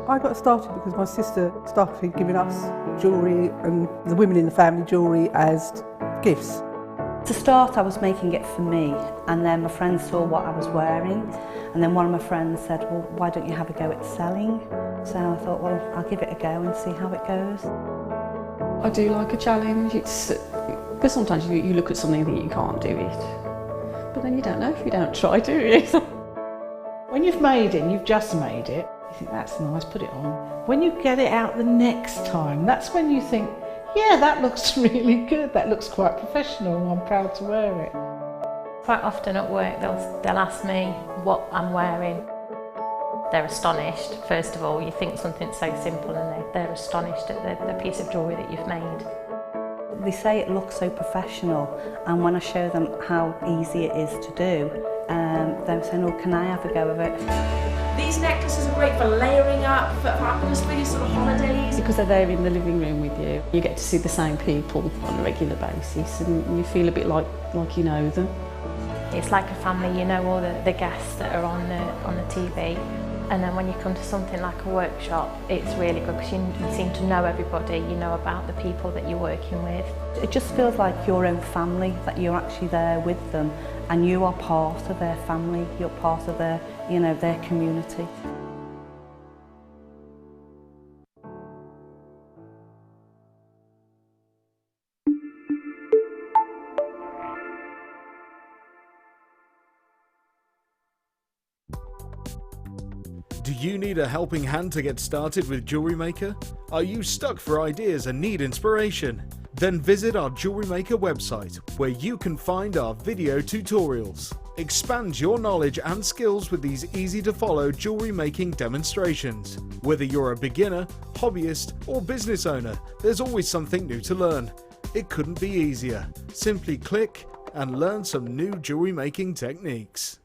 I got started because my sister started giving us jewellery and the women in the family jewellery as gifts. To start, I was making it for me, and then my friends saw what I was wearing, and then one of my friends said, well, why don't you have a go at selling? So I thought, well, I'll give it a go and see how it goes. I do like a challenge. Because sometimes you look at something and think you can't do it, but then you don't know if you don't try, do you? When you've made it and you've just made it, you think that's nice, put it on. When you get it out the next time, that's when you think, yeah, that looks really good, that looks quite professional and I'm proud to wear it. Quite often at work they'll ask me what I'm wearing. They're astonished, first of all. You think something so simple and they're astonished at the piece of jewellery that you've made. They say it looks so professional, and when I show them how easy it is to do, they're saying, oh, can I have a go of it? These necklaces are great for layering up, for really sort of holidays. Because they're there in the living room with you, you get to see the same people on a regular basis and you feel a bit like you know them. It's like a family, you know all the guests that are on the TV. And then when you come to something like a workshop, it's really good because you seem to know everybody, you know about the people that you're working with. It just feels like your own family, that you're actually there with them and you are part of their family, you're part of their, you know, their community. Do you need a helping hand to get started with Jewellery Maker? Are you stuck for ideas and need inspiration? Then visit our Jewellery Maker website, where you can find our video tutorials. Expand your knowledge and skills with these easy-to-follow jewellery making demonstrations. Whether you're a beginner, hobbyist, or business owner, there's always something new to learn. It couldn't be easier. Simply click and learn some new jewellery making techniques.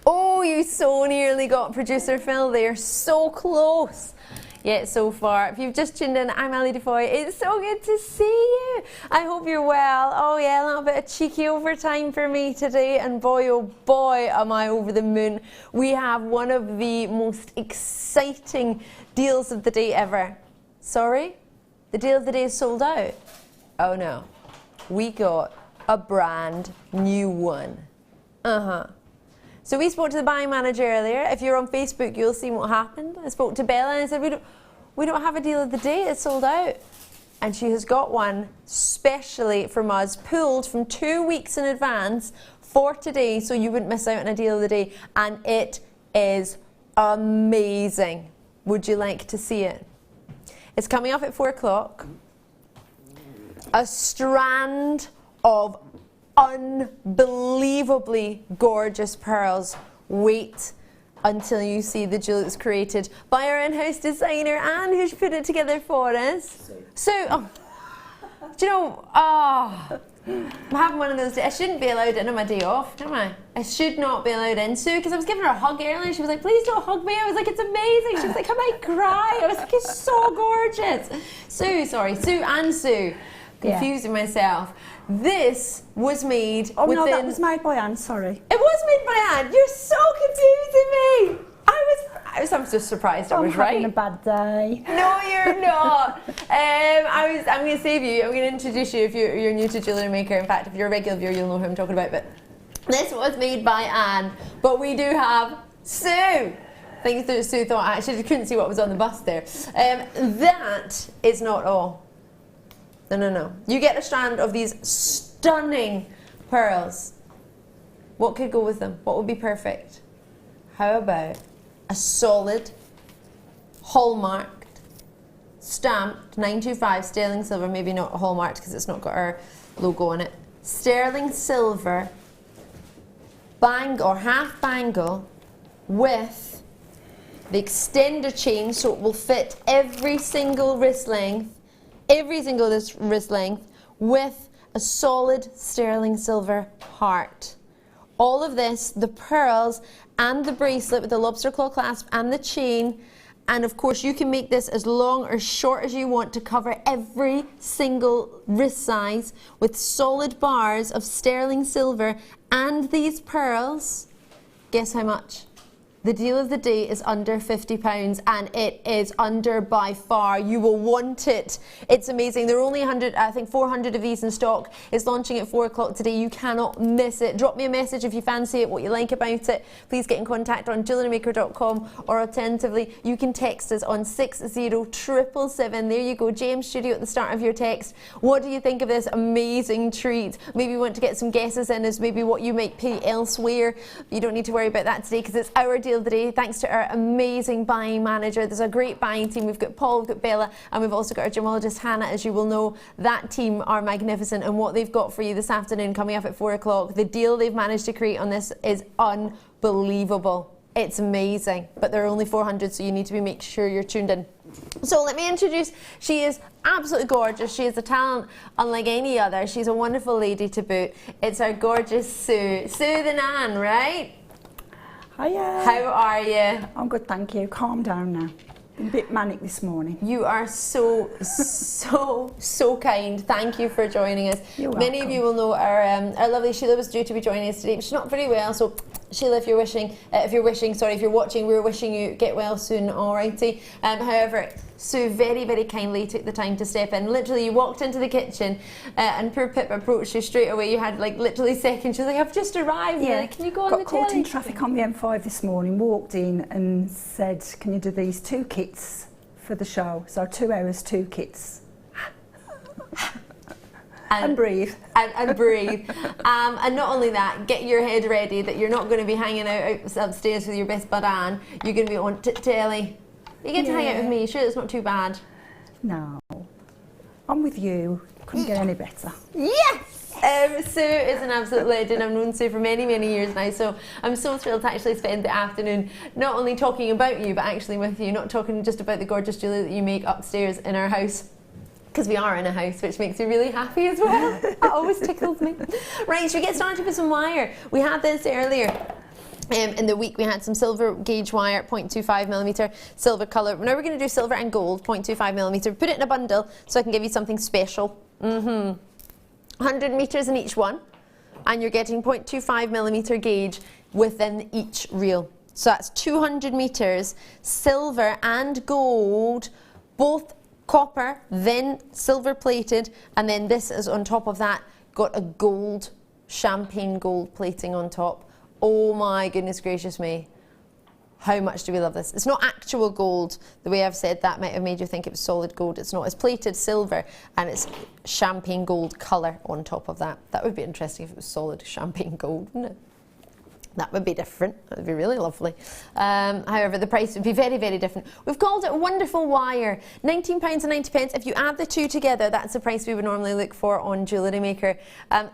Oh, you so nearly got producer Phil there, so close. Yet so far. If you've just tuned in, I'm Ali DeFoy. It's so good to see you. I hope you're well. Oh yeah, a little bit of cheeky overtime for me today, and boy oh boy am I over the moon. We have one of the most exciting deals of the day ever. Sorry? The deal of the day is sold out? Oh no. We got a brand new one. So we spoke to the buying manager earlier. If you're on Facebook, you'll see what happened. I spoke to Bella and I said, we don't have a deal of the day, it's sold out. And she has got one specially from us, pulled from 2 weeks in advance for today, so you wouldn't miss out on a deal of the day. And it is amazing. Would you like to see it? It's coming off at 4 o'clock. A strand of unbelievably gorgeous pearls. Wait until you see the jewel that's created by our in-house designer Anne, who's put it together for us. So, do you know, I'm having one of those days. I shouldn't be allowed in on my day off, am I? I should not be allowed in. Sue, because I was giving her a hug earlier, she was like, please don't hug me. I was like, it's amazing. She was like, I might cry. I was like, it's so gorgeous. Sue, sorry, Sue and Sue. Confusing myself. This was made Oh within... no, that was made by Anne, sorry. It was made by Anne. You're so confusing me. I'm just surprised I was right. I'm having a bad day. No, you're not. I'm going to save you. I'm going to introduce you if you're new to Jewellery Maker. In fact, if you're a regular viewer, you'll know who I'm talking about. But this was made by Anne. But we do have Sue. I think Sue thought I actually couldn't see what was on the bus there. That is not all. No. You get a strand of these stunning pearls. What could go with them? What would be perfect? How about a solid, hallmarked stamped 925 sterling silver, maybe not hallmarked because it's not got our logo on it. Sterling silver bangle or half bangle with the extender chain, so it will fit every single wrist length, wrist length with a solid sterling silver heart. All of this, the pearls and the bracelet with the lobster claw clasp and the chain, and of course you can make this as long or short as you want to cover every single wrist size with solid bars of sterling silver and these pearls. Guess how much? The deal of the day is under £50 and it is under by far. You will want it. It's amazing. There are only 400 of these in stock. It's launching at 4 o'clock today. You cannot miss it. Drop me a message if you fancy it, what you like about it. Please get in contact on jewellerymaker.com, or alternatively, you can text us on 60777. There you go, JM Studio at the start of your text. What do you think of this amazing treat? Maybe you want to get some guesses in as maybe what you might pay elsewhere. You don't need to worry about that today because it's our deal of the day, thanks to our amazing buying manager. There's a great buying team. We've got Paul, we've got Bella, and we've also got our gemologist Hannah. As you will know, that team are magnificent, and what they've got for you this afternoon coming up at 4 o'clock, the deal they've managed to create on this is unbelievable. It's amazing, but there are only 400, so you need to make sure you're tuned in. So let me introduce, she is absolutely gorgeous. She is a talent unlike any other. She's a wonderful lady to boot. It's our gorgeous Sue. Sue the Nan, right? Hiya. How are you? I'm good, thank you. Calm down now. Been a bit manic this morning. You are so kind. Thank you for joining us. You're welcome. Many of you will know our lovely Sheila was due to be joining us today, but she's not very well. So Sheila, if you're watching, we're wishing you get well soon, alrighty. However, Sue very, very kindly took the time to step in. Literally, you walked into the kitchen and poor Pip approached you straight away. You had like literally seconds. She was like, I've just arrived. Yeah. Like, can you go on Got the caught telly? in traffic on the M5 this morning, walked in and said, can you do these 2 kits for the show? So 2 hours, 2 kits. And breathe. And breathe. And not only that, get your head ready that you're not going to be hanging out upstairs with your best bud Anne. You're going to be on telly. You get to hang out with me. Sure, it's not too bad. No. I'm with you. Couldn't get any better. Yes! Sue is an absolute legend. I've known Sue for many, many years now, so I'm so thrilled to actually spend the afternoon not only talking about you, but actually with you, not talking just about the gorgeous jewellery that you make upstairs in our house. Because we are in a house, which makes me really happy as well. That always tickles me. Right, should we get started with some wire? We had this earlier. In the week we had some silver gauge wire, 0.25mm, silver colour. Now we're going to do silver and gold, 0.25mm. Put it in a bundle so I can give you something special. 100 metres in each one, and you're getting 0.25mm gauge within each reel. So that's 200 metres, silver and gold, both copper, then silver plated, and then this is on top of that, got a gold, champagne gold plating on top. Oh my goodness gracious me. How much do we love this? It's not actual gold. The way I've said that might have made you think it was solid gold. It's not. It's plated silver and it's champagne gold colour on top of that. That would be interesting if it was solid champagne gold, wouldn't it? That would be different. That would be really lovely. However, the price would be very, very different. We've called it Wonderful Wire. £19.90. If you add the two together, that's the price we would normally look for on Jewellery Maker.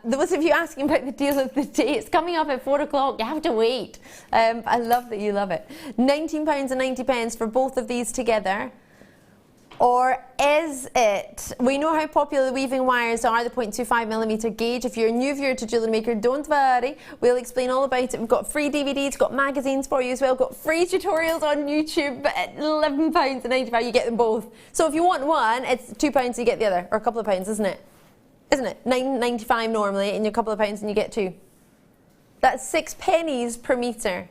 Those of you asking about the deal of the day, it's coming up at 4 o'clock. You have to wait. I love that you love it. £19.90 for both of these together. Or is it? We know how popular weaving wires are, the 0.25mm gauge. If you're a new viewer to Jewellery Maker, don't worry. We'll explain all about it. We've got free DVDs, got magazines for you as well, got free tutorials on YouTube, but at £11.95 you get them both. So if you want one, it's £2 you get the other, or a couple of pounds, isn't it? Isn't it? £9.95 normally, and a couple of pounds and you get two. That's 6 pennies per metre.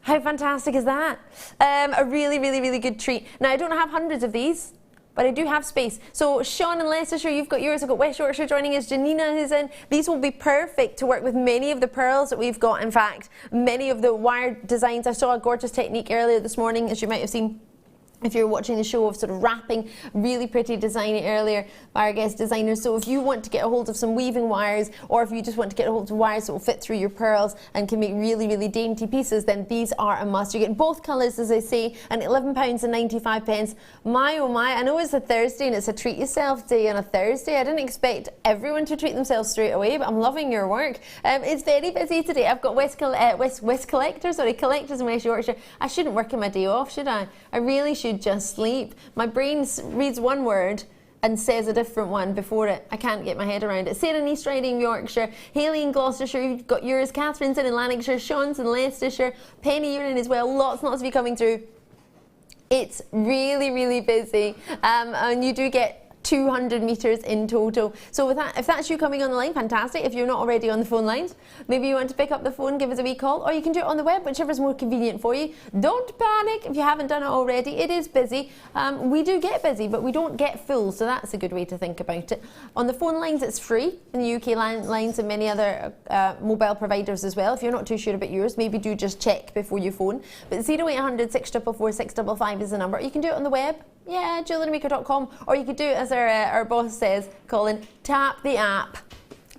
How fantastic is that? A really, really, really good treat. Now, I don't have hundreds of these, but I do have space. So, Sean in Leicestershire, you've got yours. I've got West Yorkshire joining us. Janina is in. These will be perfect to work with many of the pearls that we've got. In fact, many of the wire designs. I saw a gorgeous technique earlier this morning, as you might have seen, if you're watching the show of sort of wrapping, really pretty design earlier by our guest designer. So if you want to get a hold of some weaving wires, or if you just want to get a hold of wires that will fit through your pearls and can make really, really dainty pieces, then these are a must. You get both colours, as I say, and £11.95. My oh my, I know it's a Thursday and it's a treat yourself day on a Thursday. I didn't expect everyone to treat themselves straight away, but I'm loving your work. It's very busy today. I've got Collectors in West Yorkshire. I shouldn't work on my day off, should I? I really should just sleep. My brain reads one word and says a different one before it. I can't get my head around it. Sarah in East Riding, Yorkshire. Haley in Gloucestershire, you've got yours. Catherine's in Lanarkshire. Sean's in Leicestershire. Penny, you're in as well. Lots of you coming through. It's really, really busy. And you do get 200 metres in total. So with that, if that's you coming on the line, fantastic. If you're not already on the phone lines, maybe you want to pick up the phone, give us a wee call, or you can do it on the web, whichever's more convenient for you. Don't panic if you haven't done it already. It is busy. We do get busy, but we don't get full, so that's a good way to think about it. On the phone lines, it's free in the UK lines and many other mobile providers as well. If you're not too sure about yours, maybe do just check before you phone. But 0800 644 655 is the number. You can do it on the web. Yeah, JewelleryMaker.com, or you could do it as our boss says, Colin, tap the app.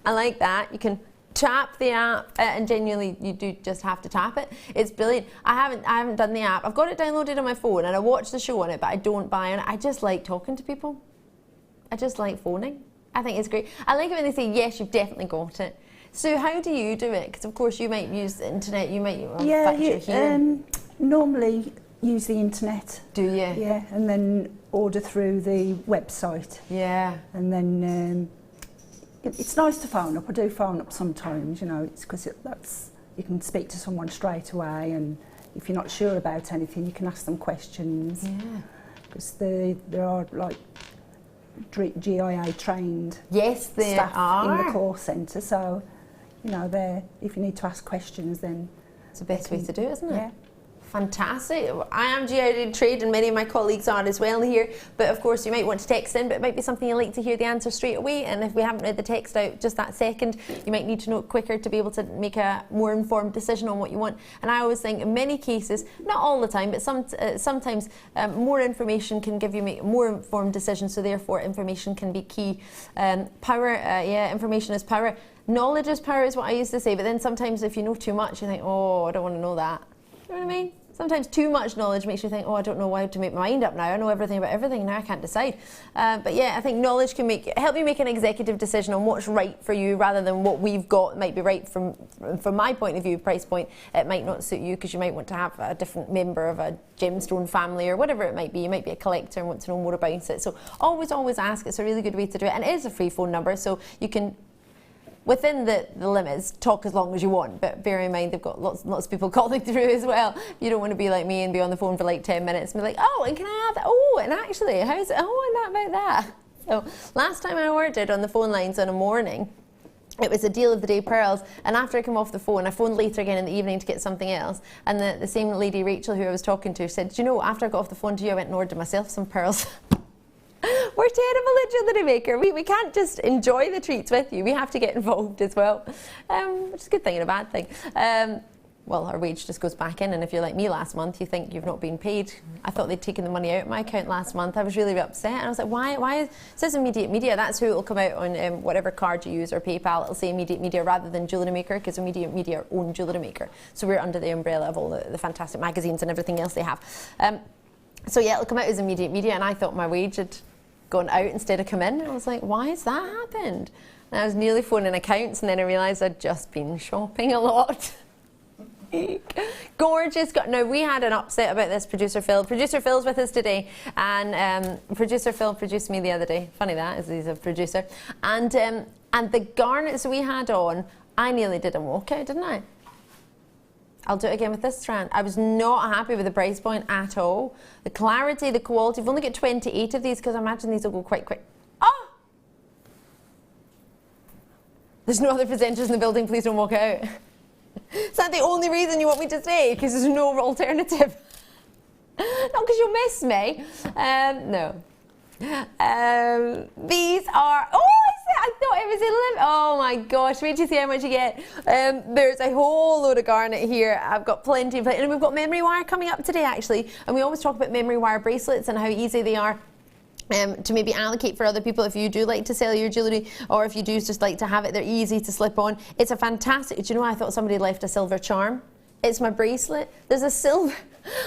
I like that. You can tap the app, and genuinely you do just have to tap it. It's brilliant. I haven't done the app. I've got it downloaded on my phone and I watch the show on it, but I don't buy on it. I just like talking to people. I just like phoning. I think it's great. I like it when they say, yes, you've definitely got it. So how do you do it? Because of course you might use the internet, you might normally use the internet. Do you? Yeah, and then order through the website. Yeah. And then it's nice to phone up. I do phone up sometimes, you know, it's because that's you can speak to someone straight away, and if you're not sure about anything, you can ask them questions. Yeah. Because there are like GIA trained staff in the call centre, so you know, if you need to ask questions, then it's the best way to do it, isn't it? Yeah. Fantastic. I am GIA trained and many of my colleagues are as well here, but of course you might want to text in, but it might be something you like to hear the answer straight away, and if we haven't read the text out just that second, you might need to know it quicker to be able to make a more informed decision on what you want. And I always think in many cases, not all the time, but sometimes more information can give you more informed decisions, so therefore information can be key. Information is power. Knowledge is power is what I used to say, but then sometimes if you know too much, you think, oh, I don't want to know that. You know what I mean? Sometimes too much knowledge makes you think, oh, I don't know how to make my mind up now. I know everything about everything, now I can't decide. But yeah, I think knowledge can help you make an executive decision on what's right for you, rather than what we've got might be right from my point of view, price point. It might not suit you because you might want to have a different member of a gemstone family or whatever it might be. You might be a collector and want to know more about it. So always ask. It's a really good way to do it. And it is a free phone number, so you can, within the limits, talk as long as you want, but bear in mind they've got lots of people calling through as well. You don't want to be like me and be on the phone for like 10 minutes and be like, oh, and can I have that? Oh, and actually, how's it? Oh, and that about that. So last time I ordered on the phone lines in a morning, it was a deal of the day pearls, and after I came off the phone, I phoned later again in the evening to get something else, and the same lady, Rachel, who I was talking to, said, do you know, after I got off the phone to you, I went and ordered myself some pearls. We're terrible at Jewellery Maker. We can't just enjoy the treats with you. We have to get involved as well, which is a good thing and a bad thing. Well, our wage just goes back in, and if you're like me last month, you think you've not been paid. I thought they'd taken the money out of my account last month. I was really upset, and I was like, why it says Immediate Media. That's who it will come out on whatever card you use, or PayPal. It'll say Immediate Media rather than Jewellery Maker, because Immediate Media own Jewellery Maker. So we're under the umbrella of all the fantastic magazines and everything else they have. So yeah, it'll come out as Immediate Media, and I thought my wage had gone out instead of come in. I was like, why has that happened? And I was nearly phoning accounts, and then I realised I'd just been shopping a lot. Gorgeous. Now, we had an upset about this, Producer Phil. Producer Phil's with us today, and Producer Phil produced me the other day. Funny that, as he's a producer. And the garnets we had on, I nearly did a walkout, didn't I? I'll do it again with this strand. I was not happy with the price point at all. The clarity, the quality. We've only got 28 of these, because I imagine these will go quite quick. Oh! There's no other presenters in the building, please don't walk out. Is that the only reason you want me to stay? Because there's no alternative. Not because you'll miss me. No. These are... Oh, I thought it was oh my gosh, wait till you see how much you get. There's a whole load of garnet here. I've got plenty of it, and we've got memory wire coming up today actually, and we always talk about memory wire bracelets and how easy they are to maybe allocate for other people if you do like to sell your jewellery, or if you do just like to have it, they're easy to slip on. It's a fantastic, do you know, I thought somebody left a silver charm. It's my bracelet. There's a silver,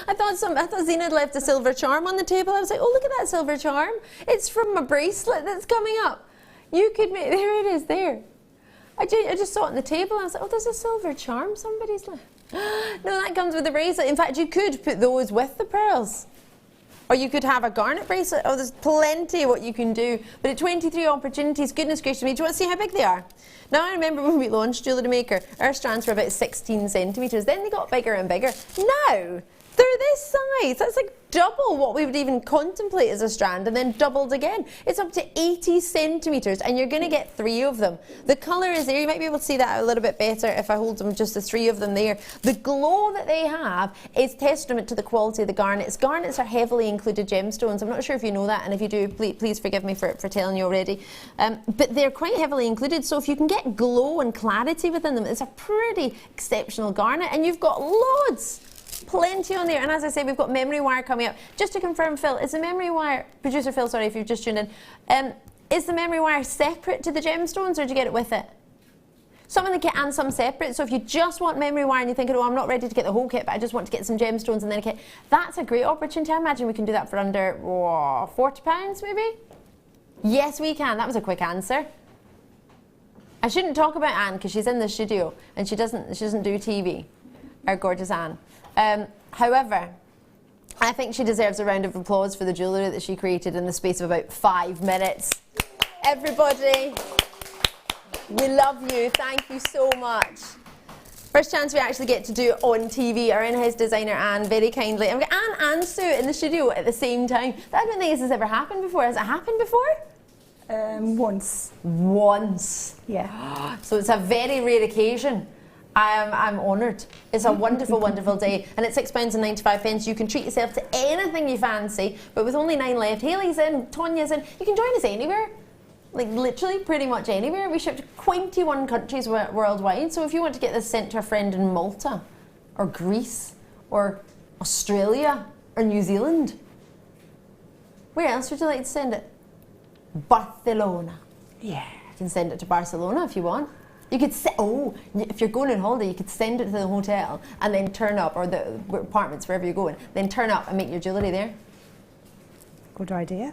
I thought Zena had left a silver charm on the table. I was like, oh, look at that silver charm. It's from my bracelet that's coming up. You could make, there it is there. I just saw it on the table. I was like, oh, there's a silver charm somebody's left. No, that comes with the bracelet. In fact, you could put those with the pearls. Or you could have a garnet bracelet. Oh, there's plenty what you can do. But at 23 opportunities, goodness gracious me, do you want to see how big they are? Now, I remember when we launched Jewellery Maker, our strands were about 16 centimetres. Then they got bigger and bigger. Now, they're this size. That's like double what we would even contemplate as a strand, and then doubled again. It's up to 80 centimetres, and you're going to get 3 of them. The colour is there. You might be able to see that a little bit better if I hold them, just the 3 of them there. The glow that they have is testament to the quality of the garnets. Garnets are heavily included gemstones. I'm not sure if you know that, and if you do, please forgive me for telling you already. But they're quite heavily included, so if you can get glow and clarity within them, it's a pretty exceptional garnet, and you've got loads. Plenty on there, and as I say, we've got memory wire coming up. Just to confirm, Phil, is the memory wire, producer Phil, sorry if you've just tuned in, is the memory wire separate to the gemstones, or do you get it with it? Some in the kit and some separate, so if you just want memory wire and you're thinking, oh, I'm not ready to get the whole kit, but I just want to get some gemstones and then a kit, that's a great opportunity. I imagine we can do that for under £40 maybe? Yes, we can. That was a quick answer. I shouldn't talk about Anne because she's in the studio and she doesn't do TV, our gorgeous Anne. However, I think she deserves a round of applause for the jewellery that she created in the space of about 5 minutes. Everybody, we love you. Thank you so much. First chance we actually get to do it on TV. Our in-house designer Anne very kindly. I've got Anne and Sue in the studio at the same time. I don't think this has ever happened before. Has it happened before? Once. Once? Yeah. So it's a very rare occasion. I'm honoured. It's a wonderful, wonderful day. And at £6.95, you can treat yourself to anything you fancy. But with only 9 left, Hayley's in, Tanya's in. You can join us anywhere. Like literally pretty much anywhere. We ship to 21 countries worldwide. So if you want to get this sent to a friend in Malta, or Greece, or Australia, or New Zealand. Where else would you like to send it? Barcelona. Yeah. You can send it to Barcelona if you want. You could if you're going on holiday, you could send it to the hotel and then turn up, or the apartments, wherever you're going, then turn up and make your jewellery there. Good idea.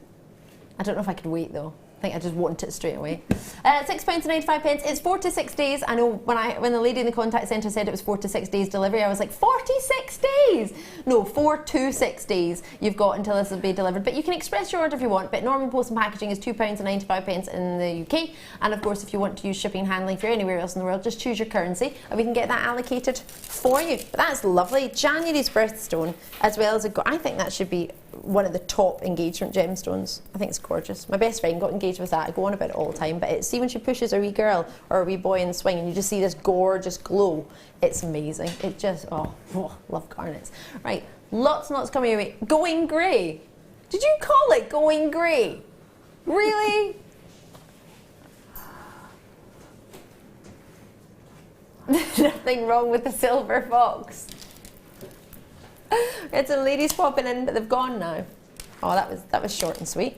I don't know if I could wait though. I think I just want it straight away. £6.95. It's 4 to 6 days. I know when the lady in the contact centre said it was 4 to 6 days delivery, I was like, 46 days? No, 4 to 6 days you've got until this will be delivered. But you can express your order if you want. But Norman Post and Packaging is £2.95 in the UK. And of course, if you want to use shipping and handling for anywhere else in the world, just choose your currency and we can get that allocated for you. But that's lovely. January's birthstone, as well as I think that should be one of the top engagement gemstones. I think it's gorgeous. My best friend got engaged with that. I go on about it all the time, but see when she pushes a wee girl or a wee boy in the swing and you just see this gorgeous glow, it's amazing. It just, love garnets. Right, lots and lots coming your way. Going grey. Did you call it going grey? Really? Nothing wrong with the silver fox. We had some ladies popping in, but they've gone now. Oh, that was short and sweet.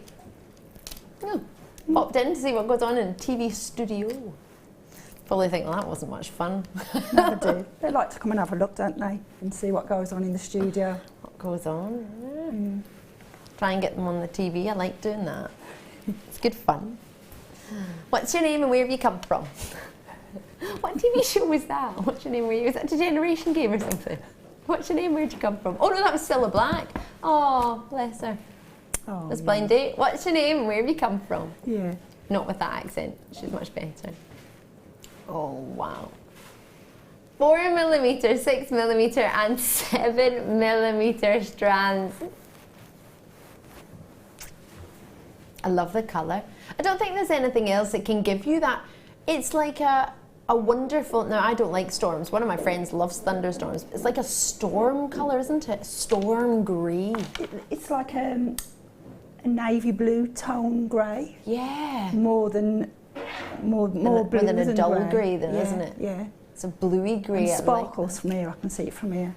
Popped in to see what goes on in a TV studio. Probably think, well, that wasn't much fun. Never do. They like to come and have a look, don't they? And see what goes on in the studio. What goes on? Yeah. Try and get them on the TV. I like doing that. It's good fun. What's your name and where have you come from? What TV show was that? What's your name? Was that a Generation game or something? What's your name? Where'd you come from? Oh no, that was Cilla Black. Oh, bless her. Oh, that's Blind Date. What's your name and where have you come from? Yeah. Not with that accent. She's much better. Oh wow. 4mm, 6mm and 7mm strands. I love the colour. I don't think there's anything else that can give you that. It's like a wonderful, now I don't like storms. One of my friends loves thunderstorms. It's like a storm colour, isn't it? Storm grey. It's like a navy blue tone grey. Yeah. More than more blue than a dull grey, then, yeah, isn't it? Yeah. It's a bluey grey. And sparkles from here. I can see it from here.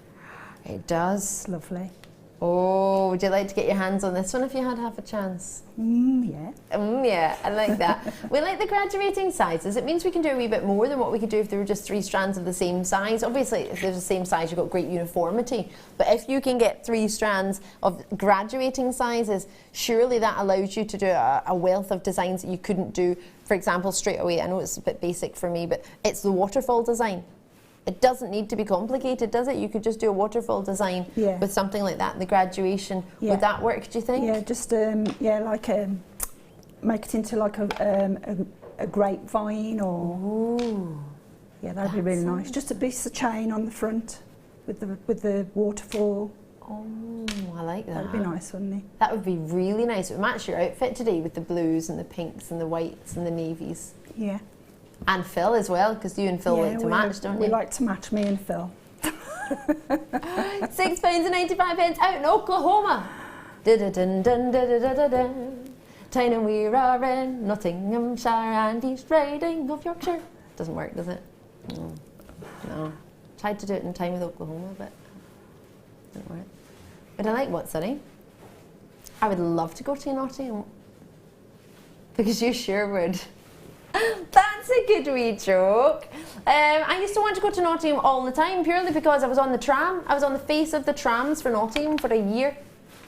It does. It's lovely. Oh, would you like to get your hands on this one if you had half a chance? Yeah. Yeah, I like that. We like the graduating sizes. It means we can do a wee bit more than what we could do if there were just 3 strands of the same size. Obviously, if there's the same size, you've got great uniformity. But if you can get 3 strands of graduating sizes, surely that allows you to do a wealth of designs that you couldn't do, for example, straight away. I know it's a bit basic for me, but it's the waterfall design. It doesn't need to be complicated, does it? You could just do a waterfall design with something like that, the graduation. Would that work, do you think? Yeah, just like make it into like a grapevine or. Ooh, yeah, that'd be really nice. Just a piece of chain on the front with the waterfall. Oh, I like that. That'd be nice, wouldn't it? That would be really nice. It would match your outfit today with the blues and the pinks and the whites and the navies. Yeah. And Phil as well, because you and Phil like to match, don't you? We like to match, me and Phil. £6.95 out in Oklahoma. Town and we are in Nottinghamshire and East Riding of Yorkshire. Doesn't work, does it? No. Tried to do it in time with Oklahoma, but didn't work. But I like what, Sonny? I would love to go to Nottingham. Because you sure would. That's a good wee joke. I used to want to go to Nottingham all the time purely because I was on the tram. I was on the face of the trams for Nottingham for a year.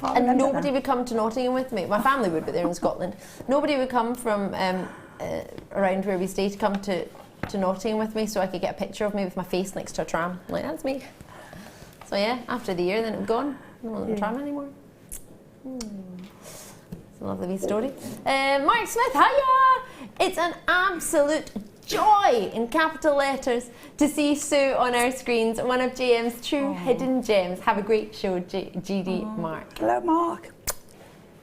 And nobody would come to Nottingham with me. My family would, but they're in Scotland. Nobody would come from around where we stay to come to Nottingham with me so I could get a picture of me with my face next to a tram. I'm like, that's me. So yeah, after the year, then it was gone. I don't want the tram anymore. It's a lovely wee story. Mark Smith, hiya! It's an absolute joy in capital letters to see Sue on our screens, one of JM's true hidden gems. Have a great show, GD Mark. Hello, Mark.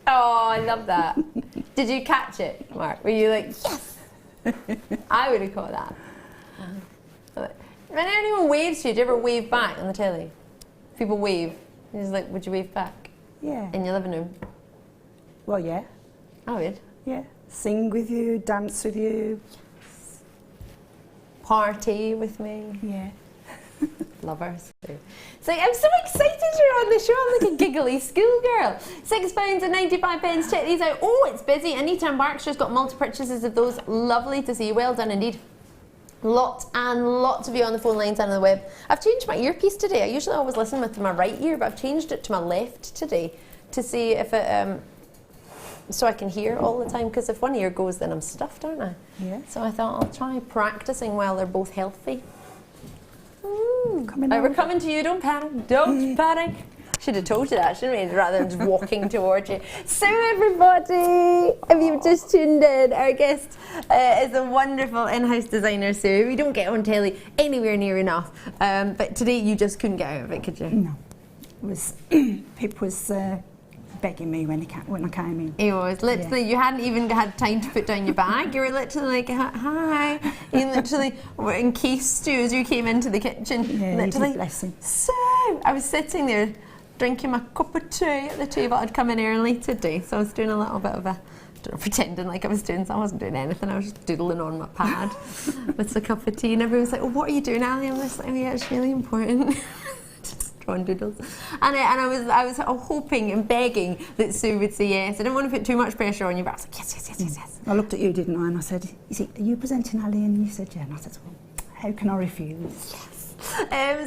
Oh, I love that. Did you catch it, Mark? Were you like, yes? I would have caught that. When anyone waves to you, do you ever wave back on the telly? People wave. You're just like, would you wave back? Yeah. In your living room? Well, yeah. I would. Yeah. Sing with you, dance with you. Yes. Party with me. Yeah. Lovers. It's like, I'm so excited you're on the show. I'm like a giggly schoolgirl. £6.95. Check these out. Oh, it's busy. Anita and Berkshire's got multi-purchases of those. Lovely to see. Well done indeed. Lots and lots of you on the phone lines and on the web. I've changed my earpiece today. I usually always listen with my right ear, but I've changed it to my left today to see if it, so I can hear all the time, because if one ear goes, then I'm stuffed, aren't I? Yeah. So I thought I'll try practicing while they're both healthy. Coming we're coming to you, don't panic, don't panic. Should have told you that, shouldn't we? Rather than just walking towards you. So everybody, if you've just tuned in, our guest is a wonderful in-house designer, Sue. We don't get on telly anywhere near enough. But today you just couldn't get out of it, could you? No. It was, Pip was begging me when I came in. It was literally, you hadn't even had time to put down your bag. You were literally like, hi. You literally were encased as you came into the kitchen. Yeah, literally. bless him. So I was sitting there drinking my cup of tea at the table. I'd come in early today, so I was doing a little bit of a, pretending like I was doing something. I wasn't doing anything. I was just doodling on my pad with a cup of tea, and everyone was like, oh, what are you doing, Ali? I'm just like, oh, yeah, it's really important. Just drawing doodles. And I was hoping and begging that Sue would say yes. I didn't want to put too much pressure on you, but I was like, yes. I looked at you, didn't I? And I said, are you presenting Ali? And you said, yeah. And I said, well, how can I refuse? Yes.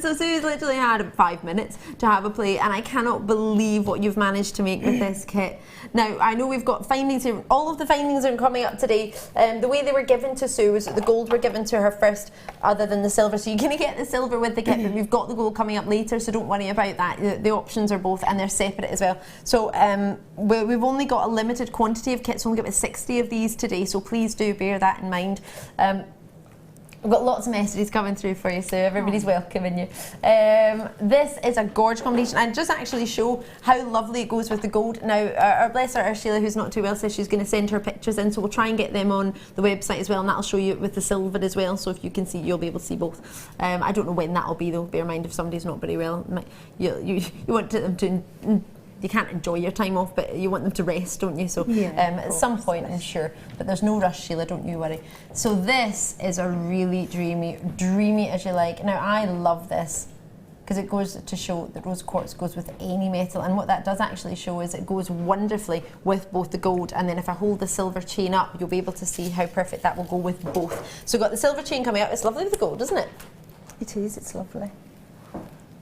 So Sue's literally had 5 minutes to have a play, and I cannot believe what you've managed to make with this kit. Now, I know we've got findings here. All of the findings are coming up today. The way they were given to Sue was that the gold were given to her first, other than the silver. So you're going to get the silver with the kit, but we've got the gold coming up later, so don't worry about that. The options are both, and they're separate as well. So we've only got a limited quantity of kits. We'll only get 60 of these today, so please do bear that in mind. We've got lots of messages coming through for you, so everybody's welcoming you. This is a gorgeous combination, and just actually show how lovely it goes with the gold. Now, our bless her, Sheila, who's not too well, says she's going to send her pictures in, so we'll try and get them on the website as well, and that'll show you with the silver as well, so if you can see, you'll be able to see both. I don't know when that'll be though, bear in mind if somebody's not very well, you want them to you can't enjoy your time off, but you want them to rest, don't you? So Yeah, at some point, I'm sure, but there's no rush, Sheila, don't you worry. So this is a really dreamy as you like. Now I love this because it goes to show that rose quartz goes with any metal, and what that does actually show is it goes wonderfully with both the gold, and then if I hold the silver chain up, you'll be able to see how perfect that will go with both. So we've got the silver chain coming up. It's lovely with the gold, isn't it? It is, it's lovely.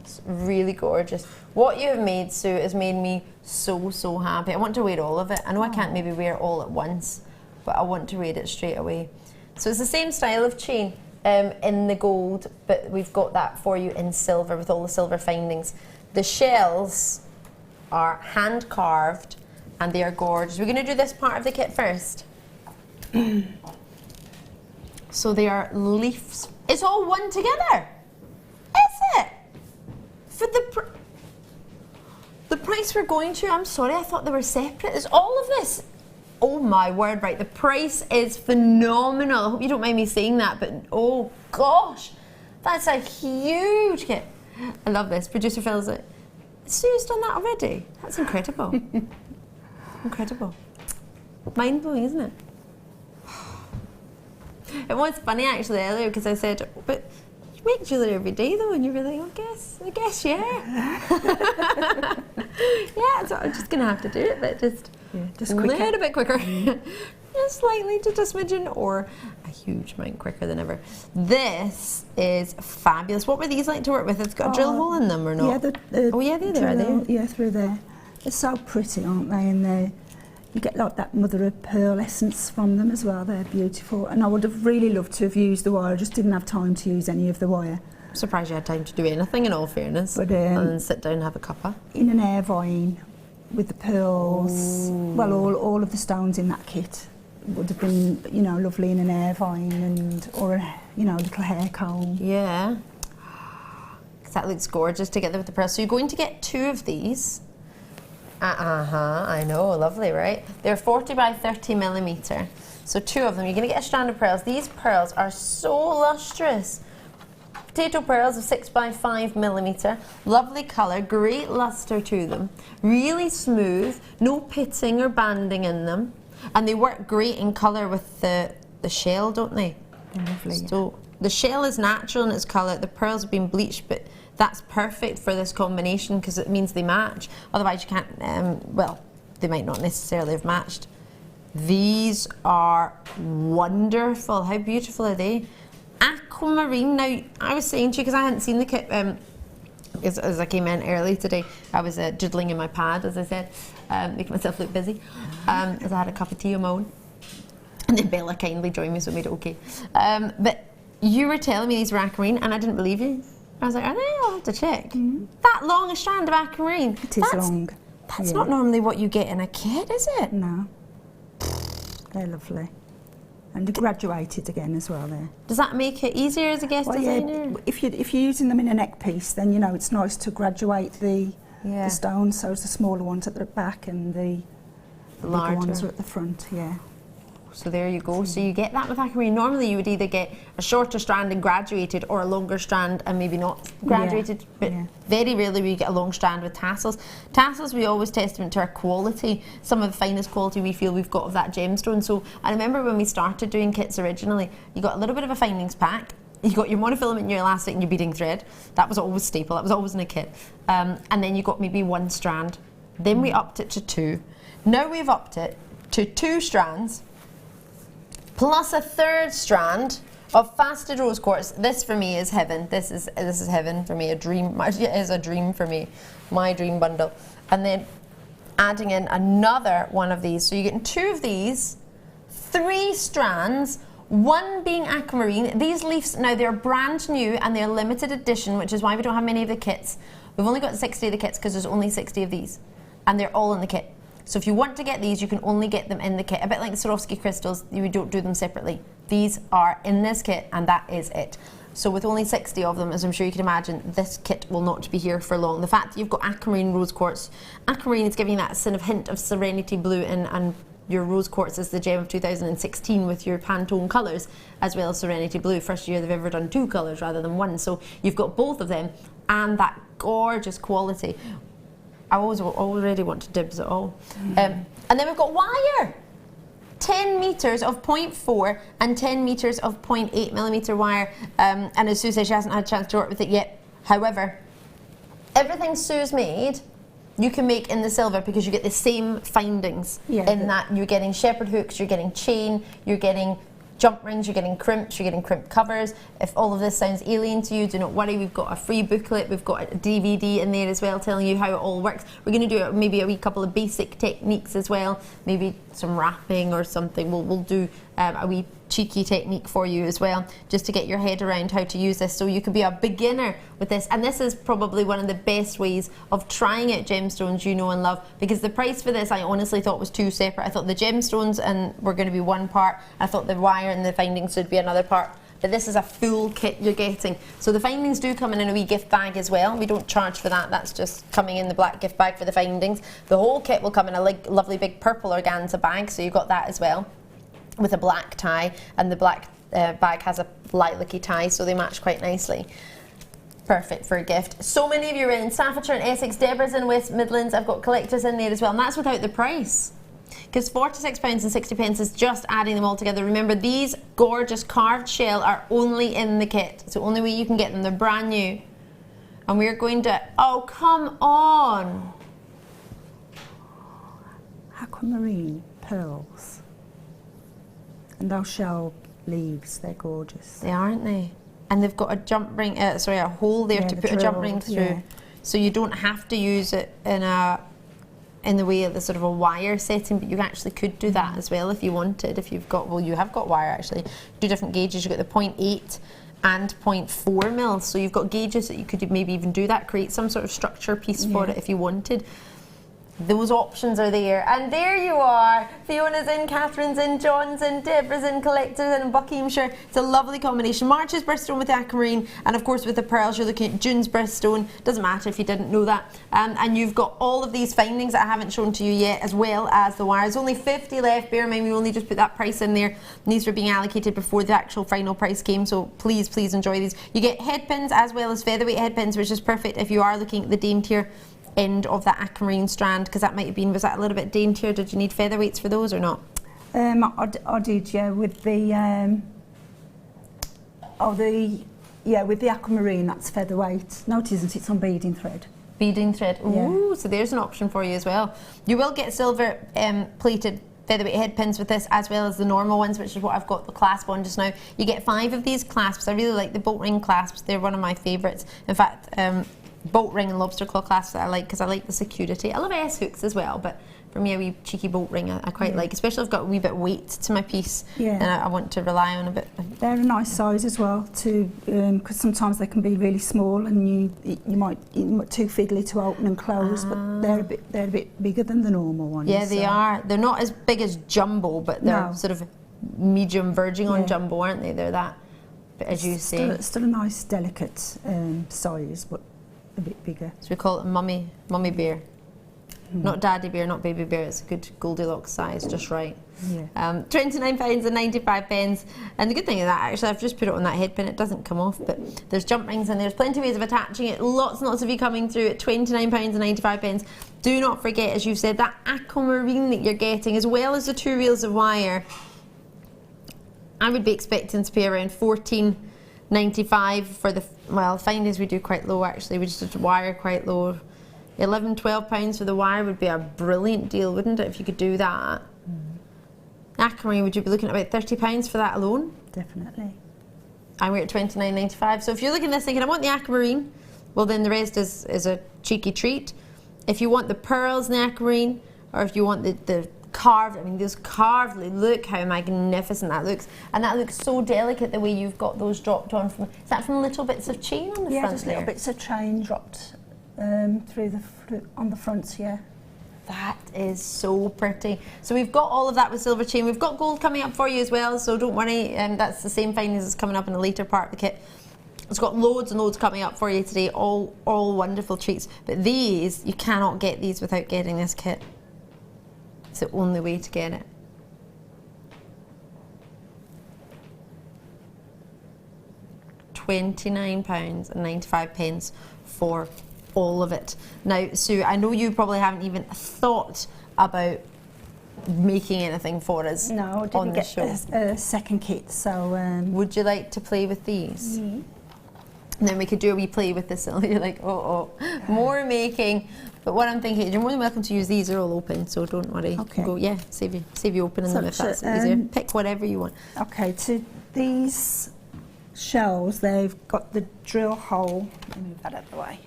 It's really gorgeous. What you have made, Sue, has made me so happy. I want to wear all of it. I know I can't maybe wear it all at once, but I want to wear it straight away. So it's the same style of chain in the gold, but we've got that for you in silver with all the silver findings. The shells are hand carved and they are gorgeous. We're going to do this part of the kit first. So they are leaves. It's all one together. Is it? For the price we're going to, I'm sorry, I thought they were separate. Is all of this? Oh my word, right, the price is phenomenal. I hope you don't mind me saying that, but oh gosh, that's a huge kit. I love this. Producer Phil's like, Sue's done that already? That's incredible. Incredible. Mind-blowing, isn't it? It was funny actually earlier because I said, but you make jewellery every day though, and you were like, I guess, yeah. Yeah, so I'm just going to have to do it, but just a little bit quicker. Just slightly, just a smidgen, or a huge amount quicker than ever. This is fabulous. What were these like to work with? It's got a drill hole in them or not? Yeah, oh yeah, they're there, are they? Yeah, through there. They're so pretty, aren't they? And you get like that mother of pearl essence from them as well. They're beautiful. And I would have really loved to have used the wire. I just didn't have time to use any of the wire. I'm surprised you had time to do anything, in all fairness. But, and then sit down and have a cuppa. In an air vine with the pearls. Ooh. Well, all of the stones in that kit would have been, you know, lovely in an air vine or a, you know, little hair comb. Yeah. That looks gorgeous together with the pearls. So you're going to get 2 of these. I know, lovely, right? They're 40 by 30 millimeter. So 2 of them. You're going to get a strand of pearls. These pearls are so lustrous. Potato pearls of 6 by 5 millimeter. Lovely colour, great luster to them. Really smooth, no pitting or banding in them. And they work great in colour with the shell, don't they? Lovely. So the shell is natural in its colour. The pearls have been bleached, but that's perfect for this combination because it means they match. Otherwise you can't, well, they might not necessarily have matched. These are wonderful. How beautiful are they? Aquamarine. Now, I was saying to you, because I hadn't seen the kit, as I came in early today, I was doodling in my pad, as I said, making myself look busy, as I had a cup of tea of my own. And then Bella kindly joined me, so it made it okay. But you were telling me these were aquamarine, and I didn't believe you. I was like, are they? I'll have to check. That long a strand of aquamarine. It is long. That's not normally what you get in a kit, is it? No. They're lovely. And they're graduated again as well there. Does that make it easier as a guest designer? Yeah, if you're using them in a neck piece, then you know it's nice to graduate the stones. So it's the smaller ones at the back and the larger ones are at the front. Yeah. So there you go. So you get that with aquamarine. Normally you would either get a shorter strand and graduated, or a longer strand and maybe not graduated. But very rarely we get a long strand with tassels. Tassels we always testament to our quality. Some of the finest quality we feel we've got of that gemstone. So I remember when we started doing kits originally, you got a little bit of a findings pack. You got your monofilament, your elastic and your beading thread. That was always staple. That was always in a kit. And then you got maybe 1 strand. Then we upped it to 2. Now we've upped it to 2 strands. Plus a 3rd strand of faceted rose quartz. This for me is heaven. This is heaven for me. A dream. It is a dream for me. My dream bundle. And then adding in another one of these. So you're getting 2 of these, 3 strands, 1 being aquamarine. These leaves now they're brand new and they're limited edition, which is why we don't have many of the kits. We've only got 60 of the kits because there's only 60 of these, and they're all in the kit. So if you want to get these, you can only get them in the kit. A bit like the Swarovski crystals, we don't do them separately. These are in this kit, and that is it. So with only 60 of them, as I'm sure you can imagine, this kit will not be here for long. The fact that you've got aquamarine rose quartz, aquamarine is giving that sort of hint of serenity blue, and your rose quartz is the gem of 2016 with your Pantone colours, as well as serenity blue. First year they've ever done 2 colours rather than 1. So you've got both of them, and that gorgeous quality. I already want to dibs it all. And then we've got wire. 10 metres of 0.4 and 10 metres of 0.8 millimetre wire. And as Sue says, she hasn't had a chance to work with it yet. However, everything Sue's made, you can make in the silver because you get the same findings in that you're getting shepherd hooks, you're getting chain, you're getting jump rings, you're getting crimps, you're getting crimp covers. If all of this sounds alien to you, do not worry, we've got a free booklet, we've got a DVD in there as well telling you how it all works. We're going to do maybe a wee couple of basic techniques as well, maybe some wrapping or something. We'll do a wee cheeky technique for you as well, just to get your head around how to use this, so you could be a beginner with this. And this is probably one of the best ways of trying out gemstones you know and love, because the price for this I honestly thought was two separate. I thought the gemstones were going to be one part, I thought the wire and the findings would be another part, but this is a full kit you're getting. So the findings do come in a wee gift bag as well. We don't charge for that, that's just coming in the black gift bag for the findings. The whole kit will come in a lovely big purple organza bag, so you've got that as well, with a black tie, and the black bag has a lilac-y tie, so they match quite nicely. Perfect for a gift. So many of you are in Staffordshire and Essex, Deborah's in West Midlands. I've got collectors in there as well, and that's without the price, because £46.60 is just adding them all together. Remember, these gorgeous carved shell are only in the kit. It's the only way you can get them. They're brand new, and we're going to, oh come on, aquamarine pearls. And those shell leaves, they're gorgeous. They aren't they? And they've got a jump ring, a hole there to put a jump ring through, so you don't have to use it in the way of the sort of a wire setting, but you actually could do that as well if you wanted. If you've got, well, you have got wire actually. Do different gauges. You've got the 0.8 and 0.4 mil, so you've got gauges that you could maybe even do that, create some sort of structure piece for it if you wanted. Those options are there. And there you are. Fiona's in, Catherine's in, John's in, Deborah's in, collectors in Buckinghamshire. It's a lovely combination. March's birthstone with the aquamarine, and of course with the pearls you're looking at June's birthstone. Doesn't matter if you didn't know that. And you've got all of these findings that I haven't shown to you yet, as well as the wires. Only 50 left. Bear in mind we only just put that price in there. And these were being allocated before the actual final price came, so please enjoy these. You get head pins as well as featherweight head pins, which is perfect if you are looking at the daintier end of that aquamarine strand, because that might have been, was that a little bit daintier? Did you need featherweights for those or not? I did, yeah, with the with the aquamarine, that's featherweight. No, it isn't, it's on beading thread. Beading thread, ooh, so there's an option for you as well. You will get silver plated featherweight head pins with this, as well as the normal ones, which is what I've got the clasp on just now. You get 5 of these clasps. I really like the bolt ring clasps, they're one of my favourites. In fact, bolt ring and lobster claw clasps that I like, because I like the security. I love S hooks as well, but for me a wee cheeky bolt ring I quite like, especially if I've got a wee bit of weight to my piece and I want to rely on a bit. They're a nice size as well too, because sometimes they can be really small and you might too fiddly to open and close, but they're a bit bigger than the normal ones. Yeah, they are. They're not as big as jumbo, but they're sort of medium verging on jumbo, aren't they? They're that, but as you say, still a nice delicate size, but a bit bigger. So we call it a mummy bear. Not daddy bear, not baby bear. It's a good Goldilocks size, just right. Yeah. £29.95. And the good thing is that actually I've just put it on that head pin. It doesn't come off, but there's jump rings and there's plenty of ways of attaching it. Lots and lots of you coming through at £29.95. Do not forget, as you've said, that aquamarine that you're getting, as well as the 2 reels of wire. I would be expecting to pay around £14.95 for the, well, findings we do quite low actually. We just did wire quite low. £11–12 for the wire would be a brilliant deal, wouldn't it, if you could do that? Aquamarine, would you be looking at about £30 for that alone? Definitely. And we're at £29.95. So if you're looking at this thinking, I want the aquamarine, well then the rest is a cheeky treat. If you want the pearls in the aquamarine, or if you want the carved, I mean those carved, look how magnificent that looks. And that looks so delicate the way you've got those dropped on from, is that from little bits of chain on the front there? Yeah, just little bits of chain dropped on the fronts, yeah. That is so pretty. So we've got all of that with silver chain. We've got gold coming up for you as well, so don't worry, that's the same findings as coming up in the later part of the kit. It's got loads and loads coming up for you today, all wonderful treats. But these, you cannot get these without getting this kit. It's the only way to get it. £29.95 for all of it. Now, Sue, I know you probably haven't even thought about making anything for us. No, I didn't get a second kit, so... Would you like to play with these? Yeah. And then we could do a wee play with this. You're like, more making. But what I'm thinking, you're more than welcome to use these. They're all open, so don't worry. Okay. Go, yeah, save you opening them if that's easier. Pick whatever you want. Okay, to these shells, they've got the drill hole. Let me move that out of the way.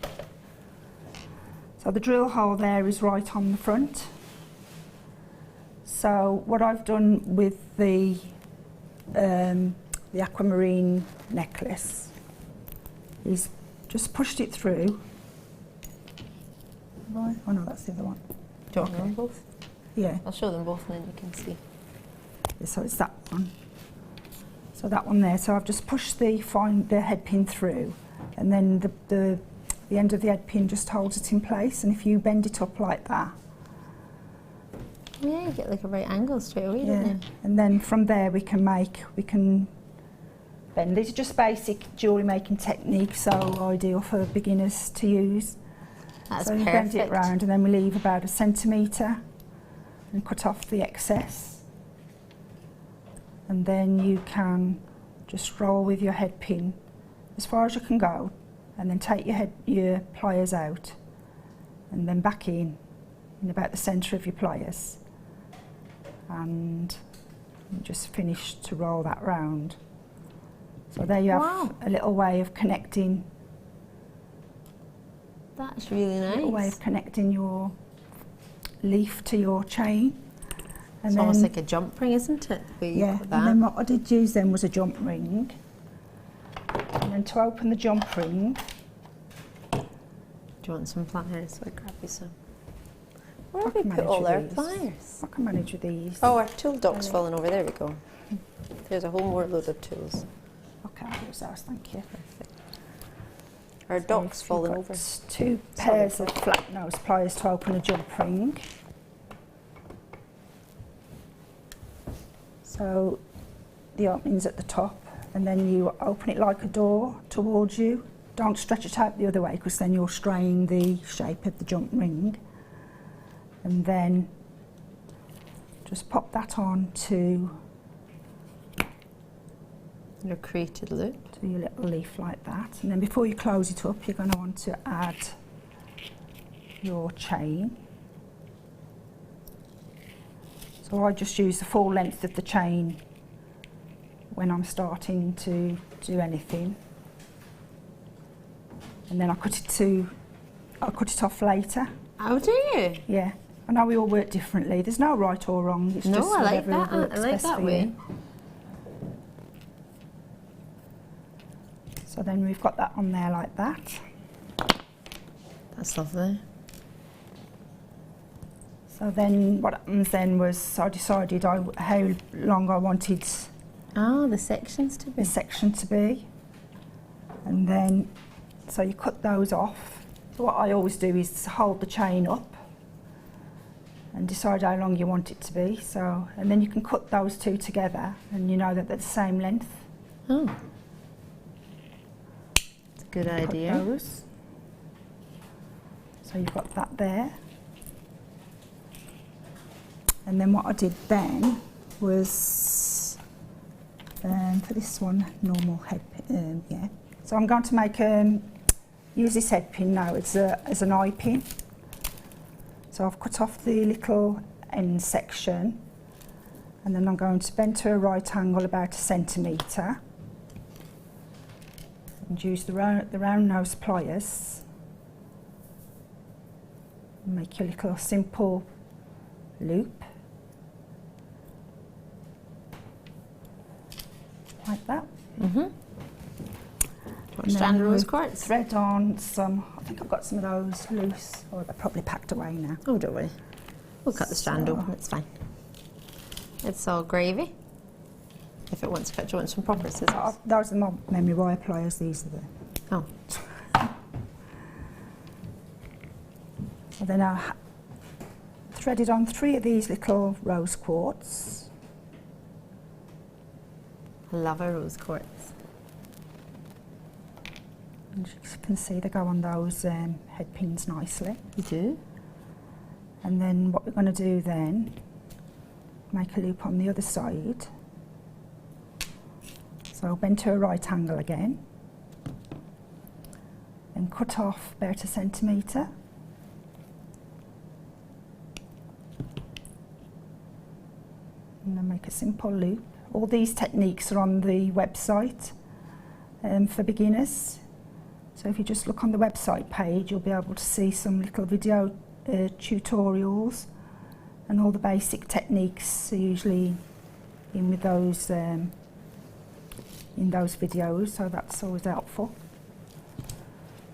So the drill hole there is right on the front. So what I've done with the aquamarine necklace is just pushed it through. Right. Oh no, that's the other one. Do you want them both? Yeah. I'll show them both and then you can see. Yeah, so it's that one. So that one there. So I've just pushed the head pin through, and then the end of the head pin just holds it in place. And if you bend it up like that, yeah, you get like a right angle straight away, don't you? And then from there we can bend. These are just basic jewellery making techniques, so ideal for beginners to use. That's so you perfect. bend it round, and then we leave about 1 centimetre and cut off the excess. And then you can just roll with your head pin as far as you can go, and then take your pliers out, and then back in about the centre of your pliers, and you just finish to roll that round. So there you have a little way of connecting. That's really nice. A little way of connecting your leaf to your chain. And it's almost like a jump ring, isn't it? Yeah, and then what I did use then was a jump ring. And then to open the jump ring... Do you want some pliers? So I grab you some. Where have we put all our pliers? I can manage with these. Oh, our tool dock's fallen over. There we go. There's a whole more load of tools. Okay, here's those, thank you. Perfect. Our dock's fallen over. 2 pairs of flat nose pliers to open a jump ring. So the opening's at the top, and then you open it like a door towards you. Don't stretch it out the other way, because then you'll strain the shape of the jump ring. And then just pop that on to your created loop. To your little leaf like that. And then before you close it up, you're going to want to add your chain. So I just use the full length of the chain when I'm starting to do anything. And then I cut it off later. Oh, do you? Yeah. I know we all work differently. There's no right or wrong. It's just I like whatever that. works I like best that for way. you. So then we've got that on there like that. That's lovely. So then what happens then was I decided how long I wanted the sections to be. The section to be. And then, so you cut those off. So what I always do is hold the chain up and decide how long you want it to be. So, and then you can cut those two together, and you know that they're the same length. Oh. It's a good idea. Cut those. So you've got that there. And then what I did then was, for this one, normal head pin, yeah. So I'm going to make, use this head pin now as an eye pin. So I've cut off the little end section, and then I'm going to bend to a right angle about 1 centimetre, and use the round nose pliers, and make your little simple loop. Like that. Strand rose quartz. Thread on some, I think I've got some of those loose, or they're probably packed away now. Oh, don't worry. We'll cut the strand open, it's fine. It's all gravy. If it wants to cut, do you want some proper scissors? Those are my memory wire pliers, these are the... Oh. And then I threaded on 3 of these little rose quartz. I love a rose quartz. And as you can see, they go on those head pins nicely. You do? And then what we're going to do then, make a loop on the other side. So bend to a right angle again. Then cut off about 1 centimetre. And then make a simple loop. All these techniques are on the website for beginners. So if you just look on the website page, you'll be able to see some little video tutorials, and all the basic techniques are usually in with those in those videos, so that's always helpful.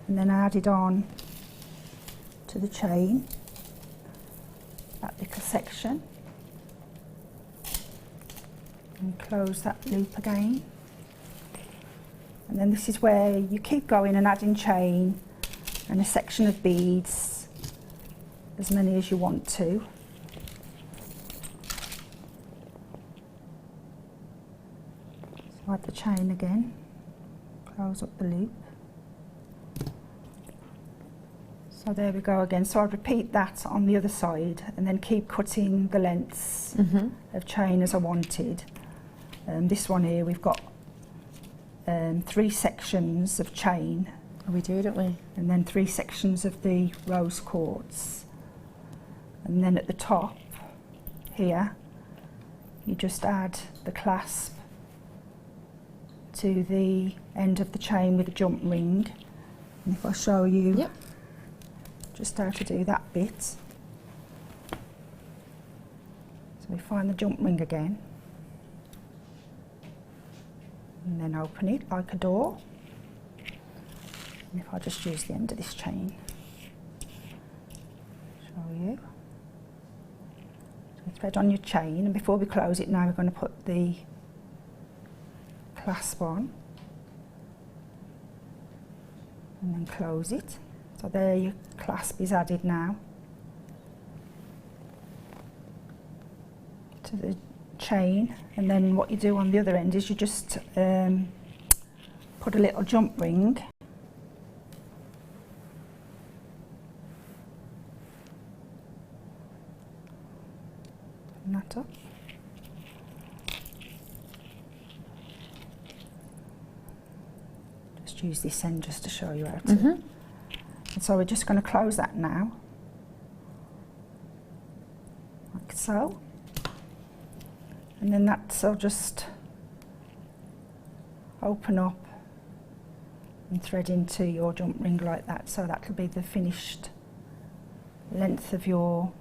And then I added on to the chain that little section and close that loop again. And then this is where you keep going and adding chain and a section of beads, as many as you want to. So add the chain again, close up the loop. So there we go again. So I'll repeat that on the other side and then keep cutting the lengths of chain as I wanted. This one here, we've got 3 sections of chain. We do, don't we? And then 3 sections of the rose quartz. And then at the top here, you just add the clasp to the end of the chain with a jump ring. And if I show you just how to do that bit. So we find the jump ring again. And then open it like a door. And if I just use the end of this chain, show you. So thread on your chain, and before we close it now, we're going to put the clasp on and then close it. So there, your clasp is added now to the chain. And then what you do on the other end is you just put a little jump ring and that up. Just use this end just to show you how to. And so we're just going to close that now, like so. And then that'll just open up and thread into your jump ring like that. So that'll be the finished length of your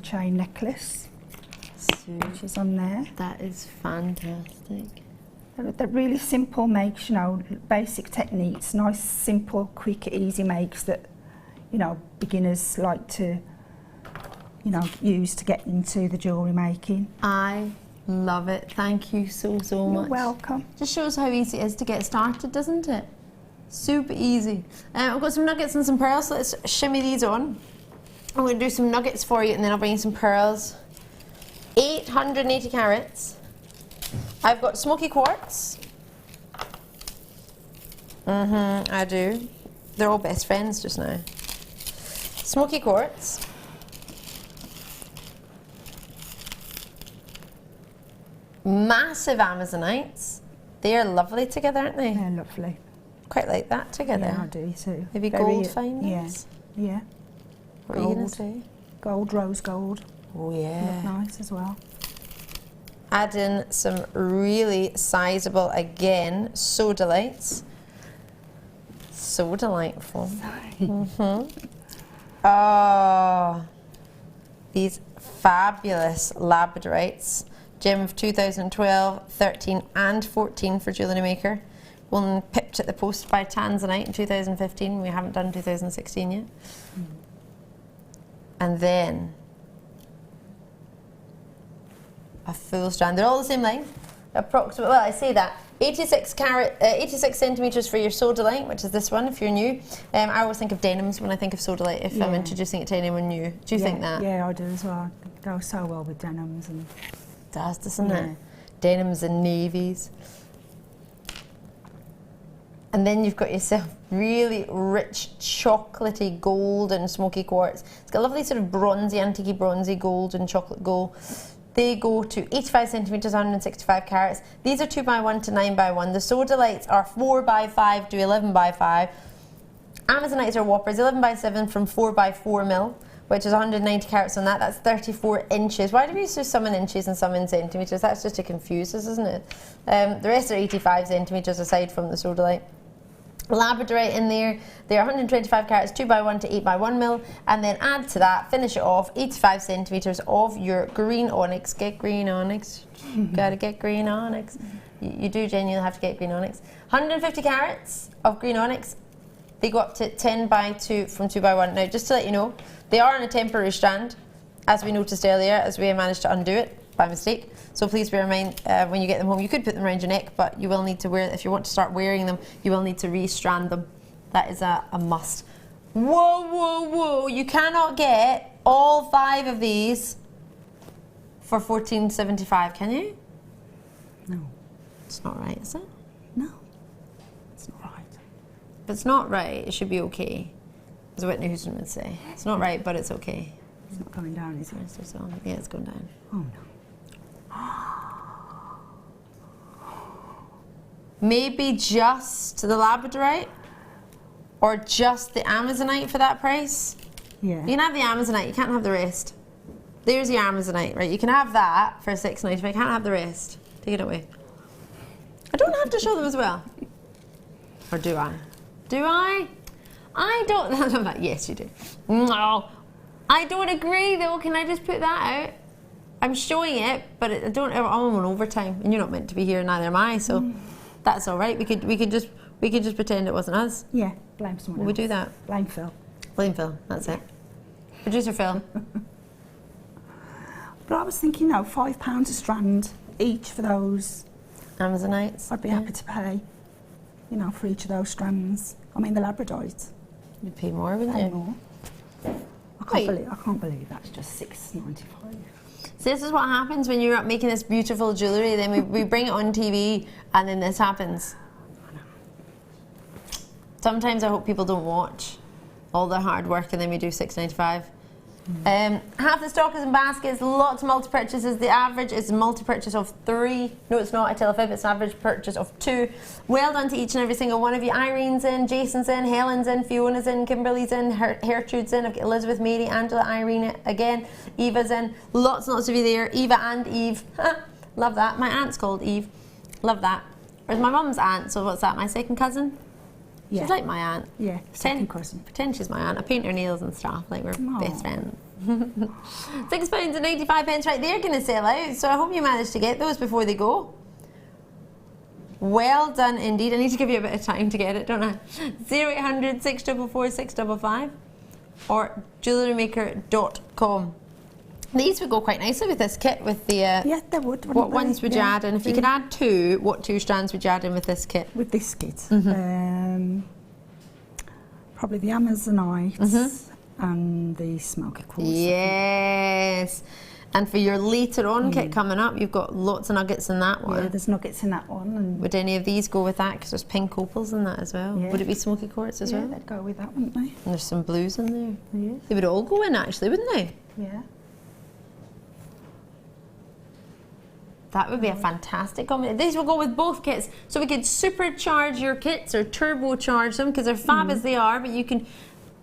chain necklace, which is on there. That is fantastic. They're really simple makes, you know, basic techniques, nice, simple, quick, easy makes that, you know, beginners like to, you know, use to get into the jewellery making. I love it. Thank you so much. You're welcome. Just shows how easy it is to get started, doesn't it? Super easy. I've got some nuggets and some pearls, so let's shimmy these on. I'm going to do some nuggets for you, and then I'll bring you some pearls. 880 carats. I've got smoky quartz. I do. They're all best friends just now. Smoky quartz. Massive amazonites. They're lovely together, aren't they? They're lovely. Quite like that together. Yeah, I do too. Maybe gold findings? Yeah. What are you going to say? Gold, rose gold. Oh yeah. Look nice as well. Add in some really sizable, again, sodalites. So delightful. Oh, these fabulous labradorites. Gem of 2012, 13 and 14 for Jewellery Maker. One pipped at the post by Tanzanite in 2015. We haven't done 2016 yet. And then a full strand. They're all the same length, approximately. Well, I say that 86 centimeters for your sodalite, which is this one. If you're new, I always think of denims when I think of sodalite. If I'm introducing it to anyone new, do you think that? Yeah, I do as well. They go so well with denims and. It does, doesn't it? Denims and navies. And then you've got yourself really rich, chocolatey, golden, smoky quartz. It's got a lovely sort of bronzy, antique bronzy gold and chocolate gold. They go to 85 centimetres, 165 carats. These are 2x1 to 9x1. The sodalites are 4x5 to 11x5. Amazonites are whoppers, 11x7 from 4x4 mil, which is 190 carats on that. That's 34 inches. Why do we use some in inches and some in centimetres? That's just to confuse us, isn't it? The rest are 85 centimetres aside from the sodalite. Labradorite in there, they're 125 carats, 2x1 to 8x1 mil, and then add to that, finish it off, 85 centimetres of your green onyx. Get green onyx, gotta get green onyx. You do genuinely have to get green onyx. 150 carats of green onyx, they go up to 10x2 from 2x1. Now, just to let you know, they are on a temporary strand, as we noticed earlier, as we managed to undo it by mistake. So please bear in mind when you get them home, you could put them around your neck, but you will need to wear, if you want to start wearing them, you will need to re-strand them. That is a must. Whoa, whoa, whoa, you cannot get all 5 of these for $14.75, can you? No. It's not right, is it? No. It's not right. If it's not right, it should be okay. As Whitney Houston would say. It's not right, but it's okay. It's not going down, is it? Yeah, it's going down. Oh, no. Maybe just the labradorite or just the amazonite for that price. Yeah. You can have the amazonite, you can't have the rest. There's your amazonite, right? You can have that for $6.95, you can't have the rest. Take it away. I don't have to show them as well. Or do I? Do I? I don't. Yes, you do. No. I don't agree though. Can I just put that out? I'm showing it, but I'm on overtime, and you're not meant to be here, neither am I. So that's all right. We could just pretend it wasn't us. Yeah, blame someone else. We do that. Blame Phil. Blame Phil. That's it. Producer Phil. But I was thinking, no, £5 a strand each for those. Amazonites. I'd be happy to pay, you know, for each of those strands. I mean, the labradorites. You'd pay more, wouldn't Pay you? more. I can't believe that's just $6.95. So this is what happens when you're up making this beautiful jewellery, then we bring it on TV and then this happens. Sometimes I hope people don't watch all the hard work and then we do $6.95. Half the stock is in baskets, lots of multi-purchases. The average is a multi-purchase of 3. No, it's not, I tell a fib, it's an average purchase of 2. Well done to each and every single one of you. Irene's in, Jason's in, Helen's in, Fiona's in, Kimberly's in, Gertrude's in, I've got Elizabeth, Mary, Angela, Irene again, Eva's in. Lots and lots of you there. Eva and Eve. Love that. My aunt's called Eve. Love that. Where's my mum's aunt? So what's that, my second cousin? Yeah. She's like my aunt. Yeah, second cousin. Pretend she's my aunt. I paint her nails and stuff, like we're best friends. £6.95 right there, going to sell out. So I hope you managed to get those before they go. Well done indeed. I need to give you a bit of time to get it, don't I? 0800 644 655 or JewelleryMaker.com. These would go quite nicely with this kit with the... yeah, they would. What ones would you add in? If you could add 2, what 2 strands would you add in with this kit? With this kit? Probably the Amazonites and the smoky quartz. Yes. And for your later on kit coming up, you've got lots of nuggets in that one. Yeah, there's nuggets in that one. And would any of these go with that? Because there's pink opals in that as well. Yeah. Would it be smoky quartz as well? Yeah, they'd go with that, wouldn't they? And there's some blues in there. Yeah. They would all go in actually, wouldn't they? Yeah. That would be a fantastic combination. These will go with both kits. So we could supercharge your kits or turbocharge them because they're fab as they are, but you can...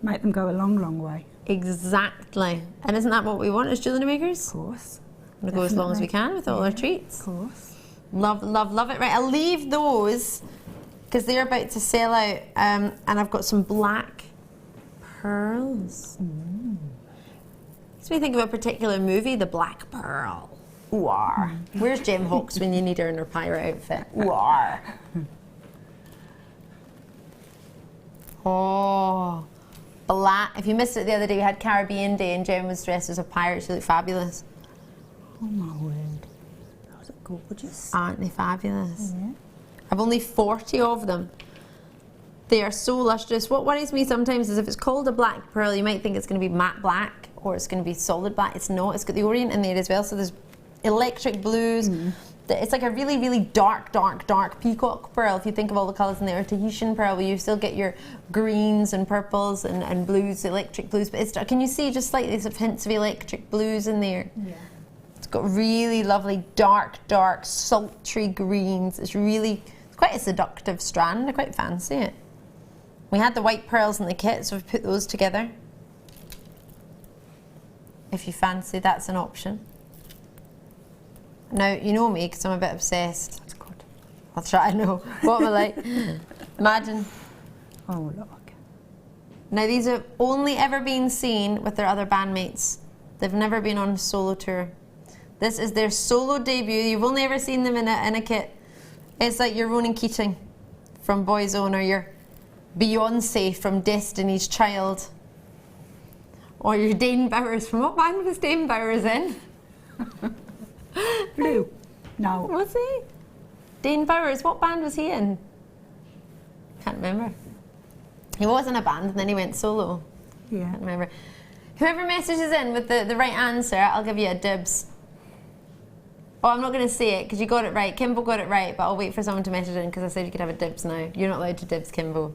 make them go a long, long way. Exactly. And isn't that what we want as jewellery makers? Of course. We'll go as long as we can with all our treats. Of course. Love, love, love it. Right, I'll leave those because they're about to sell out. And I've got some black pearls. So we think of a particular movie, The Black Pearl. Ooh-ar. Where's Jem Hawkes when you need her in her pirate outfit? Ooh-ar. Oh, black. If you missed it the other day, we had Caribbean Day and Jem was dressed as a pirate. She looked fabulous. Oh my word. Those are gorgeous. Aren't they fabulous? Yeah. I've only 40 of them. They are so lustrous. What worries me sometimes is if it's called a black pearl, you might think it's going to be matte black or it's going to be solid black. It's not. It's got the orient in there as well. So there's electric blues, It's like a really, really dark peacock pearl. If you think of all the colours in there, Tahitian pearl, where you still get your greens and purples and blues, electric blues. But it's, can you see just slightly sort of hints of electric blues in there? Yeah. It's got really lovely dark, sultry greens. It's quite a seductive strand. I quite fancy it. We had the white pearls in the kit, so we've put those together. If you fancy, that's an option. Now, you know me, because I'm a bit obsessed. That's good. I'll try, I know. What am I like? Imagine. Oh, look. Now, these have only ever been seen with their other bandmates. They've never been on a solo tour. This is their solo debut. You've only ever seen them in a kit. It's like your Ronan Keating from Boyzone, or your Beyonce from Destiny's Child, or your Dane Bowers. From what band was Dane Bowers in? Blue. No. Was he? Dane Bowers, what band was he in? Can't remember. He was in a band and then he went solo. Yeah. Can't remember. Whoever messages in with the right answer, I'll give you a dibs. Oh, I'm not going to say it because you got it right. Kimbo got it right, but I'll wait for someone to message in because I said you could have a dibs now. You're not allowed to dibs, Kimbo.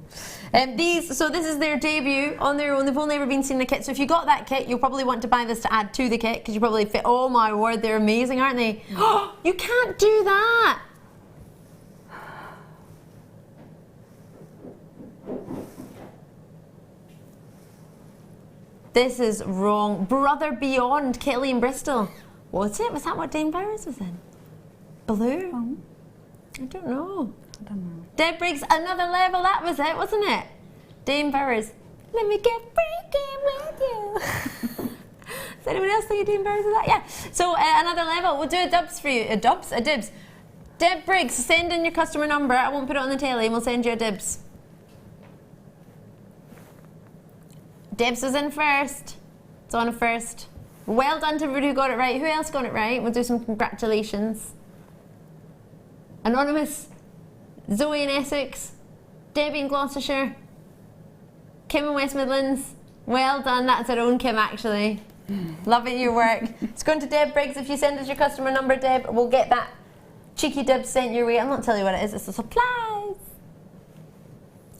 So this is their debut on their own. They've only ever been seen in a kit. So if you got that kit, you'll probably want to buy this to add to the kit because you probably fit. Oh my word, they're amazing, aren't they? Oh, you can't do that. This is wrong. Brother Beyond, Kelly and Bristol. Was it? Was that what Dane Bowers was in? Blue? Oh. I don't know. I don't know. Deb Briggs, Another Level, that was it, wasn't it? Dane Bowers, let me get freaking with you. Does anyone else think of Dane Bowers with that? Yeah. So Another Level, we'll do a dubs for you. A dibs. Deb Briggs, send in your customer number. I won't put it on the telly and we'll send you a dibs. Debs was in first. It's on a first. Well done to everybody who got it right. Who else got it right? We'll do some congratulations. Anonymous, Zoe in Essex, Debbie in Gloucestershire, Kim in West Midlands. Well done. That's our own Kim, actually. Loving your work. It's going to Deb Briggs. If you send us your customer number, Deb, we'll get that cheeky dib sent your way. I'll not tell you what it is. It's a surprise.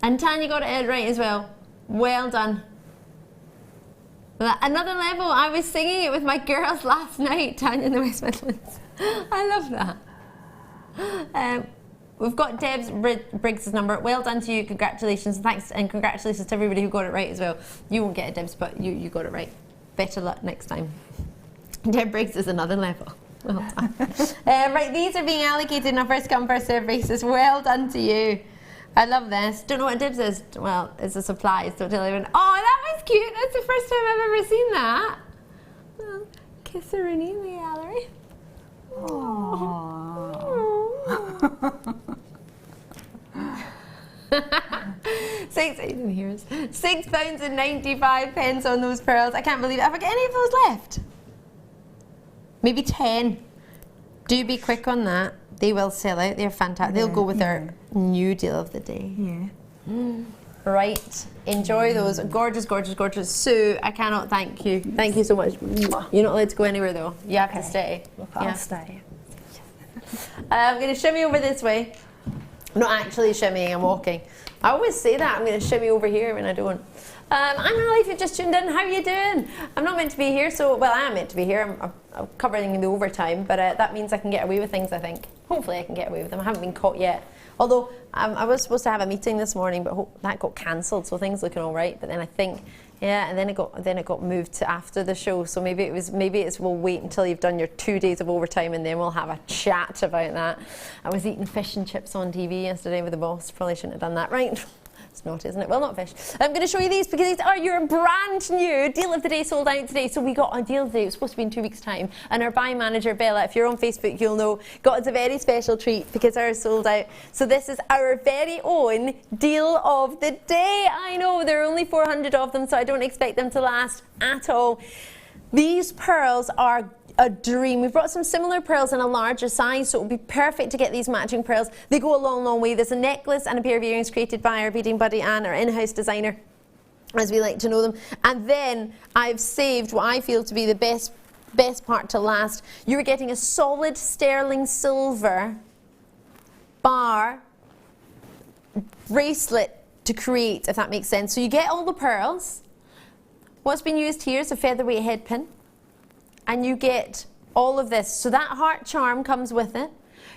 And Tanya got it right as well. Well done. Another Level, I was singing it with my girls last night, Tanya in the West Midlands. I love that. We've got Deb's Briggs' number. Well done to you, congratulations. Thanks, and congratulations to everybody who got it right as well. You won't get a Debs, but you got it right. Better luck next time. Deb Briggs is Another Level. Well done. Right, these are being allocated on a first come, first served basis. Well done to you. I love this. Don't know what a dibs is. Well, it's a supplies. Don't tell anyone. Oh, that was cute. That's the first time I've ever seen that. Well, kiss her in the gallery. £6.95 on those pearls. I can't believe it. Have I got any of those left? Maybe 10. Do be quick on that. They will sell out. They're fantastic. They'll go with our new deal of the day. Yeah. Right. Enjoy those. Gorgeous, gorgeous, gorgeous. Sue, I cannot thank you. Thank you so much. You're not allowed to go anywhere though. You have to stay. I'll stay. I'm going to shimmy over this way. I'm not actually shimmying, I'm walking. I always say that. I'm going to shimmy over here when I don't. I'm Ali, if you've just tuned in. How are you doing? I'm not meant to be here, so, well, I am meant to be here. I'm covering the overtime, but that means I can get away with things, I think. Hopefully I can get away with them. I haven't been caught yet. Although, I was supposed to have a meeting this morning, but that got cancelled, so things looking all right. But then I think, yeah, and then it got moved to after the show. So maybe we'll wait until you've done your 2 days of overtime, and then we'll have a chat about that. I was eating fish and chips on TV yesterday with the boss. Probably shouldn't have done that, right? It's naughty, isn't it? Well, not fish. I'm going to show you these because these are your brand new deal of the day, sold out today. So we got a deal today. It was supposed to be in 2 weeks' time. And our buying manager, Bella, if you're on Facebook, you'll know, got us a very special treat because ours sold out. So this is our very own deal of the day. I know, there are only 400 of them, so I don't expect them to last at all. These pearls are a dream. We've brought some similar pearls in a larger size, so it would be perfect to get these matching pearls. They go a long, long way. There's a necklace and a pair of earrings created by our beading buddy Anne, our in-house designer, as we like to know them. And then I've saved what I feel to be the best best part to last. You're getting a solid sterling silver bar bracelet to create, if that makes sense. So you get all the pearls. What's been used here is a featherweight head pin, and you get all of this. So that heart charm comes with it.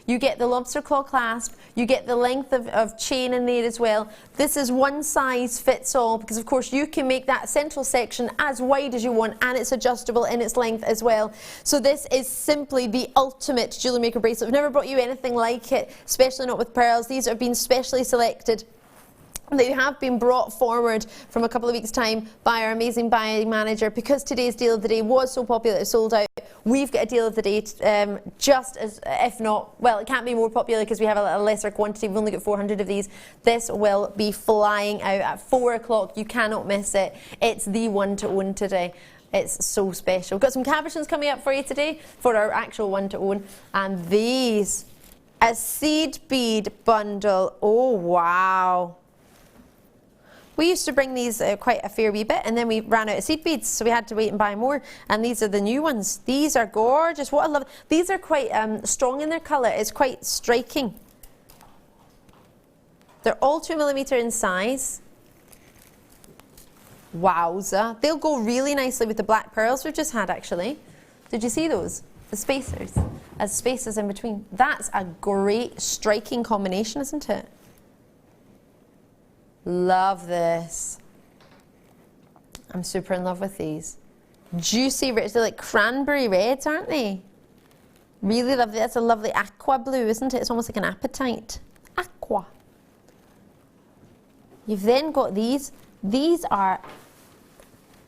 You get the lobster claw clasp, you get the length of chain in there as well. This is one size fits all, because of course you can make that central section as wide as you want, and it's adjustable in its length as well. So this is simply the ultimate Jewellery Maker bracelet. We've never brought you anything like it, especially not with pearls. These have been specially selected. They have been brought forward from a couple of weeks' time by our amazing buying manager, because today's deal of the day was so popular it sold out. We've got a deal of the day, just as, if not, well, it can't be more popular because we have a lesser quantity. We've only got 400 of these. This will be flying out at 4 o'clock. You cannot miss it. It's the one to own today. It's so special. We've got some cabochons coming up for you today for our actual one to own. And these, a seed bead bundle. Oh, wow. We used to bring these quite a fair wee bit, and then we ran out of seed beads, so we had to wait and buy more. And these are the new ones. These are gorgeous. What I love. These are quite strong in their colour. It's quite striking. They're all 2mm in size. Wowza. They'll go really nicely with the black pearls we've just had, actually. Did you see those? The spacers. As spaces in between. That's a great striking combination, isn't it? Love this. I'm super in love with these. Juicy, rich. They're like cranberry reds, aren't they? Really lovely. That's a lovely aqua blue, isn't it? It's almost like an apatite. Aqua. You've then got these. These are,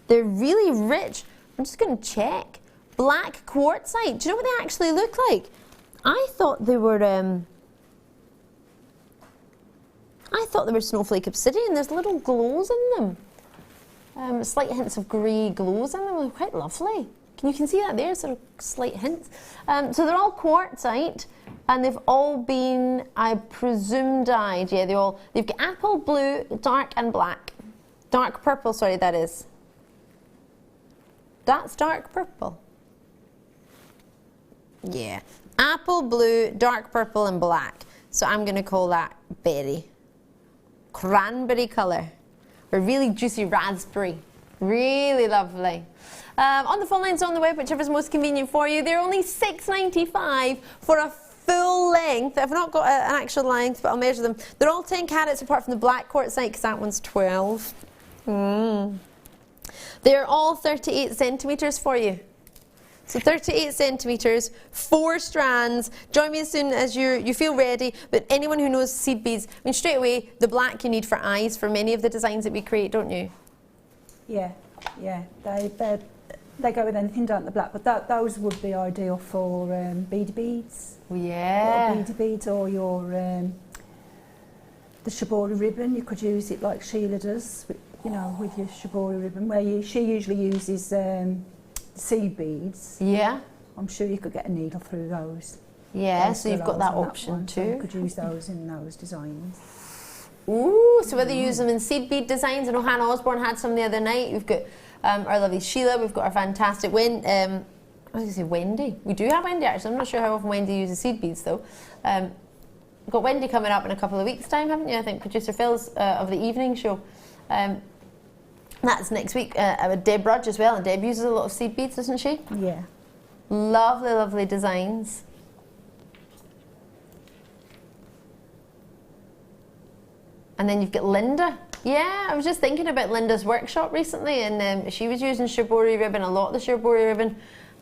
they're really rich. I'm just going to check. Black quartzite. Do you know what they actually look like? I thought they were snowflake obsidian. There's little glows in them. Slight hints of grey glows in them. They're quite lovely. You can see that there, sort of slight hints. So they're all quartzite, and they've all been, I presume, dyed. Yeah, they've got apple blue, dark and black. Dark purple, sorry, that is. That's dark purple. Yeah. Apple blue, dark purple and black. So I'm going to call that berry. Cranberry colour. A really juicy raspberry. Really lovely. On the phone lines, on the web, whichever's most convenient for you. They're only $6.95 for a full length. I've not got an actual length, but I'll measure them. They're all 10 carats apart from the black quartzite, because that one's 12. They're all 38 centimetres for you. So 38 centimetres, 4 strands. Join me as soon as you feel ready. But anyone who knows seed beads, I mean, straight away, the black you need for eyes for many of the designs that we create, don't you? Yeah, yeah. They go with anything, don't they, black? But those would be ideal for beady beads. Yeah. Beady beads, or your the shibori ribbon. You could use it like Sheila does, you know, with your shibori ribbon, where she usually uses seed beads. Yeah. I'm sure you could get a needle through those. Yeah, so you've got that option too. So you could use those in those designs. Ooh, so whether you use them in seed bead designs, I know Hannah Osborne had some the other night. We've got our lovely Sheila, we've got our fantastic I was going to say Wendy. We do have Wendy, actually. I'm not sure how often Wendy uses seed beads though. We've got Wendy coming up in a couple of weeks' time, haven't you? I think producer Phil's of the evening show. That's next week with Deb Rudge as well, and Deb uses a lot of seed beads, doesn't she? Yeah. Lovely, lovely designs. And then you've got Linda. Yeah, I was just thinking about Linda's workshop recently, and she was using shibori ribbon, a lot of the shibori ribbon,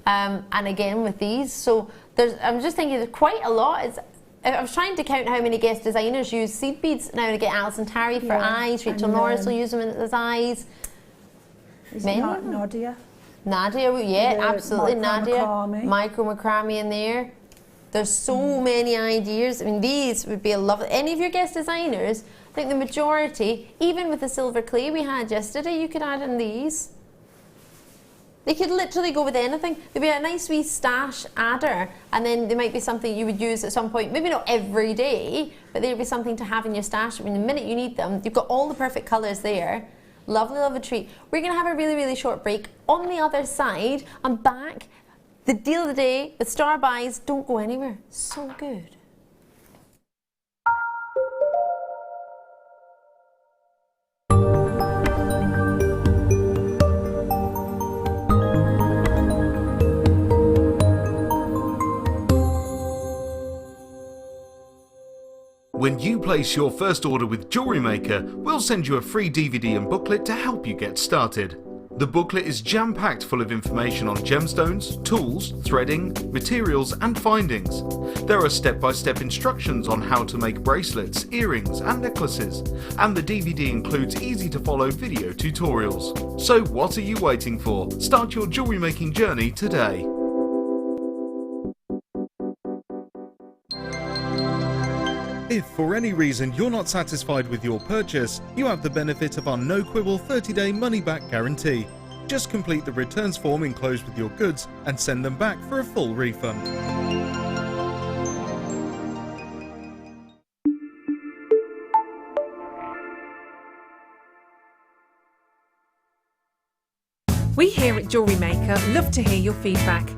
and again with these. So I'm just thinking there's quite a lot. I was trying to count how many guest designers use seed beads now and again. Alison Tarry for eyes, Rachel Norris will use them as eyes. Nadia? Nadia, yeah, absolutely. Nadia. Micro macrame in there. There's so many ideas. I mean, these would be a lovely. Any of your guest designers, I think the majority, even with the silver clay we had yesterday, you could add in these. They could literally go with anything. There'd be a nice wee stash adder, and then there might be something you would use at some point, maybe not every day, but there'd be something to have in your stash. I mean, the minute you need them, you've got all the perfect colours there. Lovely, lovely treat. We're going to have a really, really short break. On the other side, I'm back The deal of the day, the star buys, don't go anywhere. So good. When you place your first order with Jewellery Maker, we'll send you a free DVD and booklet to help you get started. The booklet is jam-packed full of information on gemstones, tools, threading, materials and findings. There are step-by-step instructions on how to make bracelets, earrings and necklaces, and the DVD includes easy-to-follow video tutorials. So what are you waiting for? Start your jewellery making journey today. If for any reason you're not satisfied with your purchase, you have the benefit of our no-quibble 30-day money-back guarantee. Just complete the returns form enclosed with your goods and send them back for a full refund. We here at Jewellery Maker love to hear your feedback.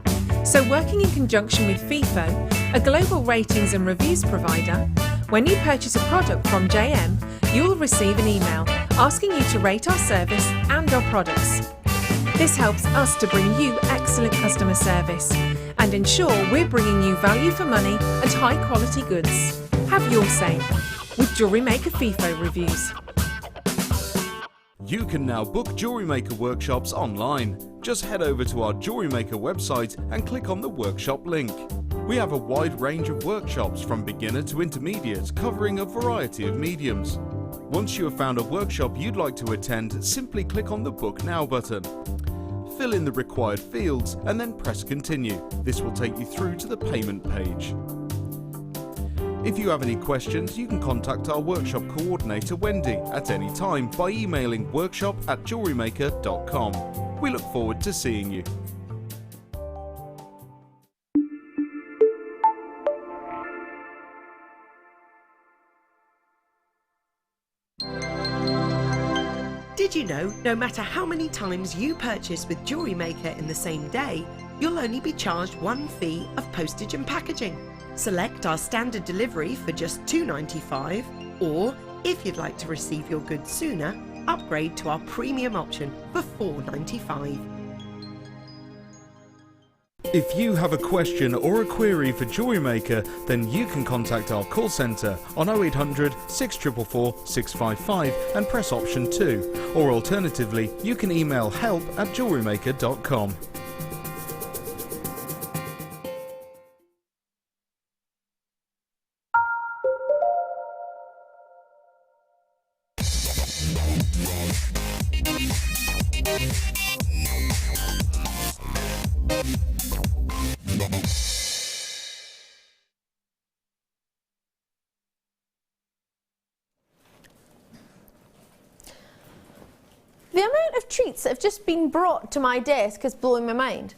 So working in conjunction with FIFO, a global ratings and reviews provider, when you purchase a product from JM, you will receive an email asking you to rate our service and our products. This helps us to bring you excellent customer service and ensure we're bringing you value for money and high quality goods. Have your say with Jewellery Maker FIFO reviews. You can now book Jewellery Maker workshops online. Just head over to our Jewellery Maker website and click on the workshop link. We have a wide range of workshops from beginner to intermediate, covering a variety of mediums. Once you have found a workshop you'd like to attend, simply click on the Book Now button. Fill in the required fields and then press Continue. This will take you through to the payment page. If you have any questions, you can contact our workshop coordinator Wendy at any time by emailing workshop@jewellerymaker.com. We look forward to seeing you. Did you know, no matter how many times you purchase with Jewellery Maker in the same day, you'll only be charged one fee of postage and packaging. Select our standard delivery for just $2.95, or if you'd like to receive your goods sooner, upgrade to our premium option for $4.95. If you have a question or a query for Jewellery Maker, then you can contact our call centre on 0800 644 655 and press option 2, or alternatively you can email help@jewellerymaker.com. The amount of treats that have just been brought to my desk is blowing my mind.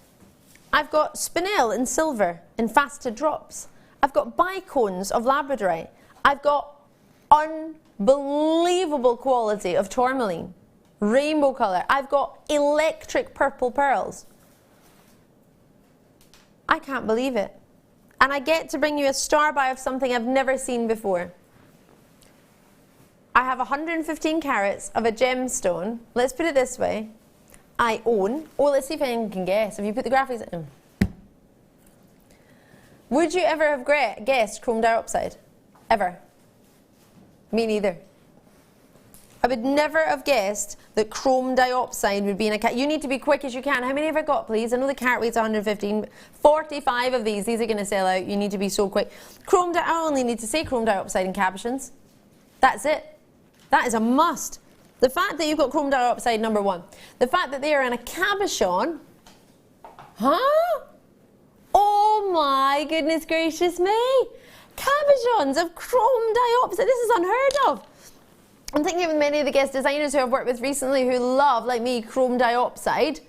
I've got spinel in silver in faceted drops. I've got bicones of labradorite. I've got unbelievable quality of tourmaline, rainbow colour. I've got electric purple pearls. I can't believe it. And I get to bring you a star buy of something I've never seen before. I have 115 carats of a gemstone. Let's put it this way. I own, let's see if anyone can guess. Have you put the graphics in? Would you ever have guessed chrome diopside? Ever? Me neither. I would never have guessed that chrome diopside would be in a carat. You need to be quick as you can. How many have I got, please? I know the carat weight's 115. 45 of these. These are going to sell out. You need to be so quick. I only need to say chrome diopside in captions. That's it. That is a must. The fact that you've got chrome diopside, number one. The fact that they are in a cabochon. Huh? Oh my goodness gracious me. Cabochons of chrome diopside. This is unheard of. I'm thinking of many of the guest designers who I've worked with recently who love, like me, chrome diopside.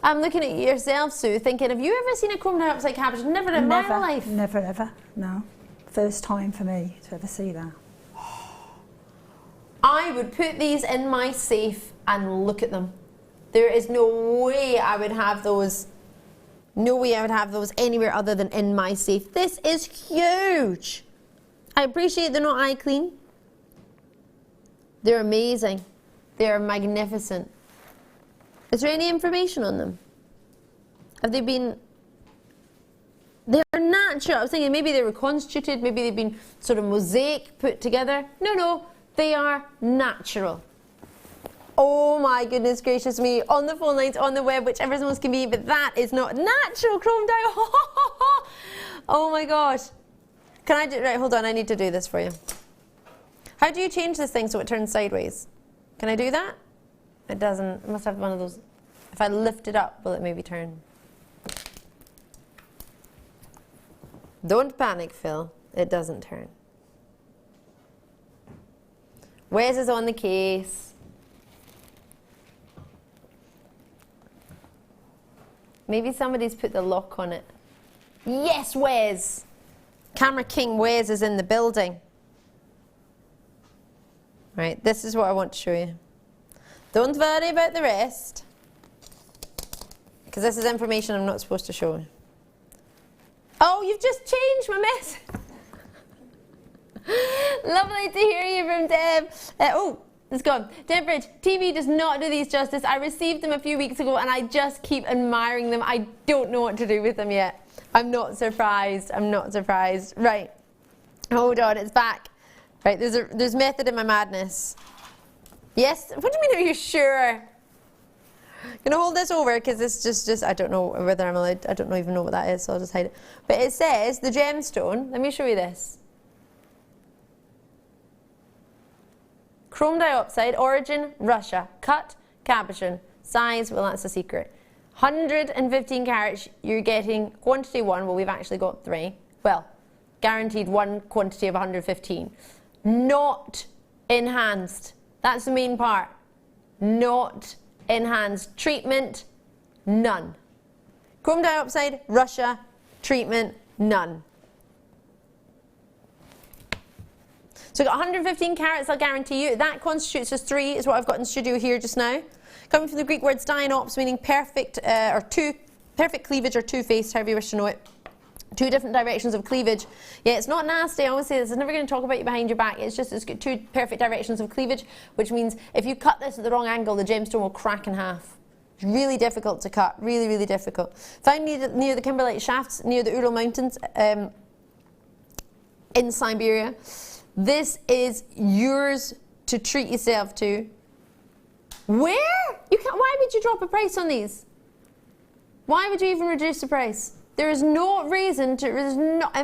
I'm looking at yourself, Sue, thinking, have you ever seen a chrome diopside cabochon? Never in my life. Never, ever. No. First time for me to ever see that. I would put these in my safe and look at them. There is no way I would have those No way I would have those anywhere other than in my safe. This is huge. I appreciate they're not eye clean. They're amazing. They're magnificent. Is there any information on them? Have they been... They're natural. I was thinking maybe they were reconstituted, maybe they've been sort of mosaic put together. No, they are natural. Oh my goodness gracious me. On the phone lines, on the web, whichever is most convenient, but that is not natural chrome dye. Oh my gosh. Can I do... Right, hold on, I need to do this for you. How do you change this thing so it turns sideways? Can I do that? It doesn't. It must have one of those... If I lift it up, will it maybe turn? Don't panic, Phil. It doesn't turn. Wes is on the case. Maybe somebody's put the lock on it. Yes, Wes! Camera King Wes is in the building. Right, this is what I want to show you. Don't worry about the rest, because this is information I'm not supposed to show you. Oh, you've just changed my message. Lovely to hear you from Deb. Oh, it's gone. Deb Bridge, TV does not do these justice. I received them a few weeks ago and I just keep admiring them. I don't know what to do with them yet. I'm not surprised. I'm not surprised. Right. Hold on, it's back. Right, there's method in my madness. Yes? What do you mean, are you sure? Gonna hold this over because it's just I don't know whether I'm allowed. I don't even know what that is, so I'll just hide it. But it says the gemstone. Let me show you this. Chrome diopside, origin Russia, cut cabochon, size. Well, that's a secret. 115 carats. You're getting quantity 1. Well, we've actually got 3. Well, guaranteed 1 quantity of 115. Not enhanced. That's the main part. Not enhanced. Treatment, none. Chrome diopside, Russia, treatment, none. So I've got 115 carats, I'll guarantee you. That constitutes as 3, is what I've got in studio here just now. Coming from the Greek words dianops, meaning perfect, perfect cleavage or two-faced, however you wish to know it. 2 different directions of cleavage. Yeah, it's not nasty. I always say this. I'm never going to talk about you behind your back. It's just it's got 2 perfect directions of cleavage, which means if you cut this at the wrong angle, the gemstone will crack in half. It's really difficult to cut. Really, really difficult. Found near the Kimberlite shafts, near the Ural Mountains, in Siberia. This is yours to treat yourself to. Where? You can't. Why would you drop a price on these? Why would you even reduce the price? There is no reason to. There's not.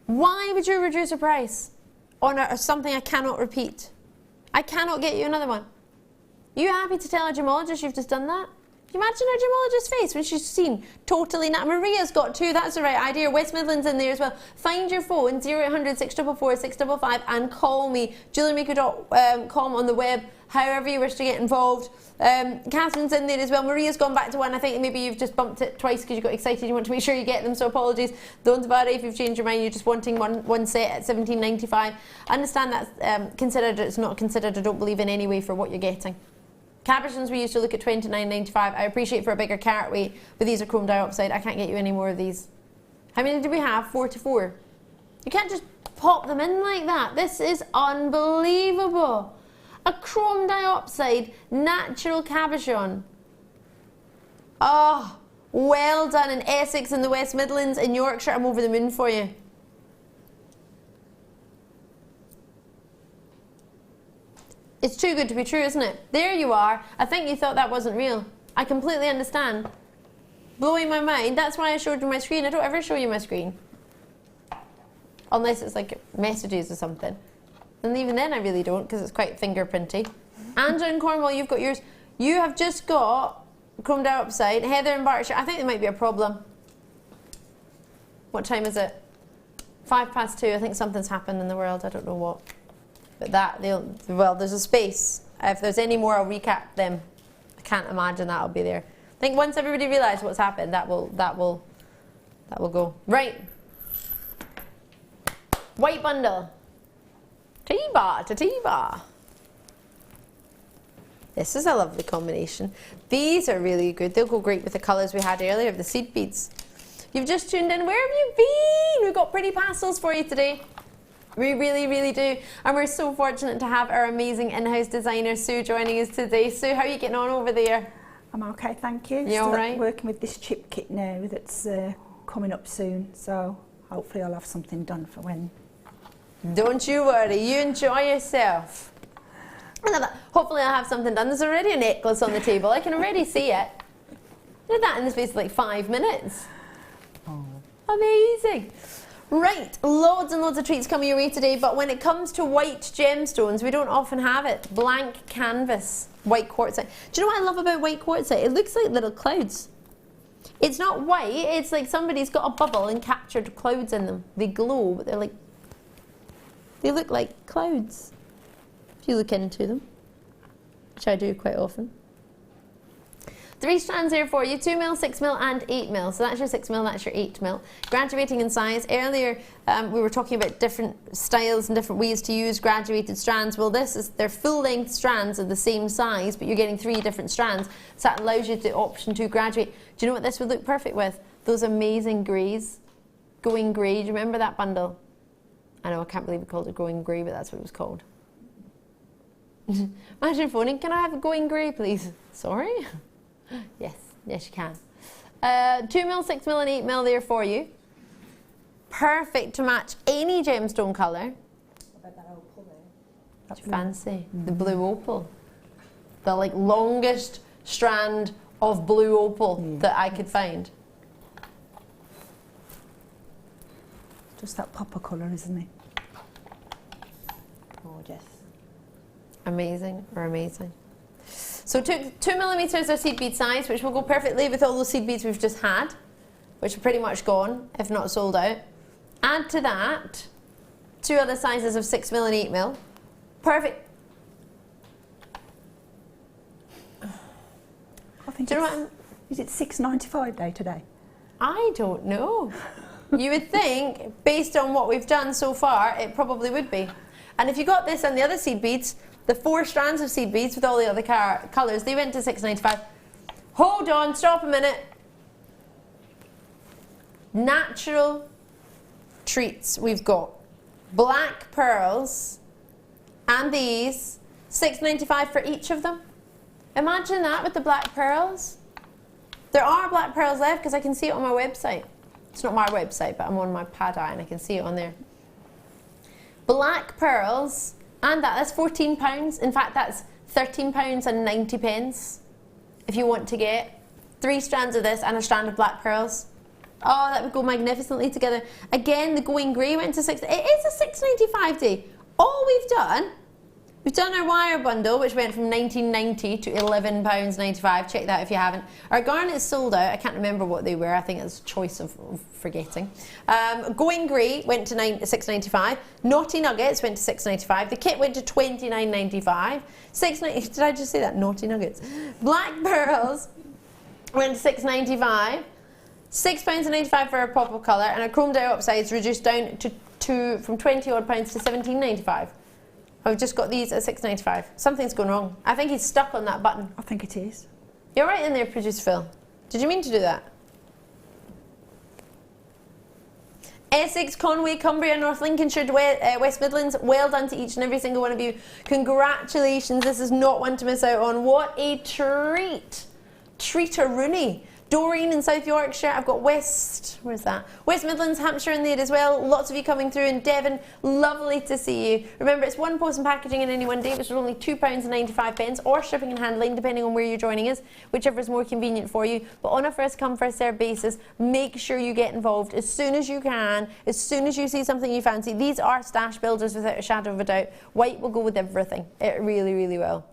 Why would you reduce a price on something I cannot repeat? I cannot get you another one. Are you happy to tell a gemologist you've just done that? Can you imagine her gemologist's face when she's seen totally not. Maria's got 2. That's the right idea. West Midlands in there as well. Find your phone 0800 644 655 and call me. JewelleryMaker.com on the web. However you wish to get involved. Catherine's in there as well. Maria's gone back to 1. I think maybe you've just bumped it twice because you got excited. You want to make sure you get them, so apologies. Don't worry if you've changed your mind. You're just wanting one set at $17.95. I understand that's considered. It's not considered. I don't believe in any way for what you're getting. Cabochons we used to look at $29.95. I appreciate for a bigger carat weight, but these are chrome diopside. I can't get you any more of these. How many do we have? 44. You can't just pop them in like that. This is unbelievable. A chrome diopside natural cabochon. Oh, well done in Essex, in the West Midlands, in Yorkshire. I'm over the moon for you. It's too good to be true, isn't it? There you are. I think you thought that wasn't real. I completely understand. Blowing my mind. That's why I showed you my screen. I don't ever show you my screen. Unless it's like messages or something. And even then I really don't, because it's quite fingerprinty. Angela in Cornwall, you've got yours. You have just got chrome diopside. Heather in Berkshire, I think there might be a problem. What time is it? 2:05. I think something's happened in the world. I don't know what. But well, there's a space. If there's any more, I'll recap them. I can't imagine that'll be there. I think once everybody realises what's happened, that will go. Right. White bundle. T-bar to T-bar. This is a lovely combination. These are really good. They'll go great with the colours we had earlier of the seed beads. You've just tuned in. Where have you been? We've got pretty pastels for you today. We really, really do. And we're so fortunate to have our amazing in-house designer, Sue, joining us today. Sue, how are you getting on over there? I'm okay, thank you. You all right? Working with this chip kit now that's coming up soon, so hopefully I'll have something done for when. Don't you worry, you enjoy yourself. I love that. Hopefully I'll have something done. There's already a necklace on the table. I can already see it. Did that in the space of like 5 minutes. Oh. Amazing. Right, loads and loads of treats coming your way today, but when it comes to white gemstones, we don't often have it. Blank canvas, white quartzite. Do you know what I love about white quartzite? It looks like little clouds. It's not white, it's like somebody's got a bubble and captured clouds in them. They glow, but they're like, they look like clouds. If you look into them, which I do quite often. 3 strands here for you, 2mm, 6mm and 8mm. So that's your 6mm, that's your 8mm. Graduating in size. Earlier we were talking about different styles and different ways to use graduated strands. Well, they're full length strands of the same size, but you're getting 3 different strands. So that allows you the option to graduate. Do you know what this would look perfect with? Those amazing greys. Going grey, do you remember that bundle? I know, I can't believe we called it going grey, but that's what it was called. Imagine phoning, can I have a going grey please? Sorry? Yes, yes you can. 2mm, 6mm and 8mm there for you. Perfect to match any gemstone colour. What about that opal there? That's fancy. The blue opal. The like longest strand of blue opal that I could find. Just that pop of colour, isn't it? Gorgeous. Amazing, or amazing. So 2mm are seed bead size, which will go perfectly with all those seed beads we've just had, which are pretty much gone, if not sold out. Add to that 2 other sizes of 6mm and 8mm. Perfect. I think Do you know what is it $6.95 day today? I don't know. You would think, based on what we've done so far, it probably would be. And if you got this and the other seed beads, the 4 strands of seed beads with all the other colours, they went to $6.95. Hold on, stop a minute. Natural treats we've got. Black pearls and these, $6.95 for each of them. Imagine that with the black pearls. There are black pearls left because I can see it on my website. It's not my website, but I'm on my pad eye and I can see it on there. Black pearls. And that's £14. In fact, that's £13 and 90 pence. If you want to get 3 strands of this and a strand of black pearls. Oh, that would go magnificently together. Again, the going grey went to $6. It is a $6.95 day. All we've done our wire bundle, which went from $19.90 to £11.95. Check that if you haven't. Our garnets sold out. I can't remember what they were. I think it's a choice of forgetting. Going grey went to $6.95. Naughty nuggets went to $6.95. The kit went to $29.95. Did I just say that? Naughty nuggets. Black pearls went to $6.95. £6.95 for a pop of colour, and a chrome diopsides reduced down to from 20 odd pounds to £17.95. I've just got these at $6.95. Something's gone wrong. I think he's stuck on that button. I think it is. You're right in there, Producer Phil. Did you mean to do that? Essex, Conway, Cumbria, North Lincolnshire, West Midlands, well done to each and every single one of you. Congratulations, this is not one to miss out on. What a treat. Treater-Rooney. Doreen in South Yorkshire. I've got West Midlands, Hampshire in there as well. Lots of you coming through in Devon. Lovely to see you. Remember, it's 1 post and packaging in any one day, which is only £2.95, or shipping and handling, depending on where you're joining us, whichever is more convenient for you. But on a first come, first served basis, make sure you get involved as soon as you can, as soon as you see something you fancy. These are stash builders without a shadow of a doubt. White will go with everything. It really, really will.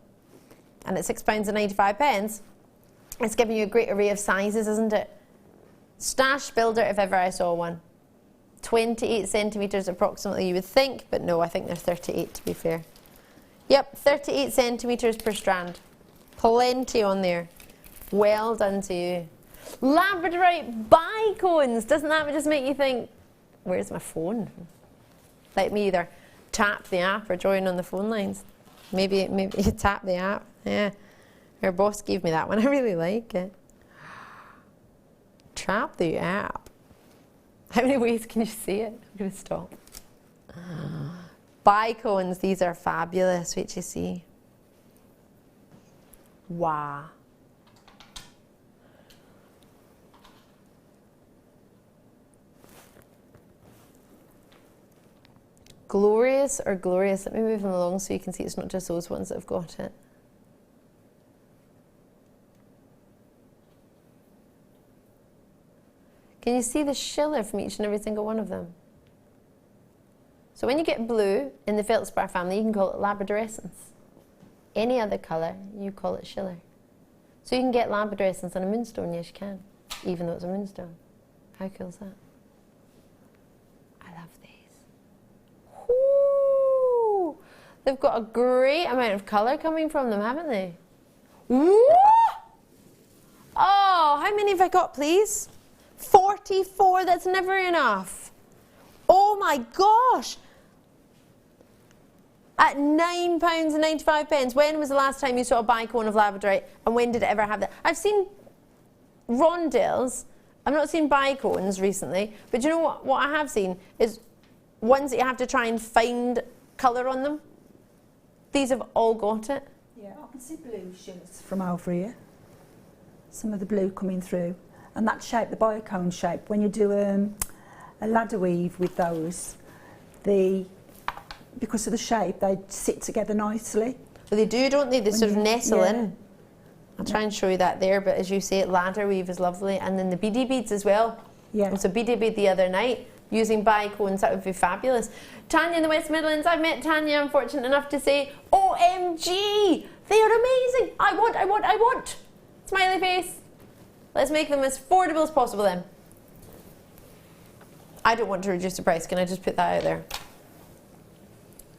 And at £6.95, it's giving you a great array of sizes, isn't it? Stash builder, if ever I saw one. 28 centimetres approximately, you would think, but no, I think they're 38 to be fair. Yep, 38 centimetres per strand. Plenty on there. Well done to you. Labradorite bicones. Doesn't that just make you think, where's my phone? Let me either tap the app or join on the phone lines. Maybe you tap the app. Yeah. Her boss gave me that one. I really like it. Trap the app. How many ways can you see it? I'm going to stop. Bicones, these are fabulous. Wait till you see. Wow. Glorious or glorious? Let me move them along so you can see it's not just those ones that have got it. Can you see the Sheila from each and every single one of them? So when you get blue in the feldspar family, you can call it labradorescence. Any other colour, you call it Sheila. So you can get labradorescence on a moonstone, yes you can, even though it's a moonstone. How cool is that? I love these. Ooh, they've got a great amount of colour coming from them, haven't they? Ooh! Oh, how many have I got, please? 44, that's never enough. Oh my gosh. At £9.95. When was the last time you saw a bicone of labradorite, and when did it ever have that? I've seen rondelles. I've not seen bicones recently, but you know what I have seen is ones that you have to try and find colour on them. These have all got it. Yeah, I can see blue Sheilas from over here. Some of the blue coming through. And that shape, the bicone shape, when you do a ladder weave with those, because of the shape, they sit together nicely. Well, they do, don't they? They sort of nestle in. I'll try and show you that there, but as you say, ladder weave is lovely. And then the beady beads as well. Yeah. And so beady bead the other night, using bicones, that would be fabulous. Tanya in the West Midlands, I've met Tanya, I'm fortunate enough to say, OMG, they are amazing. I want. Smiley face. Let's make them as affordable as possible then. I don't want to reduce the price, can I just put that out there?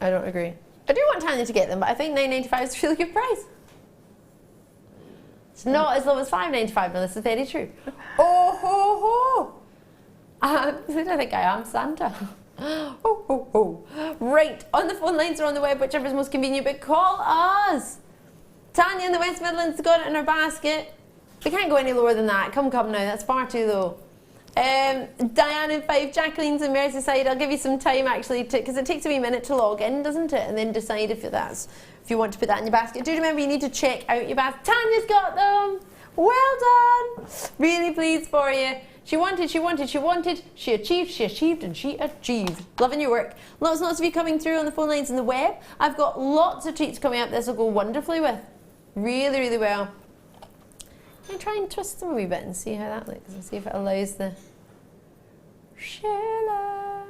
I don't agree. I do want Tanya to get them, but I think £9.95 is a really good price. It's not as low as £5.95, Melissa, very true. Oh ho ho! Who do I think I am, Santa? Oh ho ho! Right, on the phone lines or on the web, whichever is most convenient, but call us! Tanya in the West Midlands got it in her basket. We can't go any lower than that. Come now, that's far too low. Diane in 5, Jacqueline's in Merseyside. I'll give you some time actually, because it takes a wee minute to log in, doesn't it? And then decide if you want to put that in your basket. Do remember you need to check out your basket. Tanya's got them. Well done. Really pleased for you. She wanted. She achieved, and she achieved. Loving your work. Lots and lots of you coming through on the phone lines and the web. I've got lots of treats coming up. This will go wonderfully with. Really, really well. I'll try and twist them a wee bit and see how that looks and see if it allows the Sheila.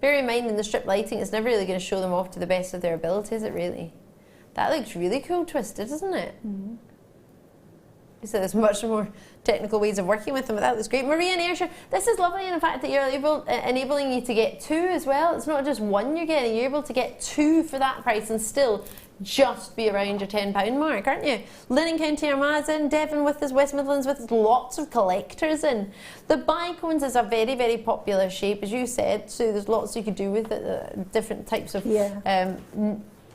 Bear in mind in the strip lighting, it's never really going to show them off to the best of their ability, is it really? That looks really cool twisted, doesn't it? Mm-hmm. So there's much more technical ways of working with them, but that looks great. Maria and Ayrshire, this is lovely in the fact that you're enabling you to get 2 as well. It's not just 1 you're getting, you're able to get 2 for that price and still just be around your £10 mark, aren't you? Lynn in County Armagh in, Devon with us, West Midlands with us, lots of collectors in. The bicones is a very, very popular shape, as you said, so there's lots you could do with it, different types of,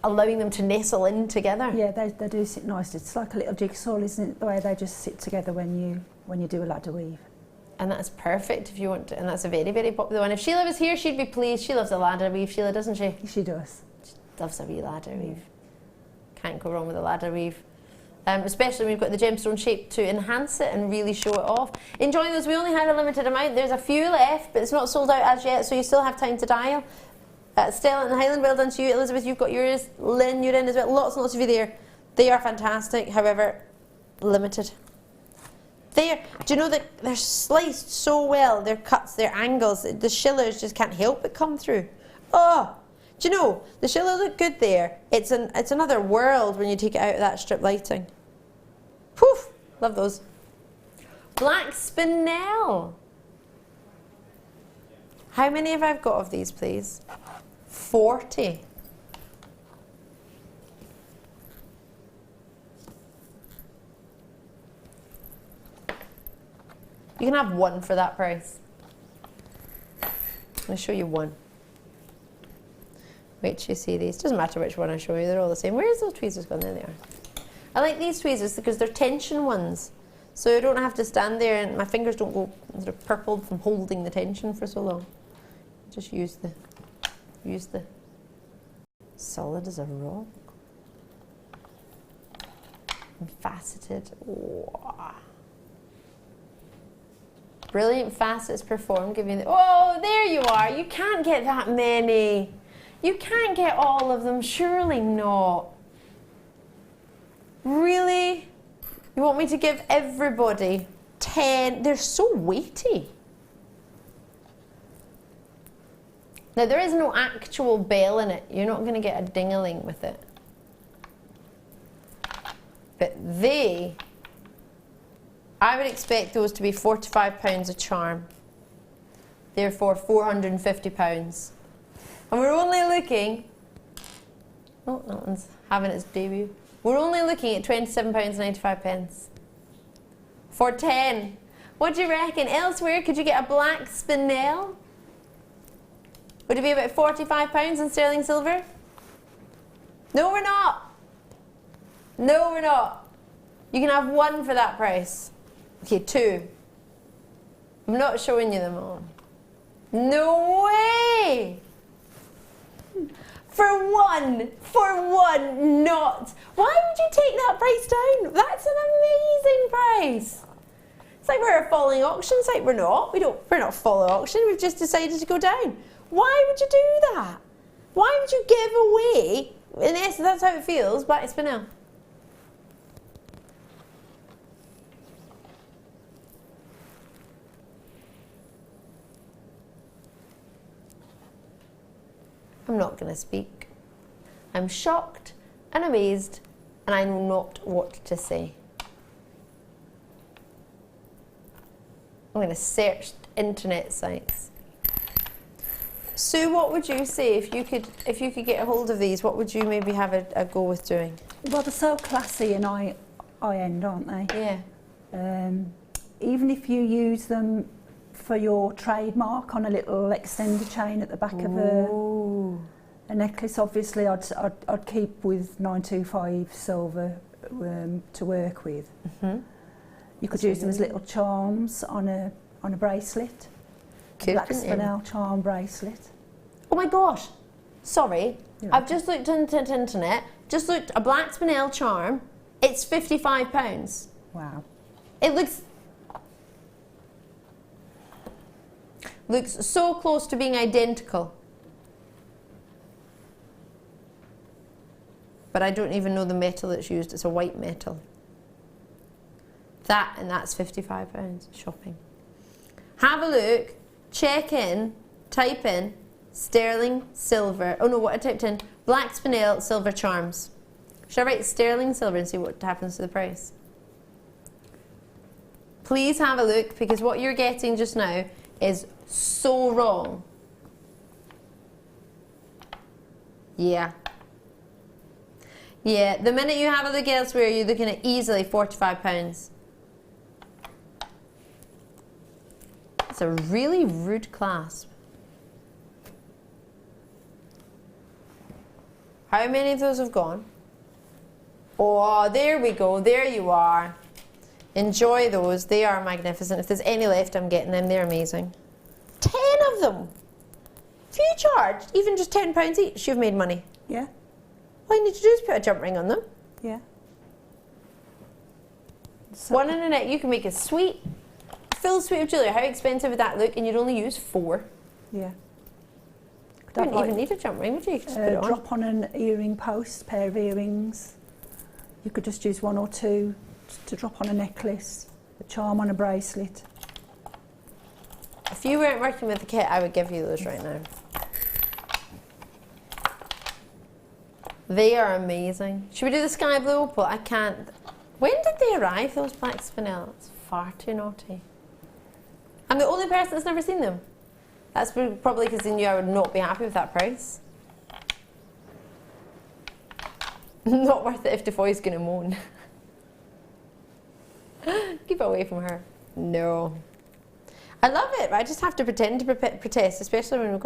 allowing them to nestle in together. Yeah, they do sit nicely. It's like a little jigsaw, isn't it, the way they just sit together when you do a ladder weave. And that's perfect if you want to, and that's a very, very popular one. If Sheila was here, she'd be pleased. She loves a ladder weave, Sheila, doesn't she? She does. She loves a wee ladder weave. Can't go wrong with a ladder weave. Especially when we've got the gemstone shape to enhance it and really show it off. Enjoying those, we only had a limited amount. There's a few left, but it's not sold out as yet, so you still have time to dial. Stella in the Highland, well done to you. Elizabeth, you've got yours. Lynn, you're in as well. Lots and lots of you there. They are fantastic, however, limited. Do you know that they're sliced so well, their cuts, their angles, the Sheilas just can't help but come through. Oh! Do you know, the Sheila look good there. It's another world when you take it out of that strip lighting. Poof! Love those. Black spinel. How many have I got of these, please? 40. You can have 1 for that price. I'll show you 1. Wait till you see these. Doesn't matter which one I show you, they're all the same. Where's those tweezers gone? There they are. I like these tweezers because they're tension ones. So I don't have to stand there and my fingers don't go sort of purpled from holding the tension for so long. Just use the solid as a rock. And faceted. Wow. Brilliant facets performed, giving the, oh, there you are. You can't get that many. You can't get all of them, surely not. Really? You want me to give everybody 10? They're so weighty. Now, there is no actual bell in it. You're not going to get a ding-a-ling with it. But I would expect those to be £45 a charm. Therefore, £450. And we're only looking... Oh, that one's having its debut. We're only looking at £27.95. For 10. What do you reckon? Elsewhere, could you get a black spinel? Would it be about £45 in sterling silver? No, we're not. No, we're not. You can have one for that price. Okay, 2. I'm not showing you them all. No way! For one, not. Why would you take that price down? That's an amazing price. It's like we're a falling auction site. We're not. We're not falling auction. We've just decided to go down. Why would you do that? Why would you give away? In essence, that's how it feels. Black spinel. I'm not going to speak. I'm shocked and amazed, and I know not what to say. I'm going to search internet sites. Sue, what would you say if you could get a hold of these? What would you maybe have a go with doing? Well, they're so classy and high-end, aren't they? Yeah. Even if you use them for your trademark on a little extender chain at the back of a necklace, obviously I'd keep with 925 silver to work with. Mm-hmm. You could use them as little charms on a bracelet. Black spinel charm bracelet. Oh my gosh! Sorry, I've just looked on the internet. Just looked a black spinel charm. It's £55. Wow. It looks so close to being identical. But I don't even know the metal that's used. It's a white metal. That's £55 shopping. Have a look, check in, type in sterling silver. Oh no, what I typed in, black spinel silver charms. Should I write sterling silver and see what happens to the price? Please have a look, because what you're getting just now is so wrong. Yeah. Yeah, the minute you have a look elsewhere, you're looking at easily £45. It's a really rude clasp. How many of those have gone? Oh, there we go. There you are. Enjoy those. They are magnificent. If there's any left, I'm getting them. They're amazing. 10 of them. If you charged even just £10 each, you've made money. Yeah. All you need to do is put a jump ring on them. Yeah. So one in a net, you can make a full suite of jewellery. How expensive would that look? And you'd only use 4. Yeah. You wouldn't even need a jump ring, would you? You could just put it on. Drop on an earring post, pair of earrings. You could just use 1 or 2 to drop on a necklace, a charm on a bracelet. If you weren't working with the kit, I would give you those right now. They are amazing. Should we do the sky blue opal? I can't. When did they arrive, those black spinel? It's far too naughty. I'm the only person that's never seen them. That's probably because they knew I would not be happy with that price. Not worth it if DeFoy's going to moan. Keep away from her. No. I love it, but I just have to pretend to protest, especially when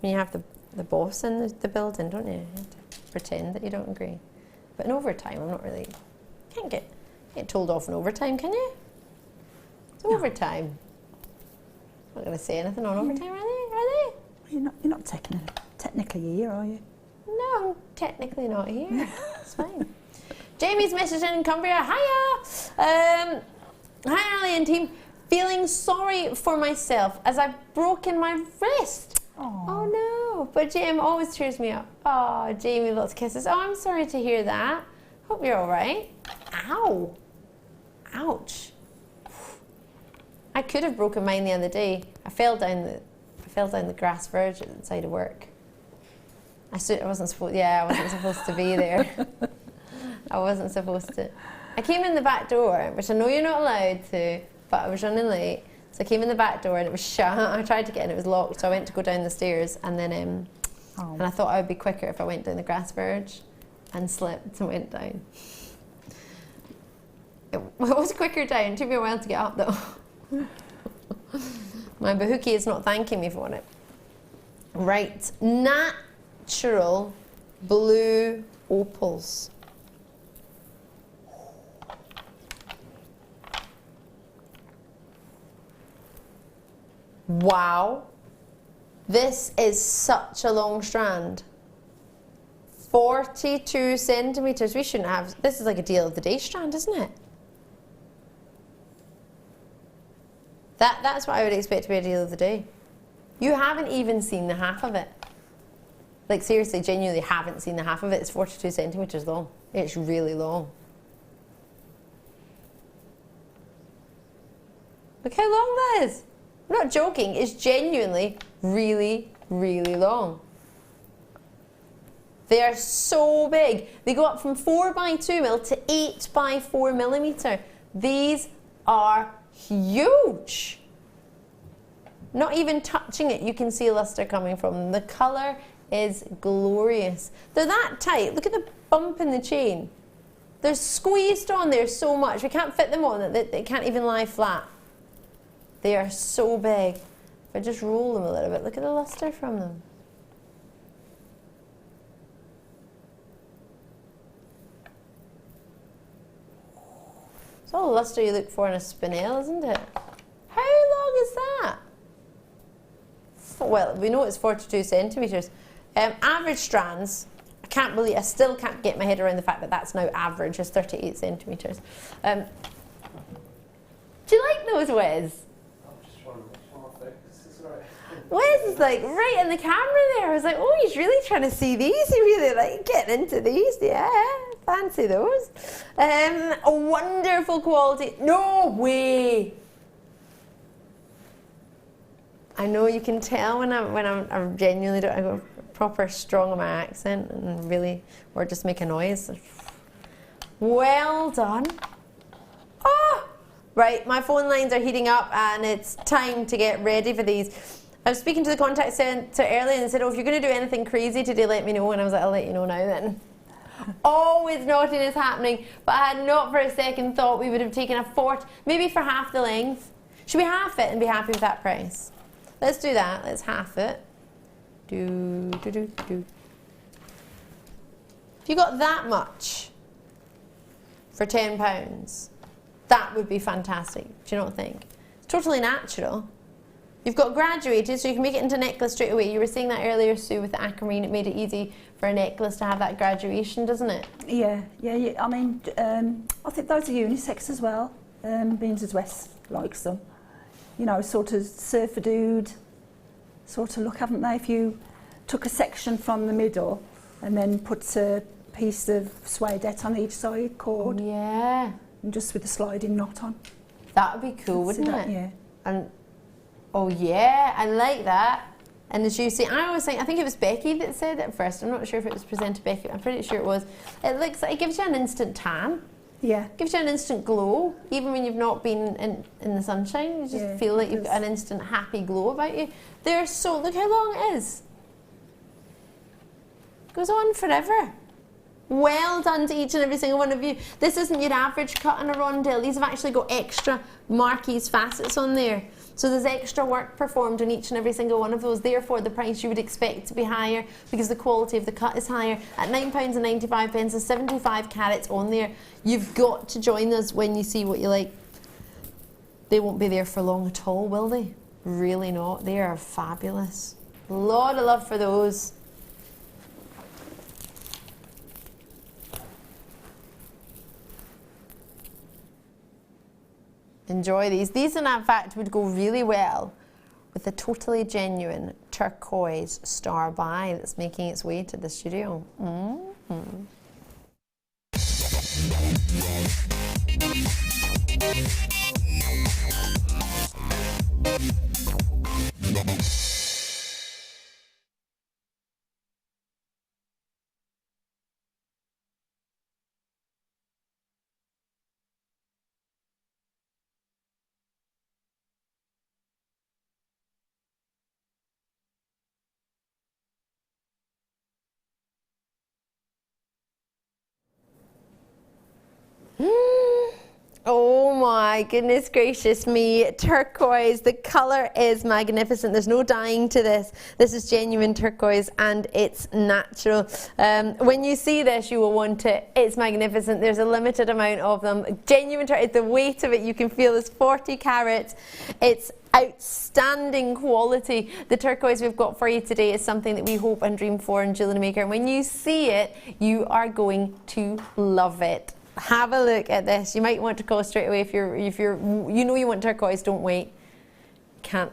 you have the boss in the building, don't you? You have to pretend that you don't agree. But in overtime, I'm not really can't get told off in overtime, can you? It's overtime. I'm not going to say anything on overtime, are they? You're not technically here, are you? No, I'm technically not here. It's fine. Jamie's messaging in Cumbria. Hiya! Hi, Ali and team. Feeling sorry for myself as I've broken my wrist. Oh no, but Jamie always cheers me up. Oh, Jamie, lots of kisses. Oh, I'm sorry to hear that. Hope you're all right. Ow. Ouch. I could have broken mine the other day. I fell down the grass verge at the side of work. I wasn't supposed to be there. I wasn't supposed to. I came in the back door, which I know you're not allowed to, but I was running late. So I came in the back door and it was shut. I tried to get in, it was locked, so I went to go down the stairs and then and I thought I would be quicker if I went down the grass verge and slipped and went down. It was quicker down, it took me a while to get up though. My bahookie is not thanking me for it. Right, natural blue opals. Wow, this is such a long strand. 42 centimetres. We shouldn't have, this is like a deal of the day strand, isn't it? That's what I would expect to be a deal of the day. You haven't even seen the half of it. Like seriously, genuinely haven't seen the half of it. It's 42 centimetres long. It's really long. Look how long that is. I'm not joking, it's genuinely really, really long. They are so big. They go up from 4x2mm to 8x4mm. These are huge. Not even touching it, you can see luster coming from them. The colour is glorious. They're that tight. Look at the bump in the chain. They're squeezed on there so much. We can't fit them on. They can't even lie flat. They are so big. If I just roll them a little bit, look at the luster from them. It's all the luster you look for in a spinel, isn't it? How long is that? Well, we know it's 42 centimetres. Average strands, I still can't get my head around the fact that that's now average, is 38 centimetres. Do you like those, Wes? Wes is like right in the camera there. I was like, oh, he's really trying to see these. He really like getting into these. Yeah, fancy those. A wonderful quality. No way. I know you can tell when I'm genuinely I go proper strong on my accent and really, or just make a noise. Well done. Oh, right. My phone lines are heating up, and it's time to get ready for these. I was speaking to the contact centre earlier and they said, oh, if you're going to do anything crazy today, let me know. And I was like, I'll let you know now then. Always naughtiness happening, but I had not for a second thought we would have taken maybe for half the length. Should we half it and be happy with that price? Let's do that. Let's half it. If you got that much for £10, that would be fantastic. Do you not think? It's totally natural. You've got graduated, so you can make it into a necklace straight away. You were saying that earlier, Sue, with the aquamarine. It made it easy for a necklace to have that graduation, doesn't it? Yeah. I mean, I think those are unisex as well. Being as Wes likes them. You know, sort of surfer dude sort of look, haven't they? If you took a section from the middle and then put a piece of suedette on each side, cord. Yeah. And just with a sliding knot on. That would be cool, wouldn't it? Yeah. And oh yeah, I like that. And the juicy, I think it was Becky that said it first. I'm not sure if it was presented Becky, I'm pretty sure it was. It looks like it gives you an instant tan. Yeah. Gives you an instant glow, even when you've not been in the sunshine. You just feel like you've got an instant happy glow about you. They're so, look how long it is. Goes on forever. Well done to each and every single one of you. This isn't your average cut in a rondelle. These have actually got extra marquise facets on there. So there's extra work performed on each and every single one of those. Therefore, the price you would expect to be higher because the quality of the cut is higher. At £9.95, there's 75 carats on there. You've got to join us when you see what you like. They won't be there for long at all, will they? Really not. They are fabulous. A lot of love for those. Enjoy these. These, in fact, would go really well with a totally genuine turquoise star buy that's making its way to the studio. Oh my goodness gracious me, turquoise, the colour is magnificent. There's no dyeing to this. This is genuine turquoise and it's natural. When you see this, you will want it. It's magnificent. There's a limited amount of them. Genuine turquoise, the weight of it you can feel is 40 carats. It's outstanding quality. The turquoise we've got for you today is something that we hope and dream for in Jewellery Maker. And when you see it, you are going to love it. Have a look at this. You might want to call straight away if you know you want turquoise. Don't wait.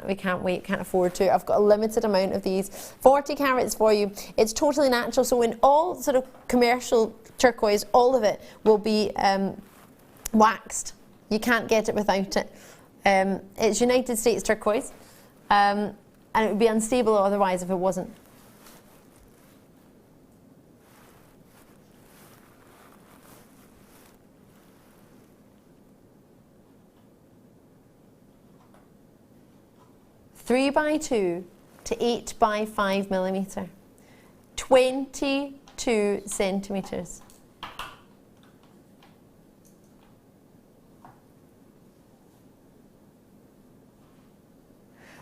We can't wait. Can't afford to. I've got a limited amount of these. 40 carats for you. It's totally natural. So in all sort of commercial turquoise, all of it will be waxed. You can't get it without it. It's United States turquoise, and it would be unstable otherwise if it wasn't. Three by 2 to 8 by 5 millimetre, 22 centimetres.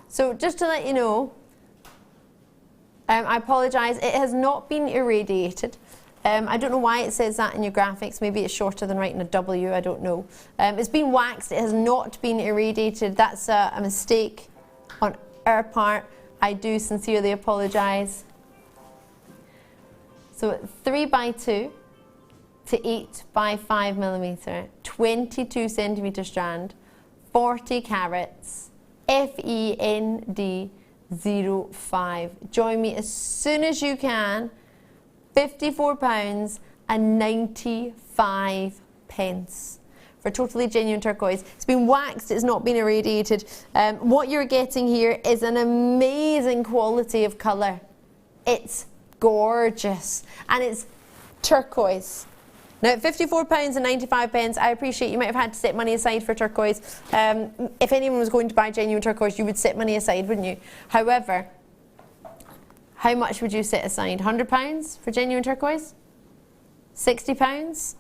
So just to let you know, I apologise, it has not been irradiated. I don't know why it says that in your graphics. Maybe it's shorter than writing a W, I don't know. It's been waxed, it has not been irradiated. That's a mistake on our part. I do sincerely apologise. So 3 by 2 to 8 by 5 millimetre, 22 centimetre strand, 40 carats, FEND05. Join me as soon as you can. £54.95 for totally genuine turquoise. It's been waxed, it's not been irradiated. What you're getting here is an amazing quality of colour. It's gorgeous and it's turquoise. Now at £54.95, I appreciate you might have had to set money aside for turquoise. If anyone was going to buy genuine turquoise, you would set money aside, wouldn't you? However, how much would you set aside? £100 for genuine turquoise? £60?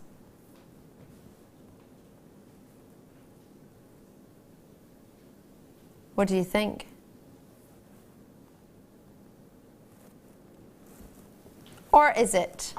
What do you think? Or is it?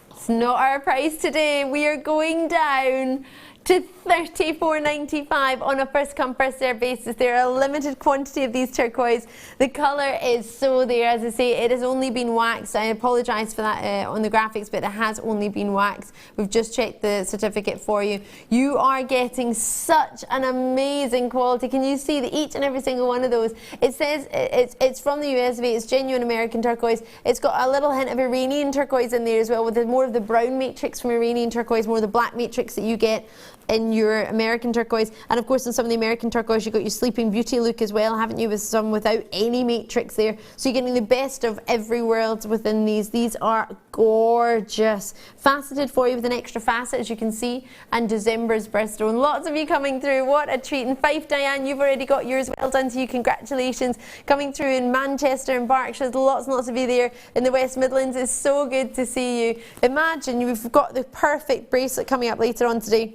It's not our price today. We are going down to £34.95 on a first come first serve basis. There are a limited quantity of these turquoise. The colour is so there. As I say, it has only been waxed. I apologise for that on the graphics, but it has only been waxed. We've just checked the certificate for you. You are getting such an amazing quality. Can you see that each and every single one of those? It says it's from the US of A. It's genuine American turquoise. It's got a little hint of Iranian turquoise in there as well, with more of the brown matrix from Iranian turquoise, more of the black matrix that you get in your American turquoise. And of course, in some of the American turquoise, you've got your Sleeping Beauty look as well, haven't you? With some without any matrix there. So you're getting the best of every world within these. These are gorgeous. Faceted for you with an extra facet, as you can see. And December's birthstone. Lots of you coming through. What a treat. And Fife Diane, you've already got yours. Well done to you. Congratulations. Coming through in Manchester and Berkshire. Lots and lots of you there in the West Midlands. It's so good to see you. Imagine you've got the perfect bracelet coming up later on today.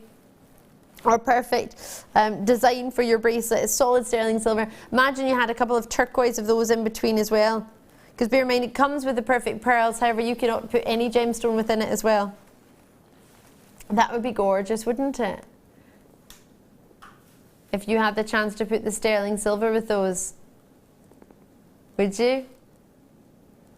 Or perfect design for your bracelet. It's solid sterling silver. Imagine you had a couple of turquoise of those in between as well. Because bear in mind, it comes with the perfect pearls. However, you cannot put any gemstone within it as well. That would be gorgeous, wouldn't it? If you had the chance to put the sterling silver with those. Would you?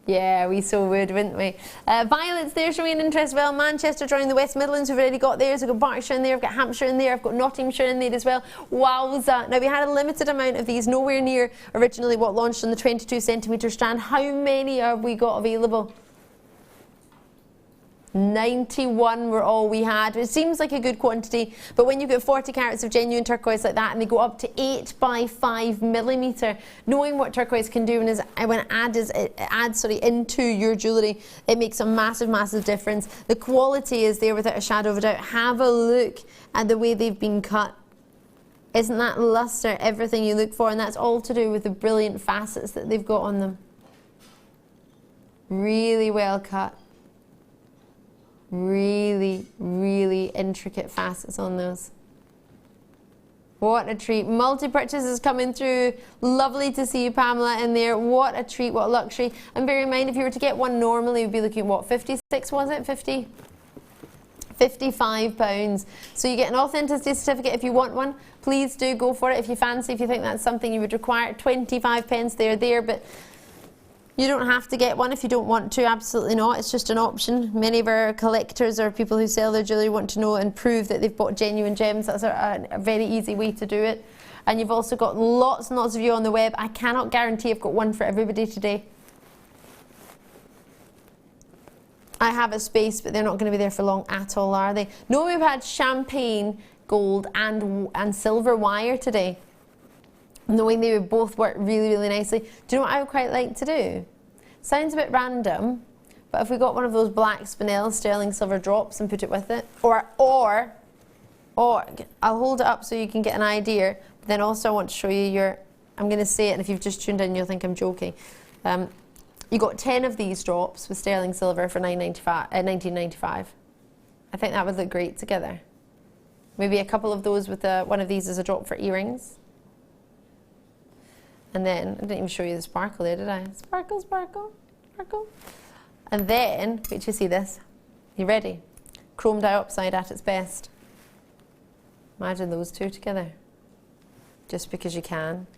Yeah, we so would, wouldn't we? Violet's there showing an interest. Well, Manchester joining the West Midlands. We've already got theirs. I've got Berkshire in there. I've got Hampshire in there. I've got Nottinghamshire in there as well. Wowza. Now, we had a limited amount of these. Nowhere near originally what launched on the 22 centimetre strand. How many have we got available? 91 were all we had. It seems like a good quantity, but when you get 40 carats of genuine turquoise like that and they go up to 8 by 5 millimetre, knowing what turquoise can do when it adds into your jewellery, it makes a massive difference. The quality is there without a shadow of a doubt. Have a look at the way they've been cut. Isn't that lustre everything you look for? And that's all to do with the brilliant facets that they've got on them. Really well cut. Really intricate facets on those. What a treat. Multi-purchases coming through. Lovely to see you, Pamela, in there. What a treat, what a luxury. And bear in mind, if you were to get one normally, you'd be looking at what, 56 was it? 50? £55. So you get an authenticity certificate if you want one. Please do go for it if you fancy, if you think that's something you would require. 25 pence there, but you don't have to get one if you don't want to, absolutely not. It's just an option. Many of our collectors or people who sell their jewellery want to know and prove that they've bought genuine gems. That's a very easy way to do it. And you've also got lots and lots of you on the web. I cannot guarantee I've got one for everybody today. I have a space, but they're not going to be there for long at all, are they? No, we've had champagne, gold and silver wire today. Knowing they would both work really nicely. Do you know what I would quite like to do? Sounds a bit random, but if we got one of those black spinel sterling silver drops and put it with it, or I'll hold it up so you can get an idea, but then also I want to show you I'm going to say it, and if you've just tuned in you'll think I'm joking. You got 10 of these drops with sterling silver for $19.95. I think that would look great together. Maybe a couple of those with one of these as a drop for earrings. And then, I didn't even show you the sparkle there, did I? Sparkle, sparkle, sparkle. And then, wait till you see this. You ready? Chrome diopside at its best. Imagine those two together. Just because you can.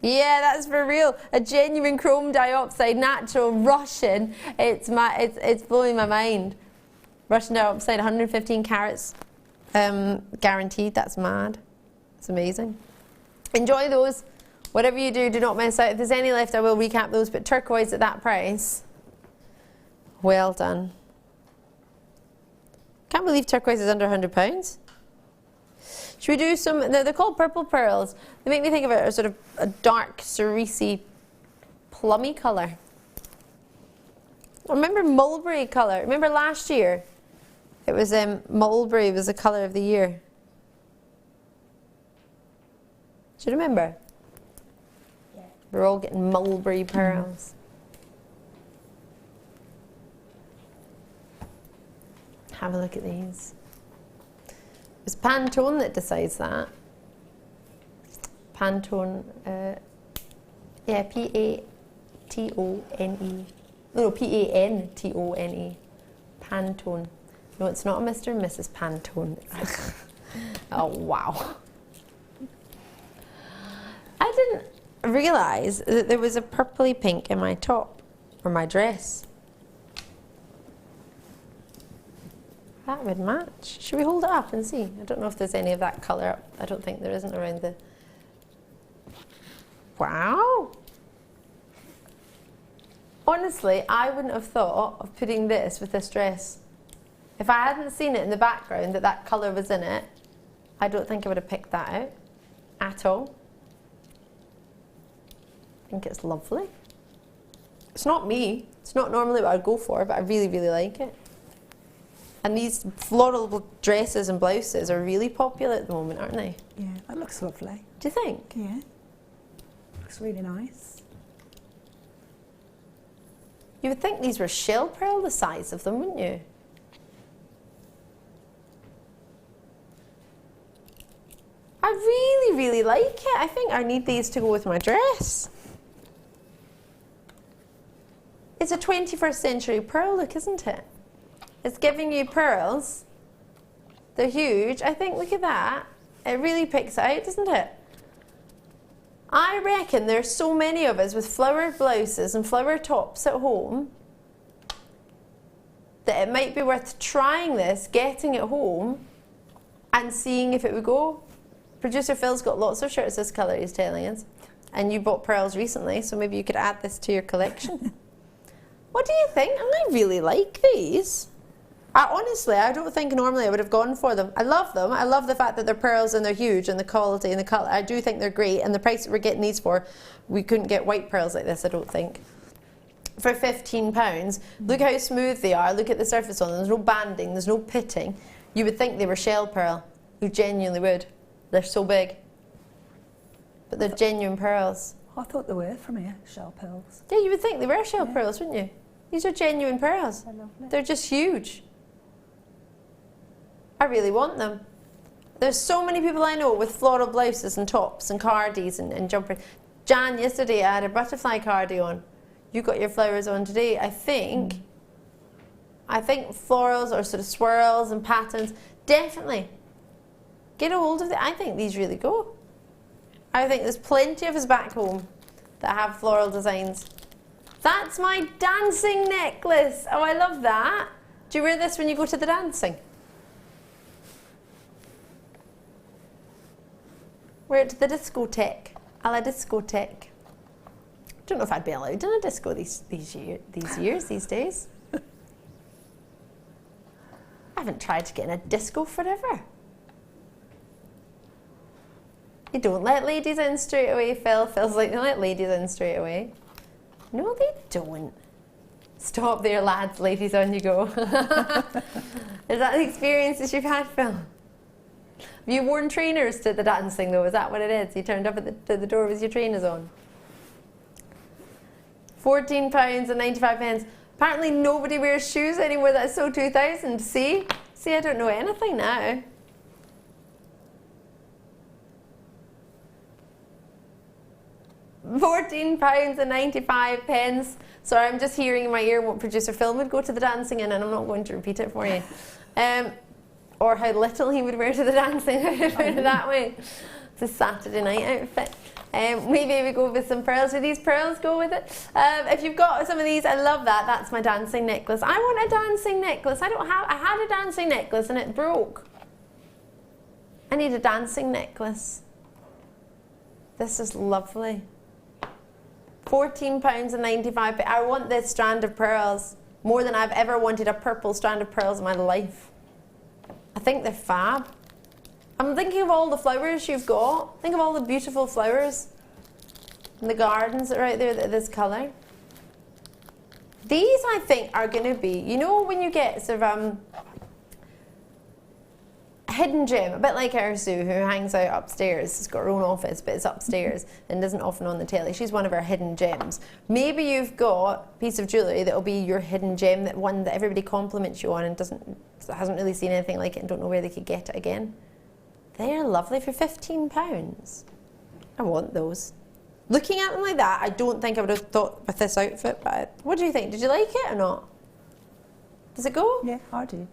Yeah, that's for real. A genuine chrome diopside, natural, Russian. It's blowing my mind. Russian diopside, 115 carats. Guaranteed, that's mad. It's amazing. Enjoy those. Whatever you do, do not miss out. If there's any left, I will recap those, but turquoise at that price, well done. Can't believe turquoise is under £100. Should we do some, they're called purple pearls. They make me think of a sort of a dark, cerise, plummy colour. Remember mulberry colour? Remember last year? It was mulberry was the colour of the year. Do you remember? We're all getting mulberry pearls. Have a look at these. It's Pantone that decides that. Pantone, yeah, P-A-T-O-N-E. No, P-A-N-T-O-N-E. Pantone. No, it's not a Mr. and Mrs. Pantone. Oh, wow. I didn't realise that there was a purpley pink in my top, or my dress. That would match. Should we hold it up and see? I don't know if there's any of that colour up. I don't think there isn't around the... Wow! Honestly, I wouldn't have thought of putting this with this dress. If I hadn't seen it in the background that colour was in it, I don't think I would have picked that out at all. I think it's lovely. It's not me. It's not normally what I'd go for, but I really, really like it. And these floral dresses and blouses are really popular at the moment, aren't they? Yeah, that looks lovely. Do you think? Yeah. Looks really nice. You would think these were shell pearl, the size of them, wouldn't you? I really, really like it. I think I need these to go with my dress. It's a 21st century pearl look, isn't it? It's giving you pearls. They're huge. I think, look at that. It really picks it out, doesn't it? I reckon there's so many of us with flowered blouses and flower tops at home that it might be worth trying this, getting it home and seeing if it would go. Producer Phil's got lots of shirts this colour, he's telling us. And you bought pearls recently, so maybe you could add this to your collection. What do you think? I really like these. Honestly, I don't think normally I would have gone for them. I love them. I love the fact that they're pearls and they're huge and the quality and the colour. I do think they're great. And the price that we're getting these for, we couldn't get white pearls like this, I don't think. For £15, look how smooth they are. Look at the surface on them. There's no banding. There's no pitting. You would think they were shell pearl. You genuinely would. They're so big. But they're genuine pearls. I thought they were from here, shell pearls. Yeah, you would think they were shell pearls, wouldn't you? These are genuine pearls. They're lovely. They're just huge. I really want them. There's so many people I know with floral blouses and tops and cardies and jumpers. Jan, yesterday I had a butterfly cardie on. You got your flowers on today. I think florals or sort of swirls and patterns, definitely. Get a hold of it. I think these really go. I think there's plenty of us back home that have floral designs. That's my dancing necklace. Oh, I love that. Do you wear this when you go to the dancing? Wear it to the discotheque, a la discotheque. Don't know if I'd be allowed in a disco these days. I haven't tried to get in a disco forever. You don't let ladies in straight away, Phil. Phil's like, they let ladies in straight away. No, they don't. Stop there, lads. Ladies, on you go. Is that the experiences you've had, Phil? Have you worn trainers to the dancing, though? Is that what it is? You turned up at the door with your trainers on? £14.95. Apparently nobody wears shoes anymore. That's so 2000. See, I don't know anything now. £14.95. Sorry, I'm just hearing in my ear what producer Phil would go to the dancing in, and I'm not going to repeat it for you. Or how little he would wear to the dancing, I would put it that way. It's a Saturday night outfit. Maybe we go with some pearls. Do these pearls go with it? If you've got some of these, I love that. That's my dancing necklace. I want a dancing necklace. I had a dancing necklace and it broke. I need a dancing necklace. This is lovely. £14.95. I want this strand of pearls more than I've ever wanted a purple strand of pearls in my life. I think they're fab. I'm thinking of all the flowers you've got. Think of all the beautiful flowers in the gardens that are out there that are this colour. These, I think, are going to be, you know, when you get sort of a hidden gem, a bit like Ursu, who hangs out upstairs. She's got her own office, but it's upstairs and isn't often on the telly. She's one of our hidden gems. Maybe you've got a piece of jewellery that'll be your hidden gem, that one that everybody compliments you on and hasn't really seen anything like it and don't know where they could get it again. They're lovely for £15. I want those. Looking at them like that, I don't think I would have thought with this outfit, but what do you think? Did you like it or not? Does it go? Yeah, I do.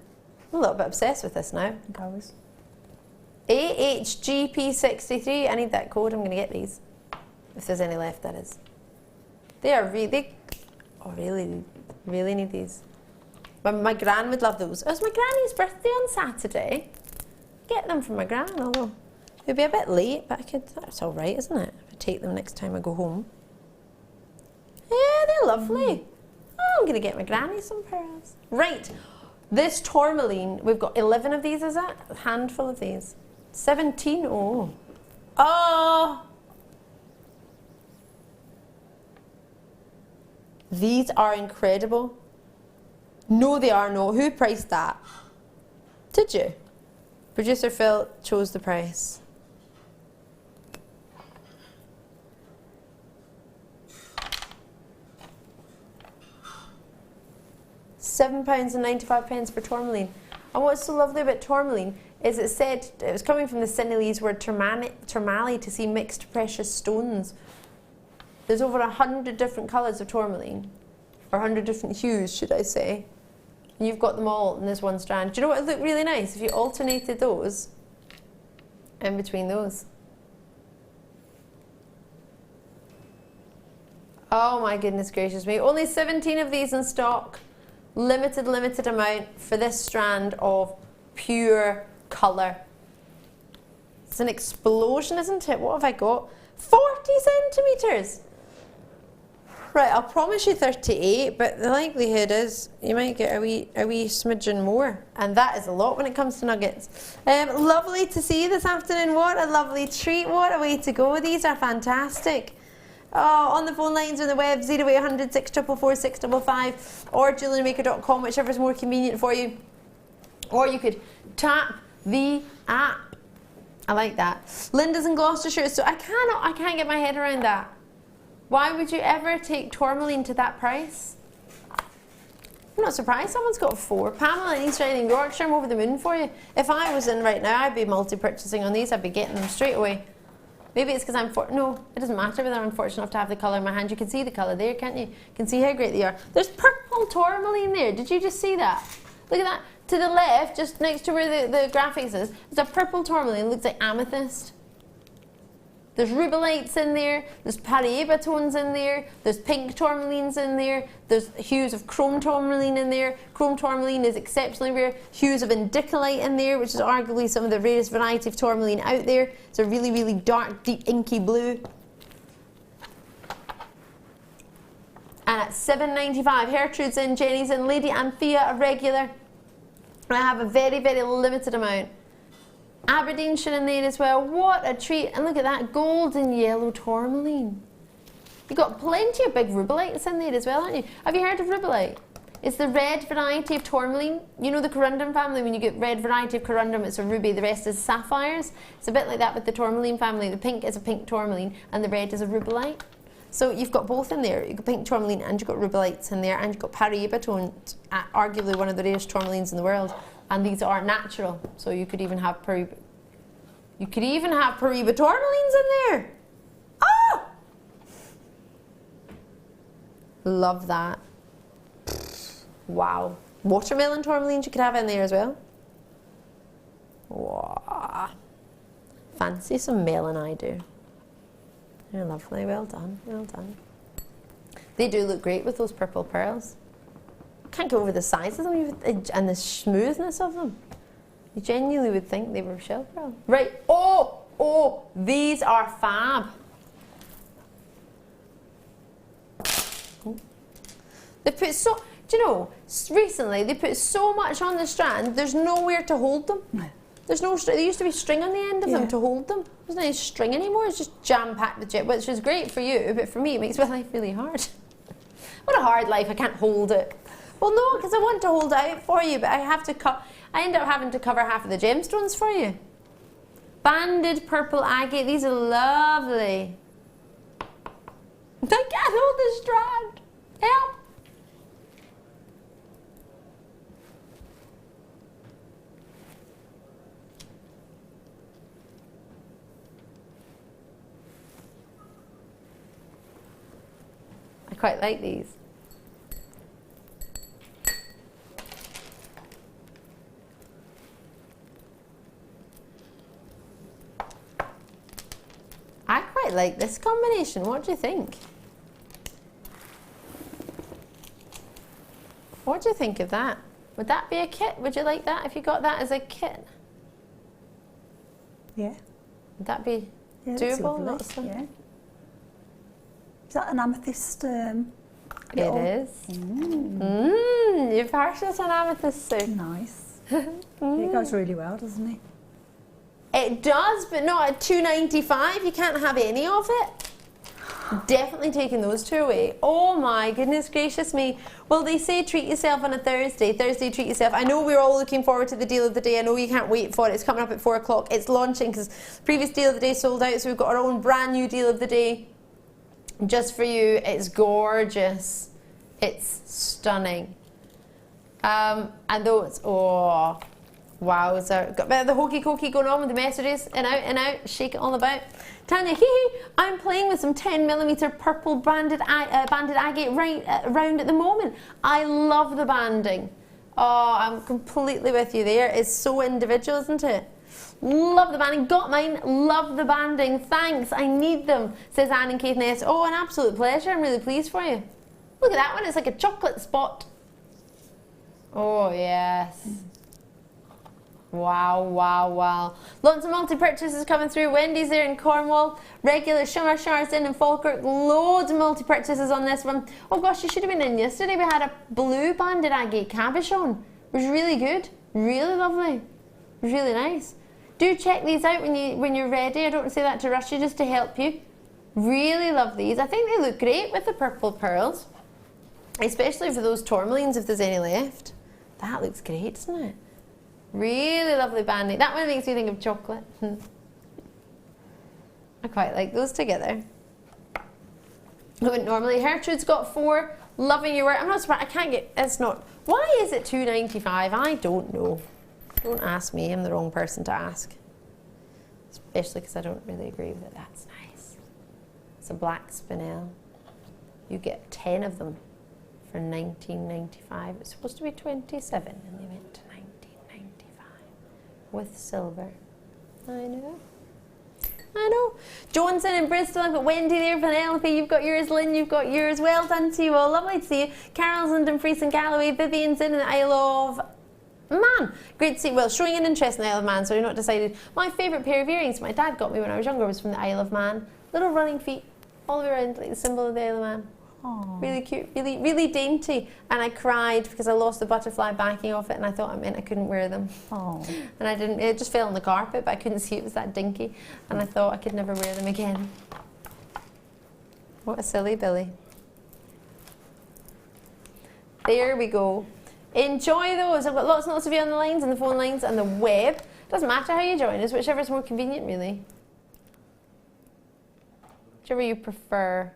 I'm a little bit obsessed with this now. I think I was. AHGP63. I need that code. I'm going to get these. If there's any left, that is. They are really... Oh, really need these. My gran would love those. It was my granny's birthday on Saturday. Get them from my gran, although it'd be a bit late, but that's all right, isn't it? If I take them next time I go home. Yeah, they're lovely. Oh, I'm going to get my granny some pearls. Right. This tourmaline, we've got 11 of these, is it? A handful of these. 17, oh. Oh! These are incredible. No, they are not. Who priced that? Did you? Producer Phil chose the price. £7.95 for tourmaline. And what's so lovely about tourmaline is it said, it was coming from the Senegalese word tourmaline, to see mixed precious stones. There's over 100 different colours of tourmaline, or 100 different hues, should I say. And you've got them all in this one strand. Do you know what would look really nice if you alternated those in between those? Oh my goodness gracious me. Only 17 of these in stock. Limited amount for this strand of pure colour. It's an explosion, isn't it? What have I got? 40 centimetres! Right, I'll promise you 38, but the likelihood is you might get a wee smidgen more. And that is a lot when it comes to nuggets. Lovely to see you this afternoon. What a lovely treat. What a way to go. These are fantastic. Oh, on the phone lines on the web, 0800 644 655 or jewellerymaker.com, whichever is more convenient for you. Or you could tap the app. I like that. Linda's in Gloucestershire, so I can't get my head around that. Why would you ever take tourmaline to that price? I'm not surprised someone's got 4. Pamela in East Riding, Yorkshire, I'm over the moon for you. If I was in right now, I'd be multi-purchasing on these. I'd be getting them straight away. Maybe it's because no, it doesn't matter whether I'm fortunate enough to have the colour in my hand. You can see the colour there, can't you? You can see how great they are. There's purple tourmaline there. Did you just see that? Look at that. To the left, just next to where the graphics is, there's a purple tourmaline. It looks like amethyst. There's rubelites in there, there's Paraiba tones in there, there's pink tourmalines in there, there's hues of chrome tourmaline in there. Chrome tourmaline is exceptionally rare. Hues of indicolite in there, which is arguably some of the rarest variety of tourmaline out there. It's a really, really dark, deep, inky blue. And at $7.95, Gertrude's in, Jenny's in, Lady Anthea, a regular. And I have a very, very limited amount. Aberdeenshire in there as well. What a treat. And look at that, golden yellow tourmaline. You've got plenty of big rubelites in there as well, haven't you? Have you heard of rubelite? It's the red variety of tourmaline. You know the corundum family, when you get red variety of corundum, it's a ruby, the rest is sapphires. It's a bit like that with the tourmaline family. The pink is a pink tourmaline and the red is a rubelite. So you've got both in there. You've got pink tourmaline and you've got rubelites in there, and you've got Paraiba tones, arguably one of the rarest tourmalines in the world. And these are natural, so you could even have Paraiba. You could even have Paraiba tourmalines in there. Oh! Love that. Wow. Watermelon tourmalines you could have in there as well. Wow. Fancy some melon, I do. They're lovely. Well done. Well done. They do look great with those purple pearls. Can't get over the size of them and the smoothness of them. You genuinely would think they were shell pearl. Right. Oh, these are fab. They put so, do you know, recently they put so much on the strand, there's nowhere to hold them. There's no, there used to be string on the end of them to hold them. There's no string anymore, it's just jam-packed with jet, which is great for you, but for me it makes my life really hard. What a hard life, I can't hold it. Well, no, because I want to hold it out for you, but I have to I end up having to cover half of the gemstones for you. Banded purple agate, these are lovely. I can't hold the strand. Help! I quite like these. I quite like this combination. What do you think? What do you think of that? Would that be a kit? Would you like that if you got that as a kit? Yeah. Would that be doable? Yeah. Is that an amethyst? It is. You've purchased an amethyst suit. Nice. It goes really well, doesn't it? It does, but not at $2.95. You can't have any of it. Definitely taking those two away. Oh my goodness gracious me. Well, they say treat yourself on a Thursday. Thursday, treat yourself. I know we're all looking forward to the deal of the day. I know you can't wait for it. It's coming up at 4 o'clock. It's launching because previous deal of the day sold out. So we've got our own brand new deal of the day just for you. It's gorgeous. It's stunning. And those, oh, wowzer. Got a bit of the hokey cokey going on with the messages. In out, shake it all about. Tanya, I'm playing with some 10mm purple banded agate round at the moment. I love the banding. Oh, I'm completely with you there. It's so individual, isn't it? Love the banding. Got mine. Love the banding. Thanks. I need them, says Anne and Caithness. Oh, an absolute pleasure. I'm really pleased for you. Look at that one. It's like a chocolate spot. Oh, yes. Wow, wow, wow. Lots of multi-purchases coming through. Wendy's there in Cornwall. Regular Shimmer's in Falkirk. Loads of multi-purchases on this one. Oh gosh, you should have been in yesterday. We had a blue banded agate cabochon. It was really good. Really lovely. It was really nice. Do check these out when you're ready. I don't say that to rush you, just to help you. Really love these. I think they look great with the purple pearls. Especially for those tourmalines, if there's any left. That looks great, doesn't it? Really lovely banding. That one makes me think of chocolate. I quite like those together. I wouldn't normally. Hertrude's got 4. Loving your work. I'm not surprised. I can't get. It's not. Why is it $2.95? I don't know. Don't ask me. I'm the wrong person to ask. Especially because I don't really agree with it. That's nice. It's a black spinel. You get 10 of them for $19.95. It's supposed to be $27, and they went to with silver. I know. Johnson in Bristol, I've got Wendy there, Penelope, you've got yours, Lynn, you've got yours. Well done to you all. Lovely to see you. Carol's in Dumfries and Galloway, Vivian's in the Isle of Man. Great to see. Well, showing an interest in the Isle of Man, so you're not decided. My favourite pair of earrings my dad got me when I was younger was from the Isle of Man. Little running feet, all the way around, like the symbol of the Isle of Man. Aww. Really cute, really dainty. And I cried because I lost the butterfly backing off it, and I thought it meant I couldn't wear them. Aww. And I didn't. It just fell on the carpet, but I couldn't see it was that dinky, and I thought I could never wear them again. What a silly Billy. There we go. Enjoy those. I've got lots and lots of you on the lines, and the phone lines, and the web. Doesn't matter how you join us, whichever's more convenient, really. Whichever you prefer.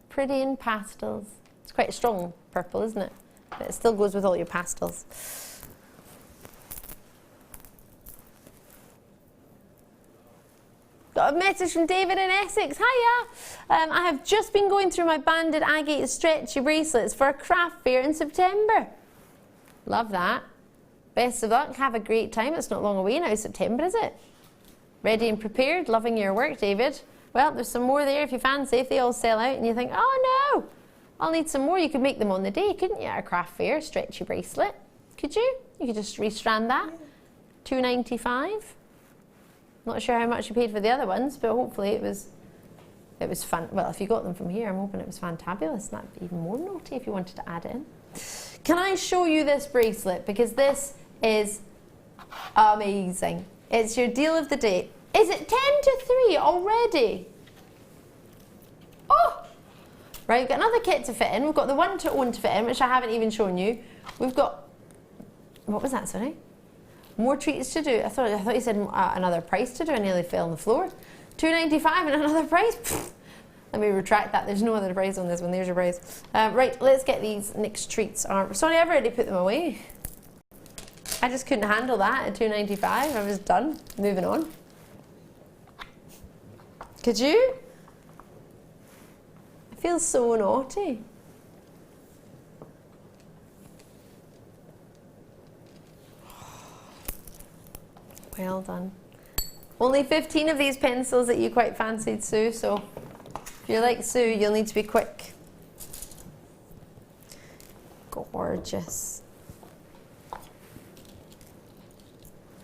Pretty in pastels. It's quite a strong purple, isn't it? But it still goes with all your pastels. Got a message from David in Essex. Hiya! I have just been going through my banded agate stretchy bracelets for a craft fair in September. Love that. Best of luck. Have a great time. It's not long away now. September, is it? Ready and prepared. Loving your work, David. Well, there's some more there if you fancy. If they all sell out and you think, oh no, I'll need some more, you could make them on the day, couldn't you? At a craft fair, stretchy bracelet. Could you? You could just restrand that. $2.95. Not sure how much you paid for the other ones, but hopefully it was fun. Well, if you got them from here, I'm hoping it was fantabulous. That'd be even more naughty if you wanted to add it in. Can I show you this bracelet? Because this is amazing. It's your deal of the day. Is it 10 to 3 already? Oh! Right, we've got another kit to fit in. We've got the one to own to fit in, which I haven't even shown you. We've got, what was that, sorry? More treats to do. I thought you said another price to do. I nearly fell on the floor. $2.95 and another price? Pfft. Let me retract that. There's no other price on this one. There's your price. Right, let's get these next treats. Sorry, I've already put them away. I just couldn't handle that at $2.95. I was done. Moving on. Could you? I feel so naughty. Well done. Only 15 of these pencils that you quite fancied, Sue, so if you're like Sue, you'll need to be quick. Gorgeous.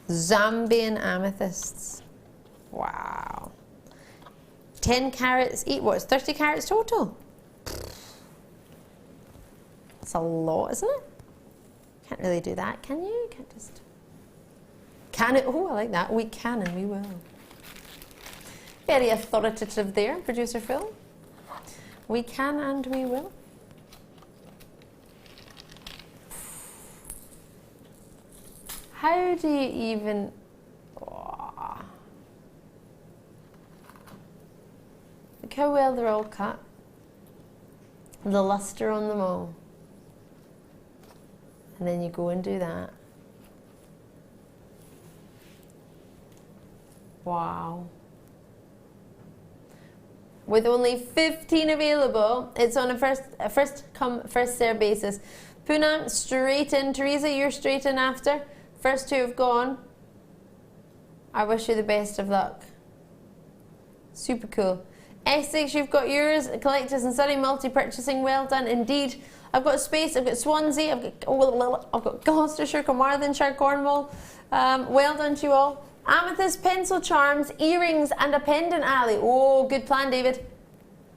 Zambian amethysts. Wow. 10 carats each. What, it's 30 carats total? That's a lot, isn't it? Can't really do that, can you? You can't just... Can it? Oh, I like that. We can and we will. Very authoritative there, producer Phil. We can and we will. How do you even... Oh. Look how well they're all cut. The luster on them all. And then you go and do that. Wow. With only 15 available, it's on a first come, first serve basis. Puna, straight in. Teresa, you're straight in after. First two have gone. I wish you the best of luck. Super cool. Essex, you've got yours. Collectors and Surrey, multi-purchasing, well done indeed. I've got Space, I've got Swansea, I've got Gloucestershire, Carmarthenshire, Cornwall. Well done to you all. Amethyst, pencil charms, earrings and a pendant alley. Oh, good plan, David.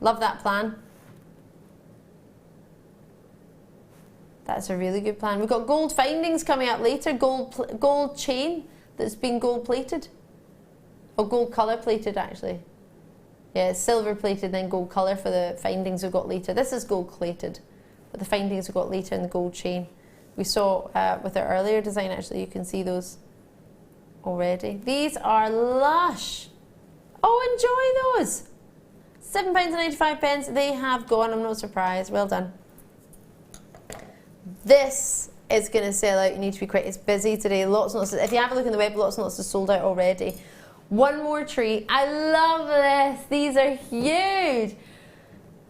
Love that plan. That's a really good plan. We've got gold findings coming up later. Gold chain that's been gold plated. Or gold colour plated actually. Yeah, it's silver plated then gold colour for the findings we've got later. This is gold plated, but the findings we've got later in the gold chain. We saw with our earlier design actually, you can see those already. These are lush. Oh, enjoy those. £7.95. They have gone. I'm not surprised. Well done. This is going to sell out. You need to be quick. It's busy today. Lots and lots. If you have a look on the web, lots and lots are sold out already. One more tree. I love this. These are huge.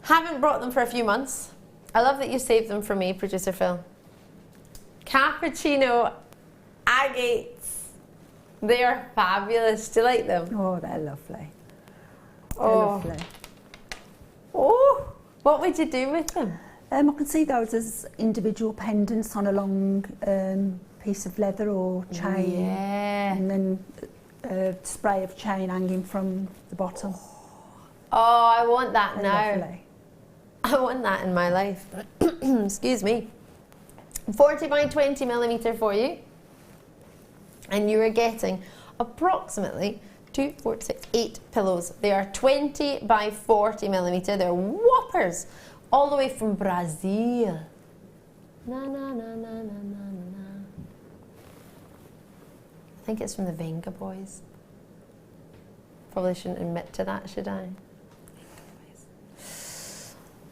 Haven't brought them for a few months. I love that you saved them for me, producer Phil. Cappuccino agates. They are fabulous. Do you like them? Oh, they're lovely. They're lovely. Oh, what would you do with them? I can see those as individual pendants on a long piece of leather or chain. Yeah. And then a spray of chain hanging from the bottom. Oh, I want that They're now. lovely. I want that in my life. Excuse me. 40 by 20 millimetre for you. And you are getting approximately 2, 4, 6, 8 pillows. They are 20 by 40 millimetre. They're whoppers. All the way from Brazil. Na, na, na, na, na, na, na. I think it's from the Venga Boys. Probably shouldn't admit to that, should I?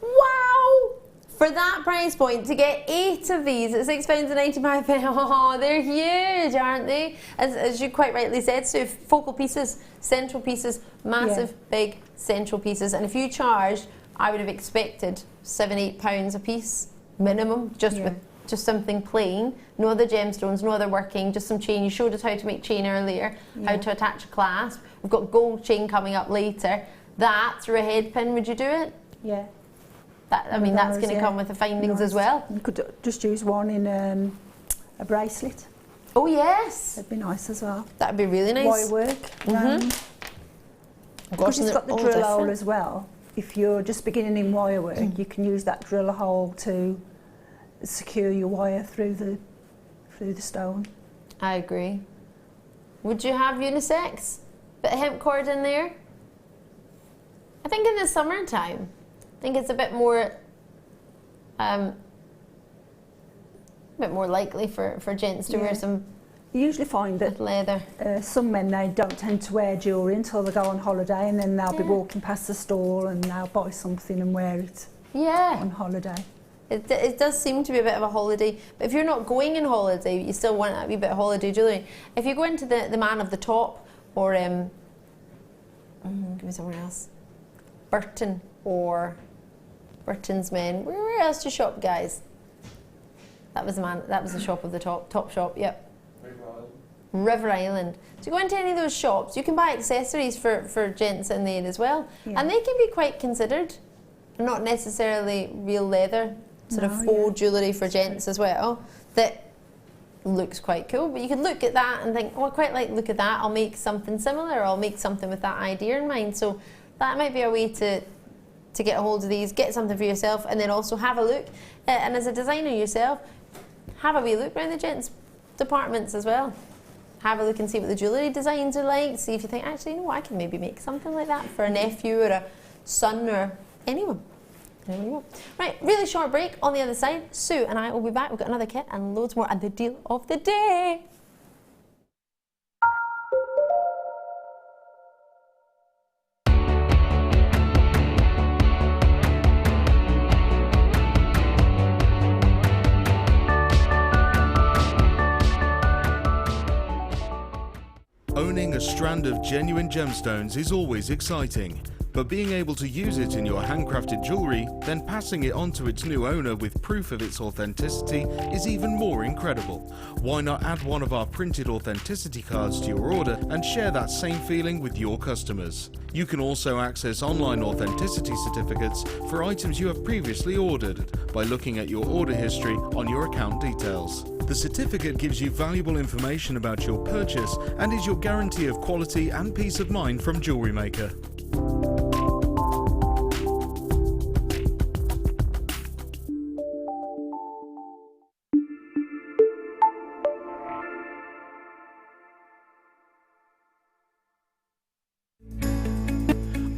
Wow! For that price point, to get 8 of these at £6.95, oh, they're huge, aren't they? As you quite rightly said, so focal pieces, central pieces, massive, big central pieces. And if you charged, I would have expected £7, £8 a piece, minimum, just with just something plain. No other gemstones, no other working, just some chain. You showed us how to make chain earlier, how to attach a clasp. We've got gold chain coming up later. That through a head pin, would you do it? Yeah. That, I mean, that's going to come with the findings as well. You could just use one in a bracelet. Oh yes. That'd be nice as well. That'd be really nice. Wire work. Because it's got the drill hole as well. If you're just beginning in wire work, you can use that drill hole to secure your wire through the stone. I agree. Would you have unisex? Bit of hemp cord in there? I think in the summertime, I think it's a bit more likely for gents to wear some. You usually find that leather. Some men, they don't tend to wear jewellery until they go on holiday, and then they'll be walking past the store and they'll buy something and wear it on holiday. It does seem to be a bit of a holiday, but if you're not going on holiday, you still want that wee bit of holiday jewellery. If you go into the Man of the Top or give me somewhere else, Burton or Burton's Men, where else do you shop, guys? That was the shop of the top shop. Yep. River Island. So you go into any of those shops, you can buy accessories for gents in there as well, and they can be quite considered. Not necessarily real leather, sort of faux jewellery for gents as well. That looks quite cool, but you could look at that and think, oh, I quite like the look of that. I'll make something similar, or I'll make something with that idea in mind. So that might be a way to get a hold of these, get something for yourself, and then also have a look. And as a designer yourself, have a wee look around the gents' departments as well. have a look and see what the jewellery designs are like. See if you think, actually, you know what, I can maybe make something like that for a nephew or a son or anyone. There we go. Right, really short break. On the other side, Sue and I will be back. We've got another kit and loads more and the deal of the day. Owning a strand of genuine gemstones is always exciting, but being able to use it in your handcrafted jewellery, then passing it on to its new owner with proof of its authenticity is even more incredible. Why not add one of our printed authenticity cards to your order and share that same feeling with your customers? You can also access online authenticity certificates for items you have previously ordered by looking at your order history on your account details. The certificate gives you valuable information about your purchase and is your guarantee of quality and peace of mind from Jewellery Maker.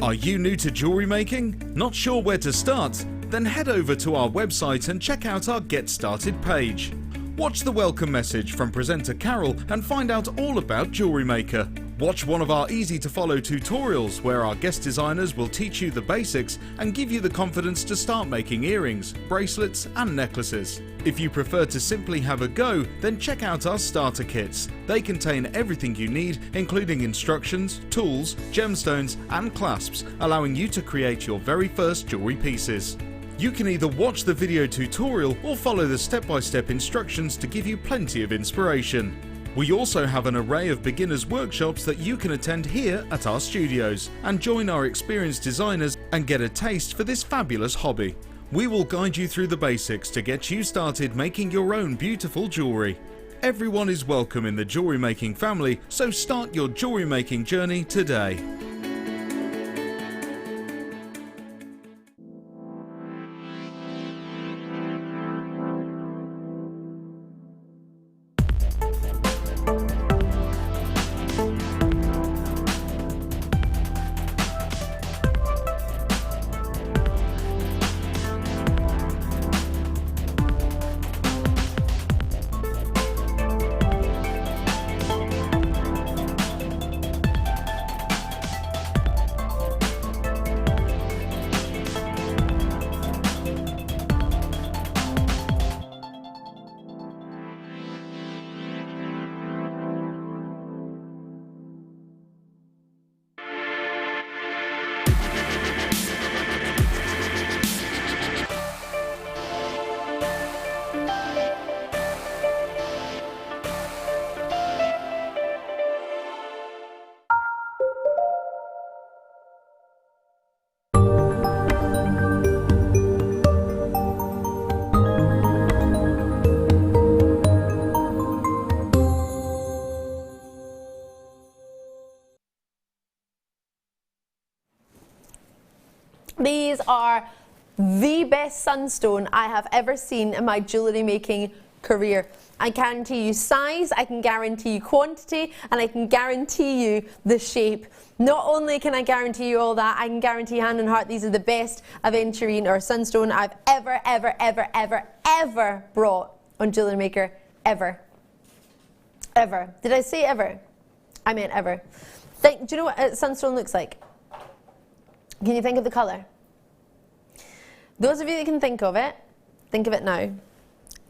Are you new to jewellery making? Not sure where to start? Then head over to our website and check out our Get Started page. Watch the welcome message from presenter Carol and find out all about Jewellery Maker. Watch one of our easy to follow tutorials where our guest designers will teach you the basics and give you the confidence to start making earrings, bracelets and necklaces. If you prefer to simply have a go, then check out our starter kits. They contain everything you need, including instructions, tools, gemstones and clasps, allowing you to create your very first jewellery pieces. You can either watch the video tutorial or follow the step-by-step instructions to give you plenty of inspiration. We also have an array of beginners workshops that you can attend here at our studios and join our experienced designers and get a taste for this fabulous hobby. We will guide you through the basics to get you started making your own beautiful jewellery. Everyone is welcome in the jewellery making family, so start your jewellery making journey today. These are the best sunstone I have ever seen in my jewellery making career. I guarantee you size, I can guarantee you quantity, and I can guarantee you the shape. Not only can I guarantee you all that, I can guarantee hand on heart these are the best aventurine or sunstone I've ever brought on Jewellery Maker. Ever. Ever. Did I say ever? I meant ever. Do you know what a sunstone looks like? Can you think of the colour? Those of you that can think of it now.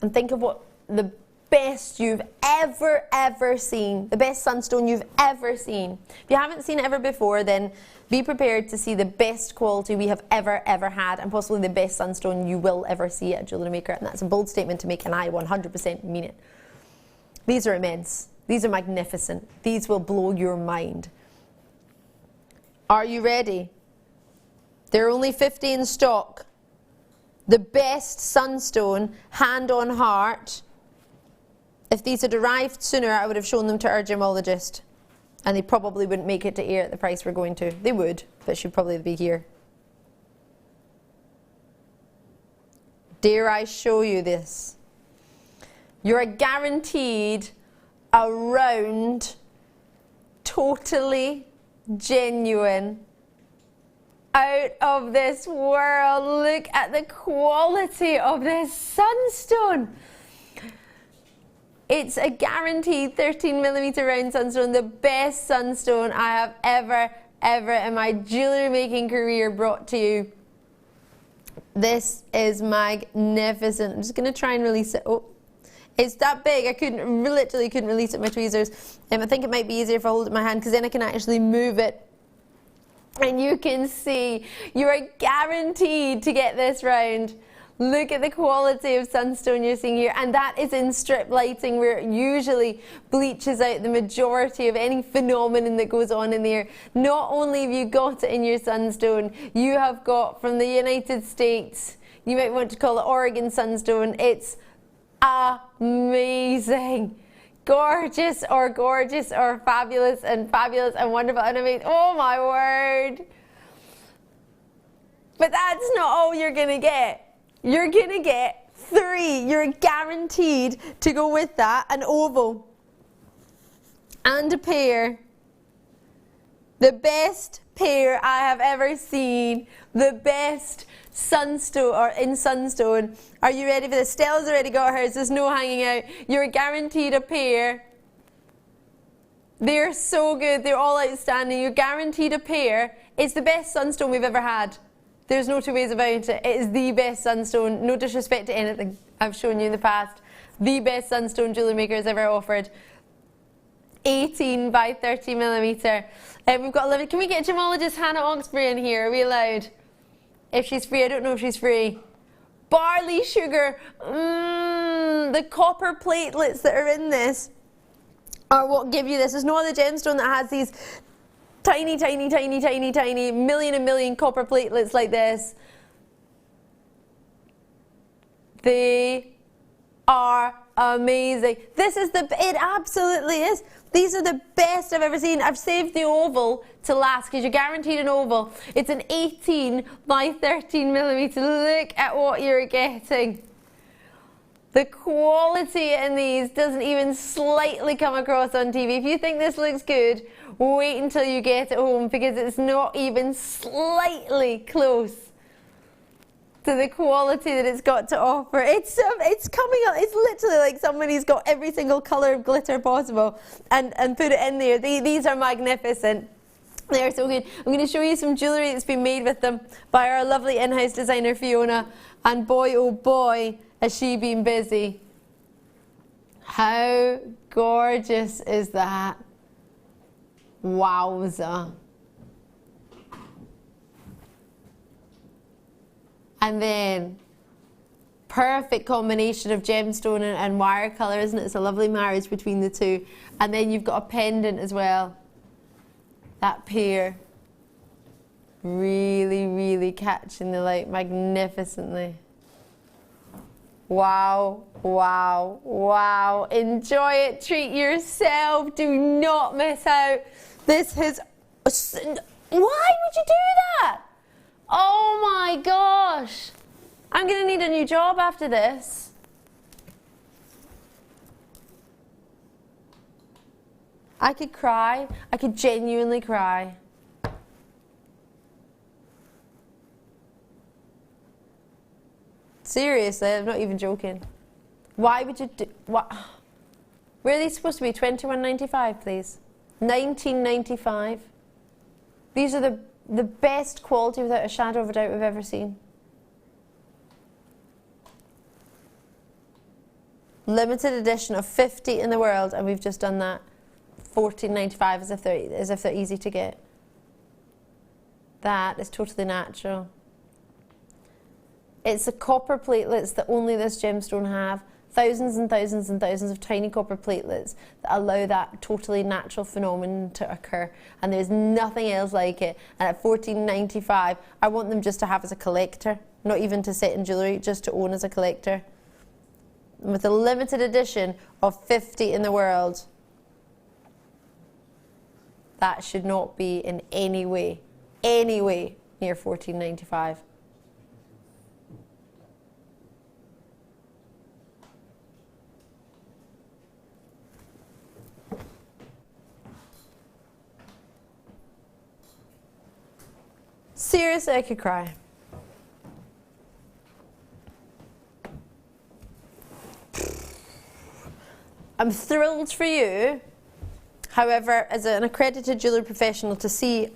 And think of what the best you've ever seen, the best sunstone you've ever seen. If you haven't seen it ever before, then be prepared to see the best quality we have ever had, and possibly the best sunstone you will ever see at Jewellery Maker. And that's a bold statement to make, and I 100% mean it. These are immense. These are magnificent. These will blow your mind. Are you ready? There are only 50 in stock. The best sunstone, hand on heart. If these had arrived sooner, I would have shown them to our gemologist. And they probably wouldn't make it to air at the price we're going to. They would, but she'd probably be here. Dare I show you this? You're guaranteed a round, totally genuine, out of this world. Look at the quality of this sunstone. It's a guaranteed 13mm round sunstone, the best sunstone I have ever in my jewellery making career brought to you. This is magnificent. I'm just going to try and release it. Oh, it's that big. I literally couldn't release it with my tweezers. I think it might be easier if I hold it in my hand, because then I can actually move it. And you can see you are guaranteed to get this round. Look at the quality of sunstone you're seeing here, and that is in strip lighting, where it usually bleaches out the majority of any phenomenon that goes on in there. Not only have you got it in your sunstone, you have got from the United States, you might want to call it Oregon sunstone. It's amazing. Gorgeous or fabulous and wonderful and amazing. Oh my word. But that's not all you're gonna get. You're gonna get 3. You're guaranteed to go with that. An oval and a pair. The best pair I have ever seen. The best sunstone, or in sunstone. Are you ready for this? Stella's already got hers. There's no hanging out. You're guaranteed a pair. They're so good. They're all outstanding. You're guaranteed a pair. It's the best sunstone we've ever had. There's no two ways about it. It is the best sunstone. No disrespect to anything I've shown you in the past. The best sunstone Jewellery Maker has ever offered. 18 by 30mm. We've got 11. Can we get gemologist Hannah Oxbury in here? Are we allowed? If she's free, I don't know if she's free. Barley sugar. The copper platelets that are in this are what give you this. There's no other gemstone that has these tiny million copper platelets like this. They are amazing. It absolutely is. These are the best I've ever seen. I've saved the oval to last, because you're guaranteed an oval. It's an 18 by 13mm. Look at what you're getting. The quality in these doesn't even slightly come across on TV. If you think this looks good, wait until you get it home, because it's not even slightly close to the quality that it's got to offer. It's coming up. It's literally like somebody's got every single colour of glitter possible and put it in there. These are magnificent. They are so good. I'm going to show you some jewellery that's been made with them by our lovely in-house designer Fiona, and boy oh boy has she been busy. How gorgeous is that? Wowza. And then perfect combination of gemstone and wire colour, isn't it? It's a lovely marriage between the two. And then you've got a pendant as well. That pair really catching the light magnificently. Wow, wow, wow. Enjoy it, treat yourself, do not miss out. This has... Why would you do that? Oh my gosh. I'm going to need a new job after this. I could cry. I could genuinely cry. Seriously, I'm not even joking. Why would you do... What? Where are these supposed to be? $21.95, please. $19.95. These are the best quality without a shadow of a doubt we've ever seen. Limited edition of 50 in the world, and we've just done that. $14.95 as if they're easy to get. That is totally natural. It's the copper platelets that only this gemstone have. Thousands and thousands and thousands of tiny copper platelets that allow that totally natural phenomenon to occur. And there's nothing else like it. And at $14.95, I want them just to have as a collector, not even to set in jewellery, just to own as a collector. And with a limited edition of 50 in the world, that should not be in any way near $14.95. Seriously, I could cry. I'm thrilled for you. However, as an accredited jewellery professional, to see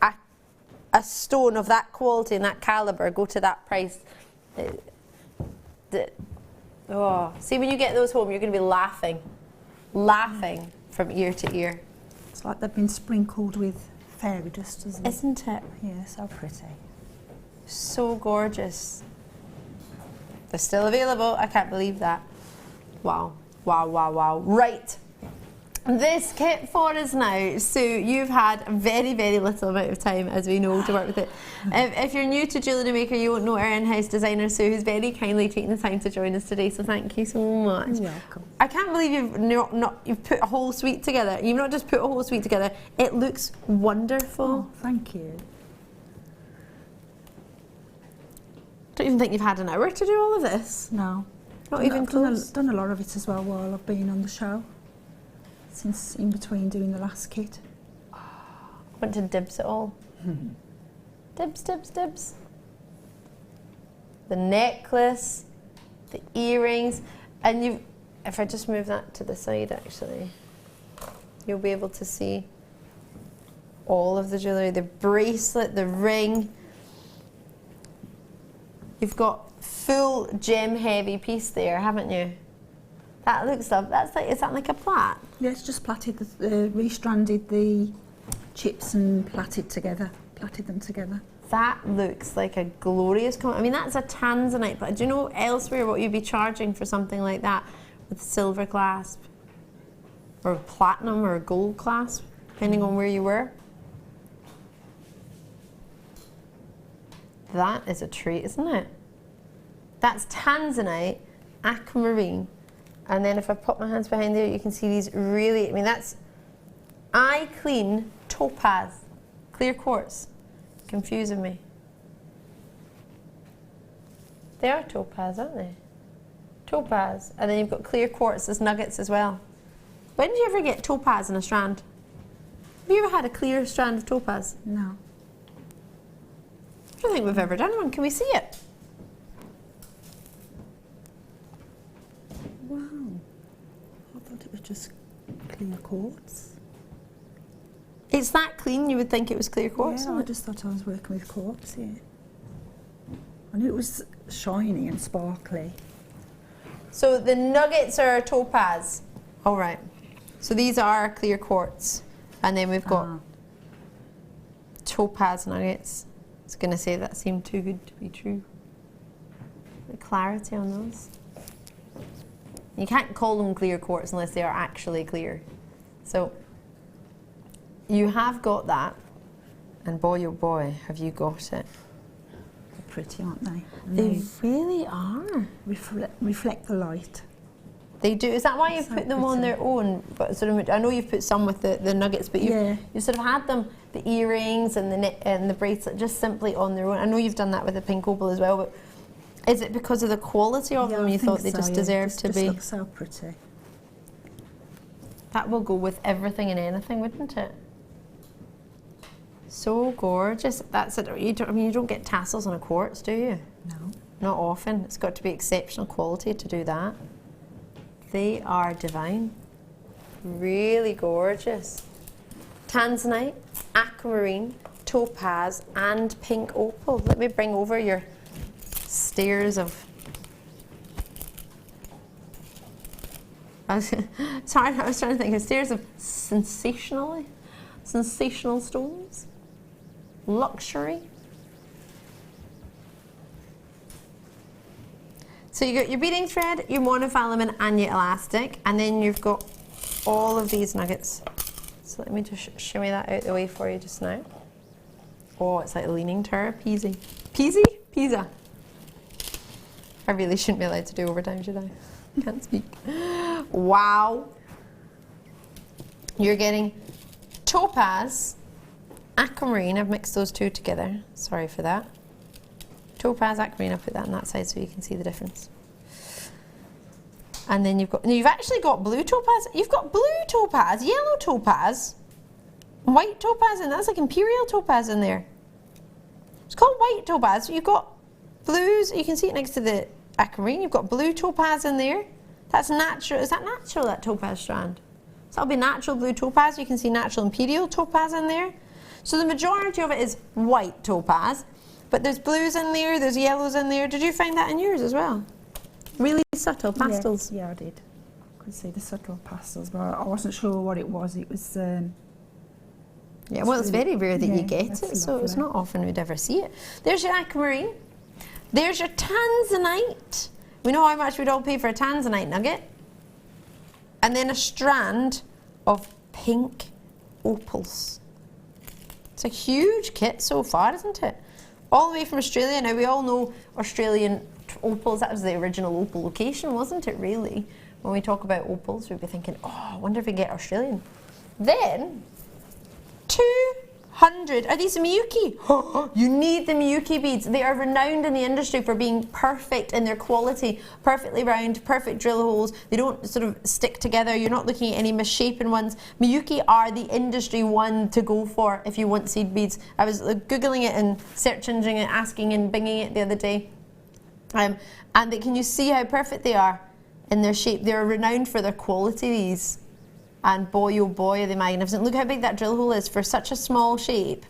a stone of that quality and that calibre go to that price, see, when you get those home, you're going to be laughing from ear to ear. It's like they've been sprinkled with fairy dust, isn't it? Isn't it? Yeah, so pretty. So gorgeous. They're still available. I can't believe that. Wow, wow, wow, wow. Right. This kit for us now. So you've had a very, very little amount of time, as we know, to work with it. If you're new to Jewellery Maker, you won't know our in-house designer, Sue, who's very kindly taken the time to join us today. So thank you so much. You're welcome. I can't believe you've put a whole suite together. You've not just put a whole suite together. It looks wonderful. Oh, thank you. Don't even think you've had an hour to do all of this. No. Not even close. I've done a lot of it as well while I've been on the show. Since in between doing the last kit. Want to dibs it all. Dibs, dibs, dibs. The necklace, the earrings, and if I just move that to the side actually, you'll be able to see all of the jewellery, the bracelet, the ring. You've got full gem heavy piece there, haven't you? That looks lovely. Is that like a plait? Yeah, it's just plaited, restranded the chips and plaited them together. That looks like a glorious I mean, that's a tanzanite, but do you know elsewhere what you'd be charging for something like that with silver clasp? Or platinum or gold clasp, depending on where you were? That is a treat, isn't it? That's tanzanite, aquamarine. And then if I put my hands behind there, you can see these really, I mean, that's eye clean topaz, clear quartz. Confusing me. They are topaz, aren't they? Topaz. And then you've got clear quartz as nuggets as well. When did you ever get topaz in a strand? Have you ever had a clear strand of topaz? No. I don't think we've ever done one. Can we see it? Wow. I thought it was just clear quartz. It's that clean, you would think it was clear quartz? Yeah, I just thought I was working with quartz, yeah. I knew it was shiny and sparkly. So the nuggets are topaz. All right. So these are clear quartz. And then we've got topaz nuggets. I was going to say that seemed too good to be true. The clarity on those. You can't call them clear quartz unless they are actually clear. So you have got that, and boy oh boy, have you got it. They're pretty, aren't they? And they really are. Reflect the light. They do. Is that why you've put them on their own? But sort of, I know you've put some with the nuggets, but you sort of had them, the earrings and the bracelet, just simply on their own. I know you've done that with the pink opal as well, but is it because of the quality of them you thought they just deserved to be? Just look so pretty. That will go with everything and anything, wouldn't it? So gorgeous. That's it. You don't get tassels on a quartz, do you? No. Not often. It's got to be exceptional quality to do that. They are divine. Really gorgeous. Tanzanite, aquamarine, topaz, and pink opal. Let me bring over your stairs of... Sorry, I was trying to think of stairs of sensational stones. Luxury. So you got your beading thread, your monofilament and your elastic, and then you've got all of these nuggets. So let me just shimmy that out the way for you just now. Oh, it's like a leaning tower. Peasy. Peasy? Pisa. I really shouldn't be allowed to do overtime, should I? Can't speak. Wow. You're getting topaz, aquamarine. I've mixed those two together. Sorry for that. Topaz, aquamarine. I'll put that on that side so you can see the difference. And then you've actually got blue topaz. You've got blue topaz, yellow topaz, white topaz, and that's like imperial topaz in there. called white topaz. You've got blues, you can see it next to the aquamarine, you've got blue topaz in there. That's natural. Is that natural, that topaz strand? So that'll be natural blue topaz. You can see natural imperial topaz in there. So the majority of it is white topaz, but there's blues in there, there's yellows in there. Did you find that in yours as well? Really subtle pastels? Yeah, I did. I could see the subtle pastels, but I wasn't sure what it was. It was... yeah, well, it's very rare that you get it, so lovely. it's not often we'd ever see it. There's your aquamarine. There's your tanzanite. We know how much we'd all pay for a tanzanite nugget. And then a strand of pink opals. It's a huge kit so far, isn't it? All the way from Australia. Now, we all know Australian opals. That was the original opal location, wasn't it, really? When we talk about opals, we'd be thinking, oh, I wonder if we get Australian. Then, 200. Are these Miyuki? You need the Miyuki beads. They are renowned in the industry for being perfect in their quality. Perfectly round, perfect drill holes. They don't sort of stick together. You're not looking at any misshapen ones. Miyuki are the industry one to go for if you want seed beads. I was Googling it and search engine it, asking and binging it the other day. And can you see how perfect they are in their shape? They're renowned for their quality, these. And boy, oh boy, are they magnificent. Look how big that drill hole is for such a small shape.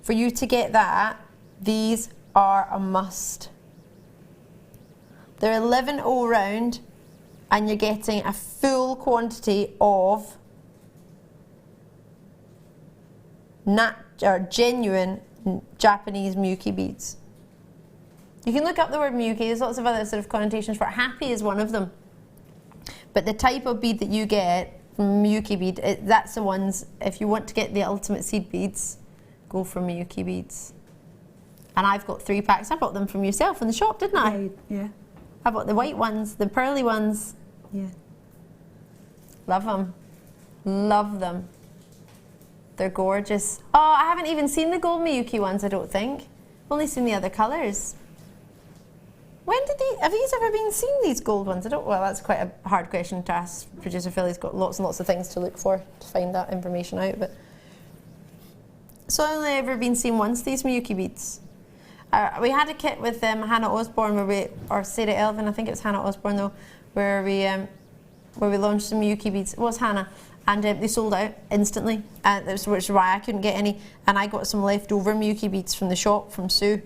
For you to get that, these are a must. They're 11 all round, and you're getting a full quantity of genuine Japanese Miyuki beads. You can look up the word Miyuki. There's lots of other sort of connotations for it. Happy is one of them. But the type of bead that you get from Miyuki bead, that's the ones, if you want to get the ultimate seed beads, go for Miyuki beads. And I've got 3 packs. I bought them from yourself in the shop, didn't I? Yeah. I bought the white ones, the pearly ones. Yeah. Love them. Love them. They're gorgeous. Oh, I haven't even seen the gold Miyuki ones, I don't think. I've only seen the other colours. When did have these ever been seen, these gold ones? Well, that's quite a hard question to ask. Producer Philly's got lots and lots of things to look for to find that information out. But so I've only ever been seen once, these Miyuki beads. We had a kit with Hannah Osborne, or Sarah Elvin, I think it was Hannah Osborne though, where we launched some Miyuki beads. It was Hannah. And they sold out instantly, which is why I couldn't get any. And I got some leftover Miyuki beads from the shop, from Sue,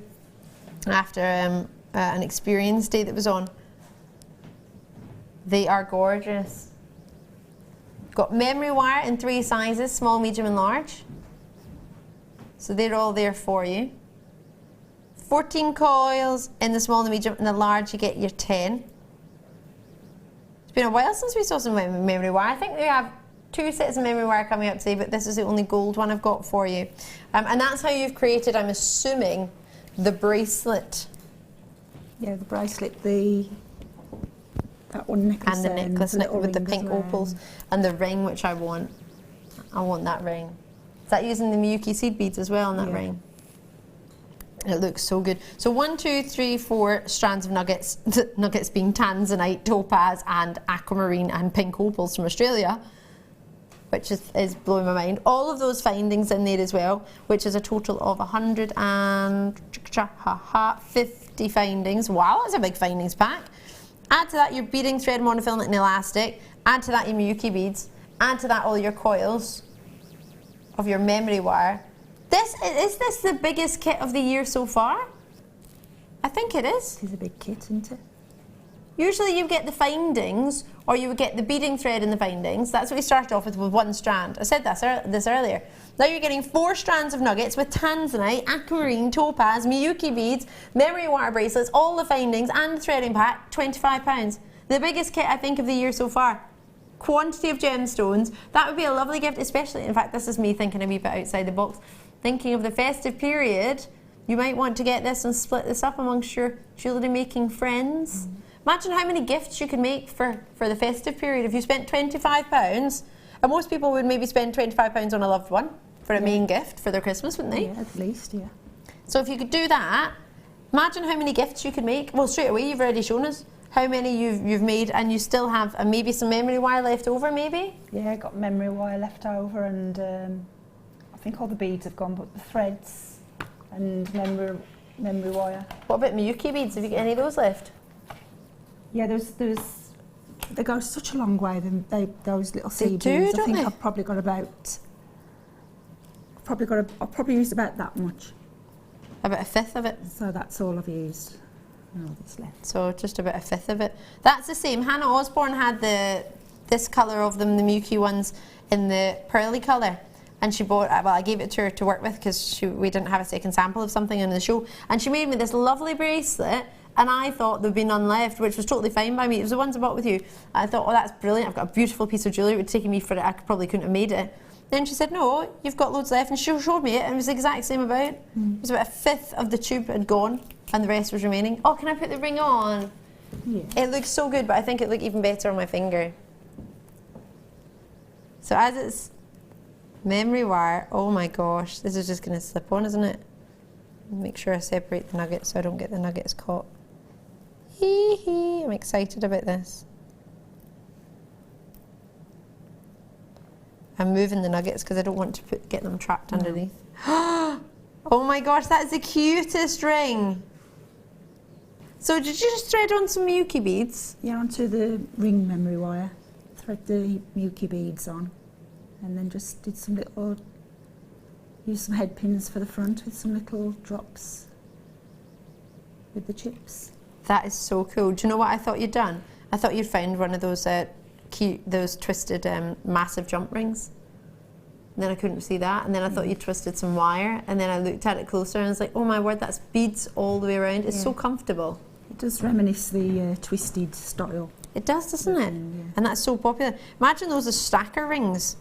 after an experience day that was on. They are gorgeous. Got memory wire in 3 sizes, small, medium and large. So they're all there for you. 14 coils in the small, the medium and the large, you get your 10. It's been a while since we saw some memory wire. I think we have 2 sets of memory wire coming up today, but this is the only gold one I've got for you. And that's how you've created, I'm assuming, the bracelet. Yeah, the bracelet, that one necklace. And the necklace with the pink opals. And the ring, which I want. I want that ring. Is that using the Miyuki seed beads as well in that ring? It looks so good. So 1, 2, 3, 4 strands of nuggets. Nuggets being tanzanite, topaz and aquamarine and pink opals from Australia, which is blowing my mind. All of those findings in there as well, which is a total of 150 findings. Wow, that's a big findings pack. Add to that your beading thread, monofilament and elastic. Add to that your Miyuki beads. Add to that all your coils of your memory wire. Is this the biggest kit of the year so far? I think it is. It is a big kit, isn't it? Usually you get the findings, or you would get the beading thread in the findings. That's what we started off with 1 strand. I said this earlier. Now you're getting 4 strands of nuggets with tanzanite, aquamarine, topaz, Miyuki beads, memory wire bracelets, all the findings and the threading pack, £25. The biggest kit I think of the year so far. Quantity of gemstones. That would be a lovely gift, especially, in fact this is me thinking a wee bit outside the box. Thinking of the festive period, you might want to get this and split this up amongst your jewellery making friends. Imagine how many gifts you could make for the festive period. If you spent £25, and most people would maybe spend £25 on a loved one for a main gift for their Christmas, wouldn't they? Yeah, at least, yeah. So if you could do that, imagine how many gifts you could make. Well, straight away you've already shown us how many you've made, and you still have maybe some memory wire left over, maybe? Yeah, I got memory wire left over, and I think all the beads have gone, but the threads and memory wire. What about Miyuki beads? Have you got any of those left? Yeah, they go such a long way. Those little They seed do, beads. I don't think they? I've probably got about. I've probably used about that much. About a fifth of it. So that's all I've used. No, that's left. So just about a fifth of it. That's the same. Hannah Osborne had this colour of them, the Miyuki ones, in the pearly colour. And she bought, well, I gave it to her to work with because we didn't have a second sample of something in the show. And she made me this lovely bracelet, and I thought there'd be none left, which was totally fine by me. It was the ones I bought with you. I thought, oh, that's brilliant. I've got a beautiful piece of jewellery. It would have taken me for it. I probably couldn't have made it. Then she said, no, you've got loads left. And she showed me it, and it was the exact same amount. It was about a fifth of the tube had gone, and the rest was remaining. Oh, can I put the ring on? Yeah. It looks so good, but I think it look even better on my finger. So as it's memory wire, oh my gosh, this is just going to slip on, isn't it? Make sure I separate the nuggets so I don't get the nuggets caught. Hee hee, I'm excited about this. I'm moving the nuggets because I don't want to get them trapped underneath. Oh my gosh, that is the cutest ring. So did you just thread on some Miyuki beads? Yeah, onto the ring memory wire. Thread the Miyuki beads on, and then just did some little, used some head pins for the front with some little drops with the chips. That is so cool. Do you know what I thought you'd done? I thought you'd found one of those cute, those twisted massive jump rings. And then I couldn't see that, and then I thought you twisted some wire, and then I looked at it closer and I was like, oh my word, that's beads all the way around. It's so comfortable. It does reminisce the twisted style. It does, doesn't it? Yeah. And that's so popular. Imagine those as stacker rings.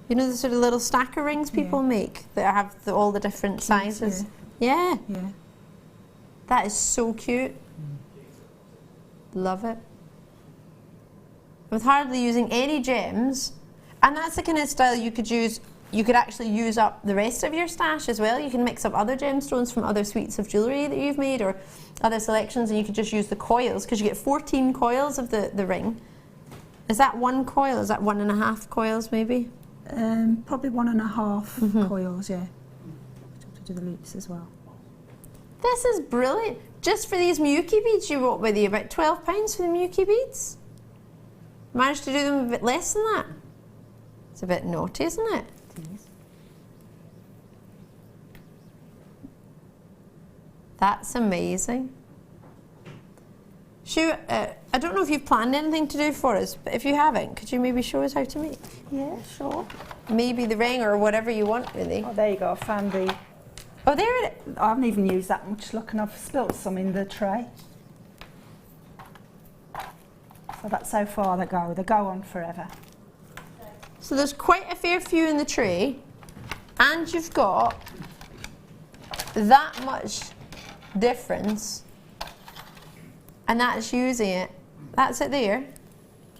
You know the sort of little stacker rings people make that have all the different sizes? Yeah. Yeah. That is so cute. Love it. With hardly using any gems, and that's the kind of style you could use. You could actually use up the rest of your stash as well. You can mix up other gemstones from other suites of jewellery that you've made or other selections, and you could just use the coils because you get 14 coils of the ring. Is that one coil? Is that 1.5 coils maybe? Probably 1.5 coils, yeah. To do the loops as well. This is brilliant. Just for these Miyuki beads you wrote with you, about £12 for the Miyuki beads. Managed to do them a bit less than that. It's a bit naughty, isn't it? That's amazing. Shu, I don't know if you've planned anything to do for us, but if you haven't, could you maybe show us how to make? Yeah, sure. Maybe the ring or whatever you want, really. Oh, there you go. I found the. Oh, there it is. I haven't even used that much. Look, and I've spilt some in the tray. So that's how far they go. They go on forever. So there's quite a fair few in the tray, and you've got that much difference, and that's using it. That's it there.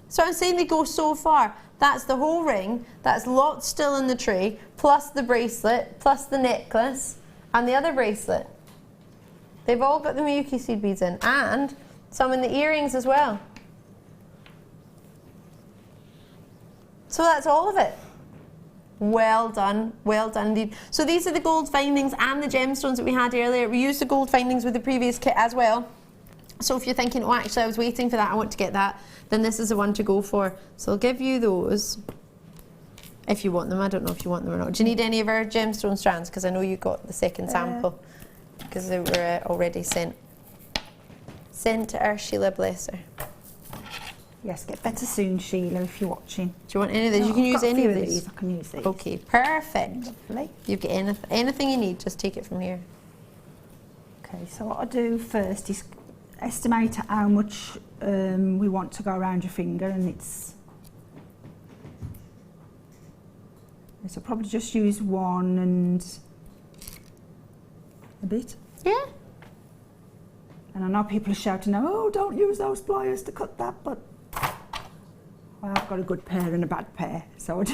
So I'm saying they go so far. That's the whole ring, that's lots still in the tray, plus the bracelet, plus the necklace, and the other bracelet. They've all got the Miyuki seed beads in, and some in the earrings as well. So that's all of it. Well done indeed. So these are the gold findings and the gemstones that we had earlier. We used the gold findings with the previous kit as well. So if you're thinking, oh actually I was waiting for that, I want to get that, then this is the one to go for. So I'll give you those if you want them. I don't know if you want them or not. Do you need any of our gemstone strands? Because I know you got the second sample because they were already sent to our Sheila, bless her. Yes, get better soon, Sheila, if you're watching. Do you want any of these? No, you can I've use got a any few of these. I can use these. Okay, perfect. Lovely. You get anything you need, just take it from here. Okay, so what I do first is estimate how much we want to go around your finger, and it's. So I'll probably just use 1 and a bit. Yeah. And I know people are shouting now, oh, don't use those pliers to cut that, but well, I've got a good pair and a bad pair, so.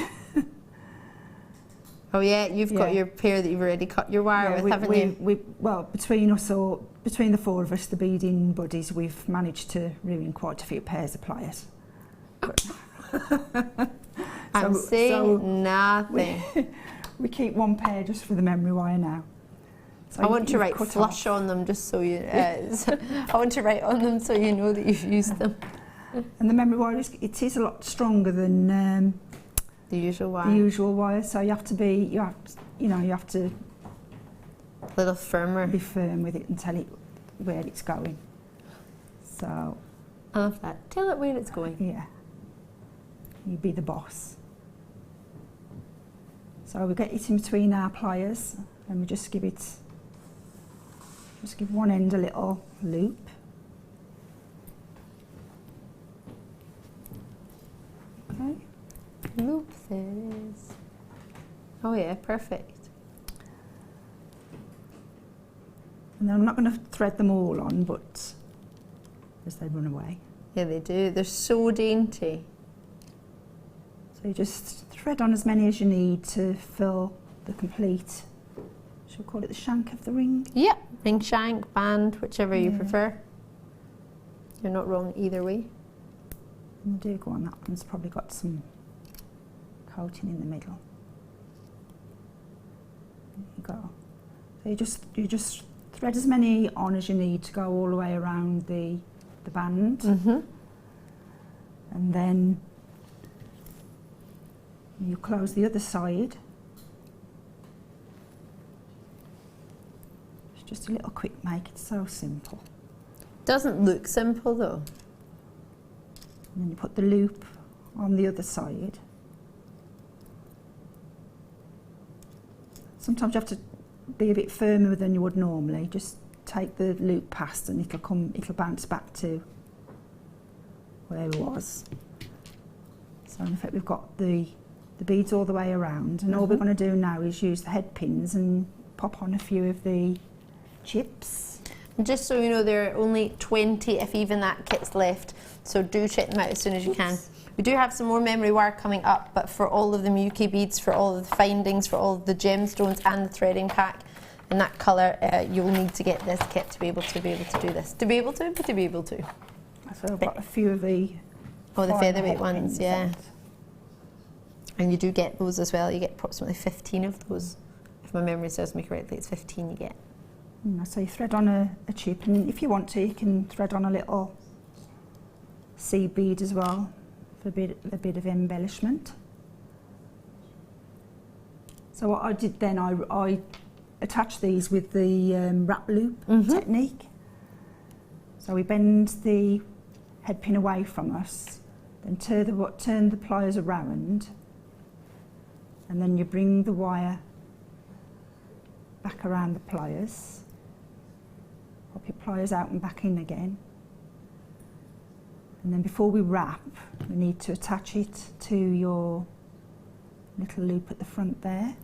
Oh yeah, you've got your pair that you've already cut your wire with, haven't you? Well, between us all, between the 4 of us, the beading buddies, we've managed to ruin quite a few pairs of pliers. I'm saying nothing. We keep one pair just for the memory wire now. So I want to write cut flush on them just so you. I want to write on them so you know that you've used them. And the memory wire is a lot stronger than the usual wire. The usual wire. So you have to be you have to a little firmer. Be firm with it and tell it where it's going. So I love that. Tell it where it's going. Yeah. You be the boss. So we get it in between our pliers and we just give one end a little loop. Okay. Loop this. Oh yeah, perfect. And then I'm not going to thread them all on, but as they run away. Yeah, they do. They're so dainty. So you just thread on as many as you need to fill the complete, shall we call it the shank of the ring? Yep, ring shank, band, whichever you prefer. You're not wrong either way. And do go on, that one's probably got some coating in the middle. There you go. So you just thread as many on as you need to go all the way around the band. Mm-hmm. And then you close the other side. It's just a little quick make, it's so simple. Doesn't look simple though. And then you put the loop on the other side. Sometimes you have to be a bit firmer than you would normally. Just take the loop past and it'll bounce back to where it was. So in effect we've got the beads all the way around, and all we're going to do now is use the head pins and pop on a few of the chips. And just so you know, there are only 20, if even that, kits left, so do check them out as soon as you can. We do have some more memory wire coming up, but for all of the UK beads, for all of the findings, for all of the gemstones and the threading pack in that colour, you'll need to get this kit to be able to do this. To be able to. So I've got a few of the featherweight ones, yeah. And you do get those as well. You get approximately 15 of those. If my memory serves me correctly, it's 15 you get. So you thread on a chip, and if you want to, you can thread on a little seed bead as well for a bit of embellishment. So what I did then, I attached these with the wrap loop technique. So we bend the head pin away from us, then turn the pliers around, and then you bring the wire back around the pliers. Pop your pliers out and back in again. And then before we wrap, we need to attach it to your little loop at the front there.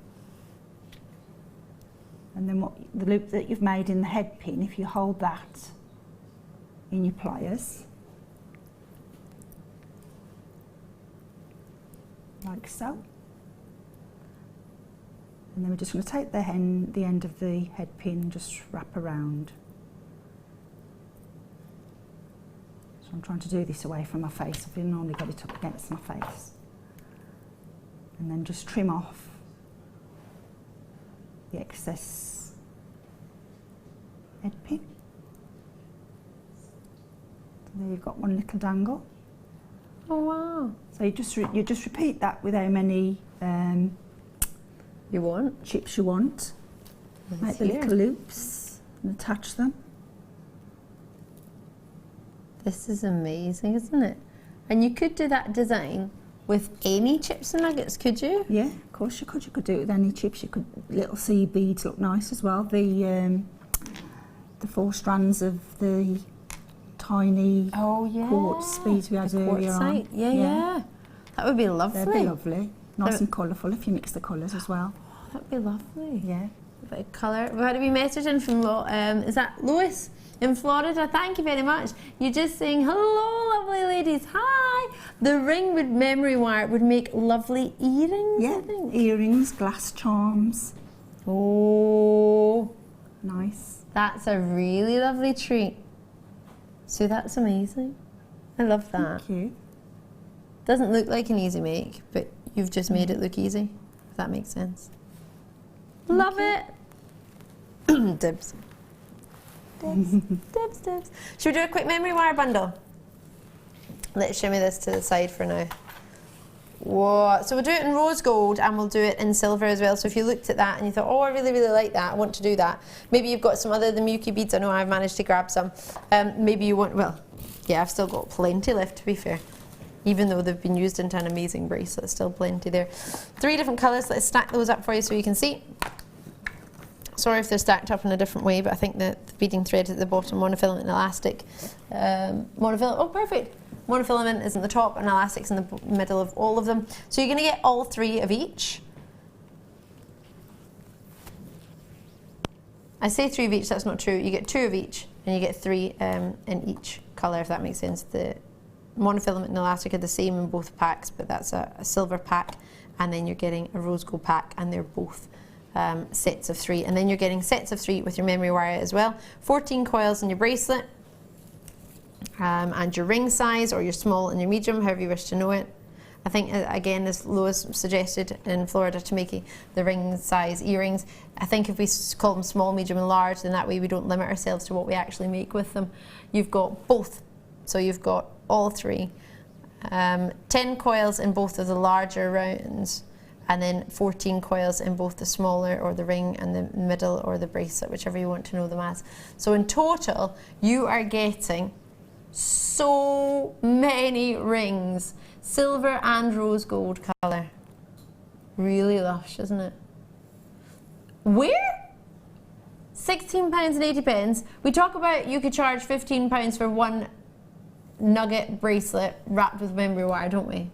And then the loop that you've made in the head pin, if you hold that in your pliers, like so. And then we're just going to take the end of the head pin and just wrap around. So I'm trying to do this away from my face. I've normally got it up against my face. And then just trim off the excess head pin. So there you've got one little dangle. Oh wow! So you just repeat that with how many you want, chips you want. Make the little loops and attach them. This is amazing, isn't it? And you could do that design with any chips and nuggets, could you? Yeah, of course you could. You could do it with any chips. You could, little seed beads look nice as well. The 4 strands of the tiny quartz beads we had earlier on. Yeah. That would be lovely. That'd be lovely. Nice and colourful if you mix the colours as well. Oh, that'd be lovely. Yeah. A bit of colour. We've had a wee message in from is that Lois in Florida? Thank you very much. You're just saying, hello, lovely ladies. Hi. The ring with memory wire would make lovely earrings, I think. Earrings, glass charms. Oh. Nice. That's a really lovely treat. So that's amazing. I love that. Thank you. Doesn't look like an easy make, but you've just made it look easy, if that makes sense. Love it. Dibs. Dibs, dibs, dibs. Should we do a quick memory wire bundle? Let's shimmy this to the side for now. What? So we'll do it in rose gold and we'll do it in silver as well. So if you looked at that and you thought, oh, I really, really like that, I want to do that. Maybe you've got some other, the Muki beads, I know I've managed to grab some. Maybe you want, well, yeah, I've still got plenty left, to be fair. Even though they've been used into an amazing bracelet, still plenty there. 3 different colours, let's stack those up for you so you can see. Sorry if they're stacked up in a different way, but I think the beading thread at the bottom, monofilament and elastic. Monofilament, oh perfect. Monofilament is in the top and elastic's in the middle of all of them. So you're going to get all 3 of each. I say 3 of each, that's not true. You get 2 of each and you get 3 in each colour, if that makes sense. The monofilament and elastic are the same in both packs, but that's a silver pack, and then you're getting a rose gold pack, and they're both sets of 3. And then you're getting sets of 3 with your memory wire as well. 14 coils in your bracelet. And your ring size, or your small and your medium, however you wish to know it. I think, again, as Lois suggested in Florida to make the ring size earrings, I think if we call them small, medium and large, then that way we don't limit ourselves to what we actually make with them. You've got both, so you've got all 3. 10 coils in both of the larger rounds, and then 14 coils in both the smaller or the ring and the middle or the bracelet, whichever you want to know them as. So in total, you are getting so many rings, silver and rose gold colour. Really lush, isn't it? Where? £16.80. We talk about you could charge £15 for one nugget bracelet wrapped with memory wire, don't we?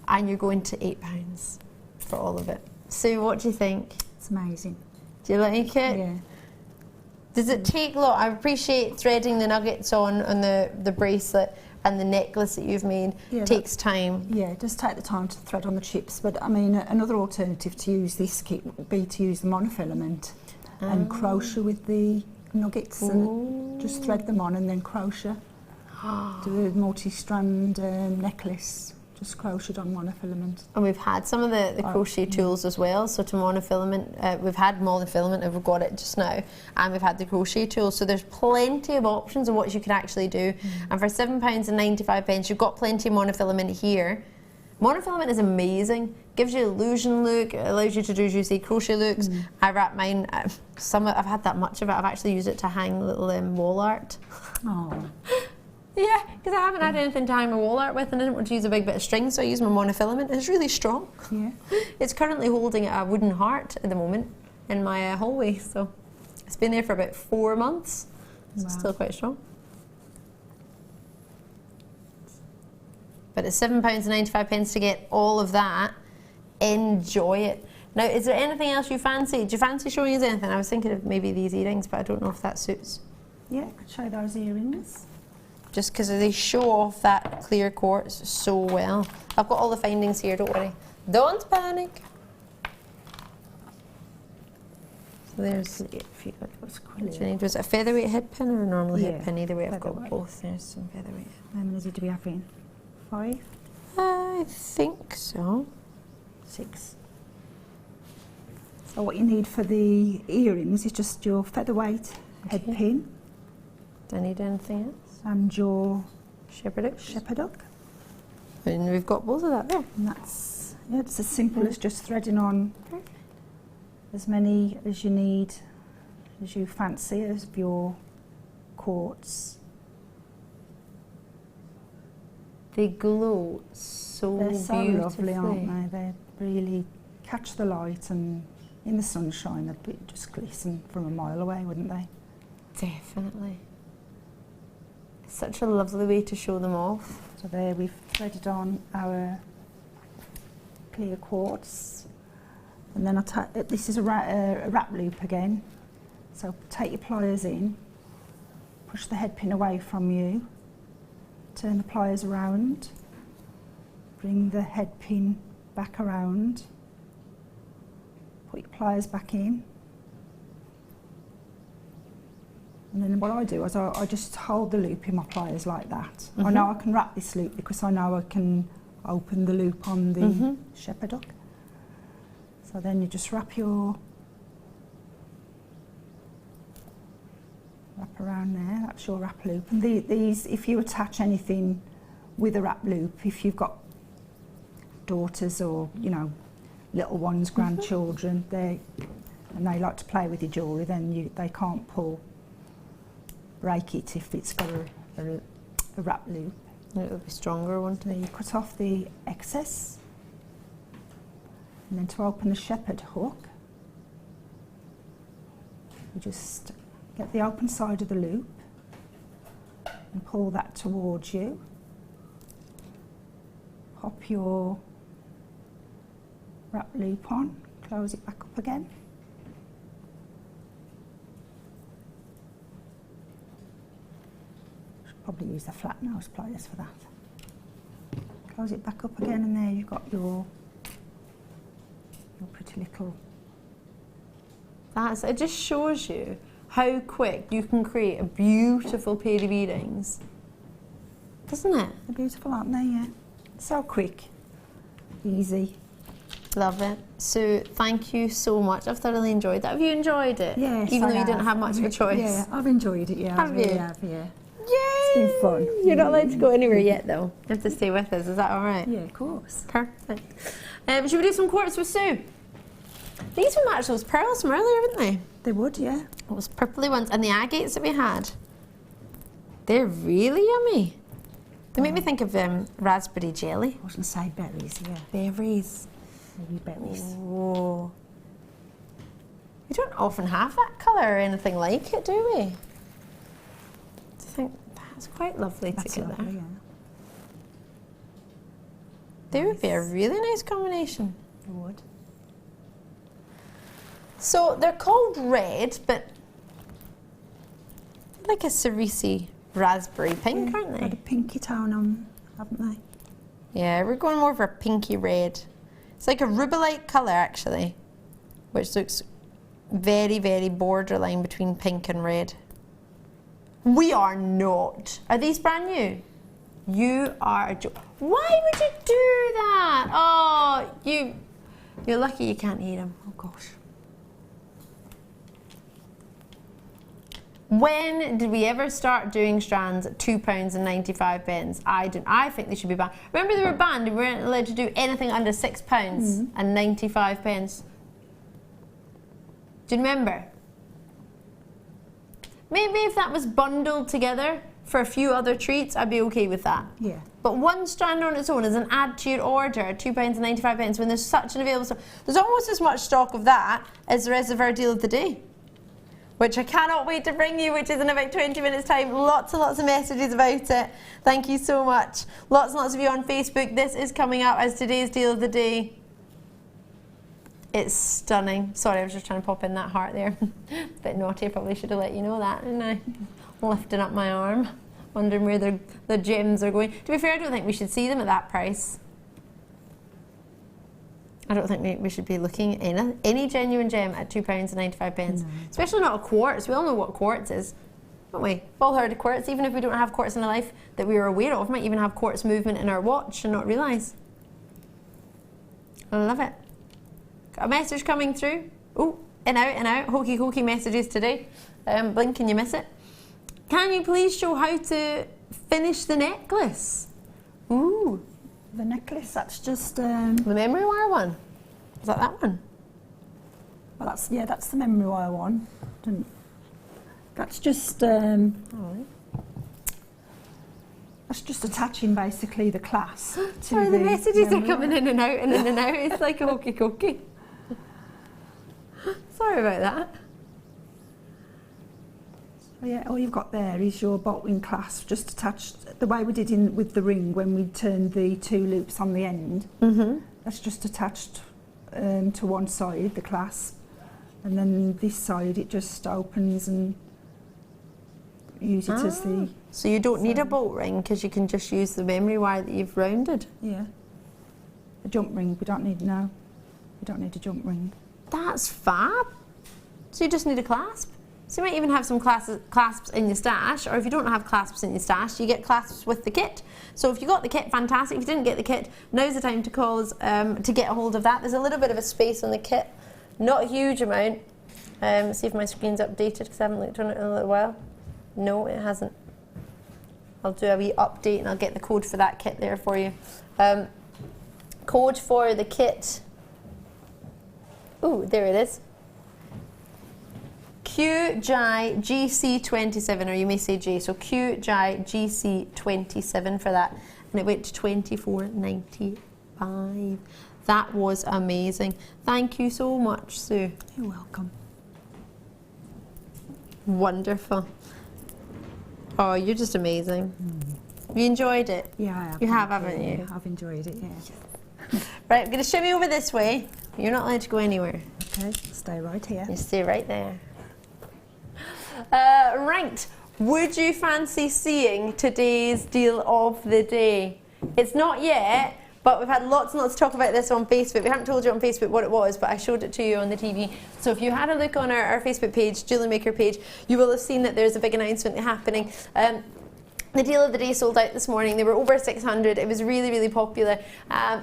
And you're going to £8 for all of it. Sue, what do you think? It's amazing. Do you like it? Yeah. Does it take a lot? I appreciate threading the nuggets on the bracelet and the necklace that you've made. Yeah, takes time. Yeah, it does take the time to thread on the chips, but I mean, another alternative to use this kit would be to use the monofilament and crochet with the nuggets and just thread them on and then crochet. Do a multi-strand necklace. Just crocheted on monofilament. And we've had some of the crochet tools as well. So to monofilament, we've had monofilament and we've got it just now, and we've had the crochet tools. So there's plenty of options of what you can actually do. And for £7.95, you've got plenty of monofilament here. Monofilament is amazing. Gives you an illusion look. It allows you to do, as you say, crochet looks. I wrap mine. I've had that much of it. I've actually used it to hang little wall art. Oh. Yeah, because I haven't had anything to hang my wall art with, and I didn't want to use a big bit of string, so I used my monofilament. It's really strong. Yeah. It's currently holding a wooden heart at the moment in my hallway, so it's been there for about 4 months. So it's still quite strong. But it's £7.95 to get all of that. Enjoy it. Now, is there anything else you fancy? Do you fancy showing us anything? I was thinking of maybe these earrings, but I don't know if that suits. Yeah, I could show those earrings. Just because they show off that clear quartz so well. I've got all the findings here, don't worry. Don't panic. So there's, if you was it a featherweight head pin or a normal head pin? Either way, I've got both. There's some featherweight. How many do we have in? 5? I think so. 6. So what you need for the earrings is just your featherweight head pin. Do I need anything else? And your shepherd hook. And we've got both of that there. And that's, yeah, it's as simple as just threading on as many as you need, as you fancy, of your quartz. They glow so They're so beautifully. lovely, aren't they? They really catch the light, and in the sunshine they'd just glisten from a mile away, wouldn't they? Definitely. Such a lovely way to show them off. So there we've threaded on our clear quartz, and then this is a wrap loop again. So take your pliers in, push the head pin away from you, turn the pliers around, bring the head pin back around, put your pliers back in. And then what I do is I just hold the loop in my pliers like that. I know I can wrap this loop because I know I can open the loop on the shepherd hook. So then you just wrap around there, that's your wrap loop. And these, if you attach anything with a wrap loop, if you've got daughters or, you know, little ones, grandchildren, and they like to play with your jewellery, then they can't break it if it's got a wrap loop. It would be stronger, wouldn't it? You cut off the excess, and then to open the shepherd hook, you just get the open side of the loop and pull that towards you. Pop your wrap loop on, close it back up again. Should probably use the flat nose pliers for that. Close it back up again, and there you've got your pretty little... It just shows you how quick you can create a beautiful pair of earrings, doesn't it? They're beautiful, aren't they? Yeah. So quick, easy. Love it. So thank you so much. I've thoroughly enjoyed that. Have you enjoyed it? Yes, even though you didn't have much of a choice. Yeah, I've enjoyed it. Yeah, have I really you? have. Yeah. Yay! It's been fun. You're not allowed to go anywhere yet, though. You have to stay with us. Is that all right? Yeah, of course. Perfect. Should we do some quartz with Sue? These would match those pearls from earlier, wouldn't they? They would, yeah. Those purpley ones and the agates that we had. They're really yummy. They make me think of raspberry jelly. I was going to say berries, yeah. Berries. Maybe berries. Oh. We don't often have that colour or anything like it, do we? I think that's quite lovely That's together. lovely, yeah. They would be a really nice combination. They would. So they're called red, but like a cerise raspberry pink, aren't they? Got a pinky tone on, haven't they? Yeah, we're going more for a pinky red. It's like a rubellite colour, actually, which looks very, very borderline between pink and red. We are not. Are these brand new? You are a joke. Why would you do that? Oh, you're lucky you can't eat them. Oh, gosh. When did we ever start doing strands at £2.95? I think they should be banned. Remember they were banned and we weren't allowed to do anything under £6 and 95p. Do you remember? Maybe if that was bundled together for a few other treats, I'd be okay with that. Yeah. But one strand on its own is an add to your order at £2.95 when there's such an available stock. There's almost as much stock of that as there is of our deal of the day, which I cannot wait to bring you, which is in about 20 minutes time. Lots and lots of messages about it. Thank you so much. Lots and lots of you on Facebook. This is coming up as today's deal of the day. It's stunning. Sorry, I was just trying to pop in that heart there. It's a bit naughty. I probably should have let you know that, didn't I? Lifting up my arm, wondering where the gems are going. To be fair, I don't think we should see them at that price. I don't think we should be looking at any genuine gem at £2.95. No. Especially not a quartz. We all know what quartz is, don't we? We've all heard of quartz, even if we don't have quartz in our life that we are aware of. We might even have quartz movement in our watch and not realise. I love it. Got a message coming through. Oh, in out, hokey messages today. Blink and you miss it. Can you please show how to finish the necklace? Ooh. The necklace, that's just... the memory wire one? Is that one? Well, that's the memory wire one. That's just... That's just attaching basically the clasp to Sorry, the messages are coming in and out and in and out. It's like a hokey. Sorry about that. So yeah, all you've got there is your bolt wing clasp just attached the way we did with the ring when we turned the two loops on the end. That's just attached to one side, the clasp, and then this side it just opens and use it as the... So you don't need a bolt ring because you can just use the memory wire that you've rounded? Yeah. A jump ring, we don't need a jump ring. That's fab. So you just need a clasp. So you might even have some clasps in your stash, or if you don't have clasps in your stash, you get clasps with the kit. So if you got the kit, fantastic. If you didn't get the kit, now's the time to call us to get a hold of that. There's a little bit of a space on the kit, not a huge amount. See if my screen's updated because I haven't looked on it in a little while. No, it hasn't. I'll do a wee update and I'll get the code for that kit there for you. Code for the kit. Ooh, there it is. QJGC27, or you may say J. So QJGC27 for that, and it went to $24.95. That was amazing. Thank you so much, Sue. You're welcome. Wonderful. Oh, you're just amazing. You enjoyed it? Yeah, I have. You have, haven't you? I've enjoyed it, yeah. Right, I'm going to shimmy over this way. You're not allowed to go anywhere. Okay, stay right here. You stay right there. Right, would you fancy seeing today's deal of the day? It's not yet, but we've had lots and lots of talk about this on Facebook. We haven't told you on Facebook what it was, but I showed it to you on the TV. So if you had a look on our Facebook page, Jewellery Maker page, you will have seen that there's a big announcement happening. The deal of the day sold out this morning. They were over 600. It was really, really popular.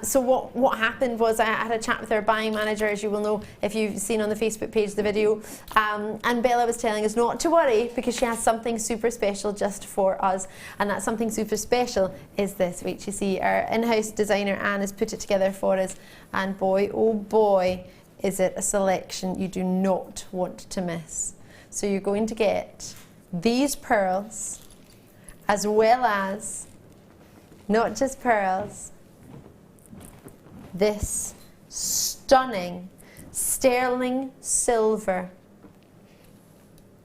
So what happened was I had a chat with our buying manager, as you will know if you've seen on the Facebook page the video. And Bella was telling us not to worry because she has something super special just for us. And that something super special is this. Wait, you see, our in-house designer Anne has put it together for us. And boy, oh boy, is it a selection you do not want to miss. So you're going to get these pearls, as well as, not just pearls, this stunning sterling silver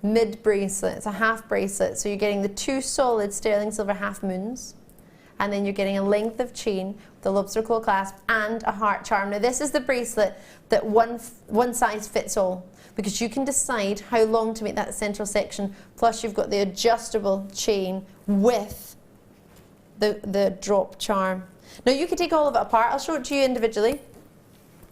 mid bracelet. It's a half bracelet, so you're getting the two solid sterling silver half moons, and then you're getting a length of chain, the lobster claw clasp, and a heart charm. Now this is the bracelet that one size fits all, because you can decide how long to make that central section, plus you've got the adjustable chain with the drop charm. Now you can take all of it apart. I'll show it to you individually.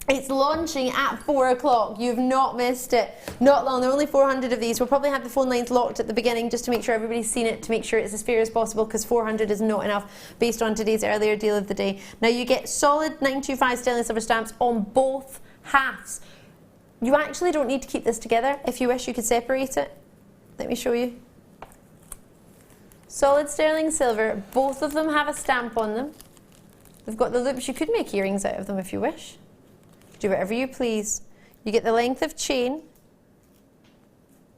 It's launching at 4 o'clock. You've not missed it. Not long. There are only 400 of these. We'll probably have the phone lines locked at the beginning just to make sure everybody's seen it, to make sure it's as fair as possible, because 400 is not enough based on today's earlier deal of the day. Now you get solid 925 sterling silver stamps on both halves. You actually don't need to keep this together. If you wish, you could separate it. Let me show you. Solid sterling silver. Both of them have a stamp on them. They've got the loops. You could make earrings out of them if you wish. Do whatever you please. You get the length of chain,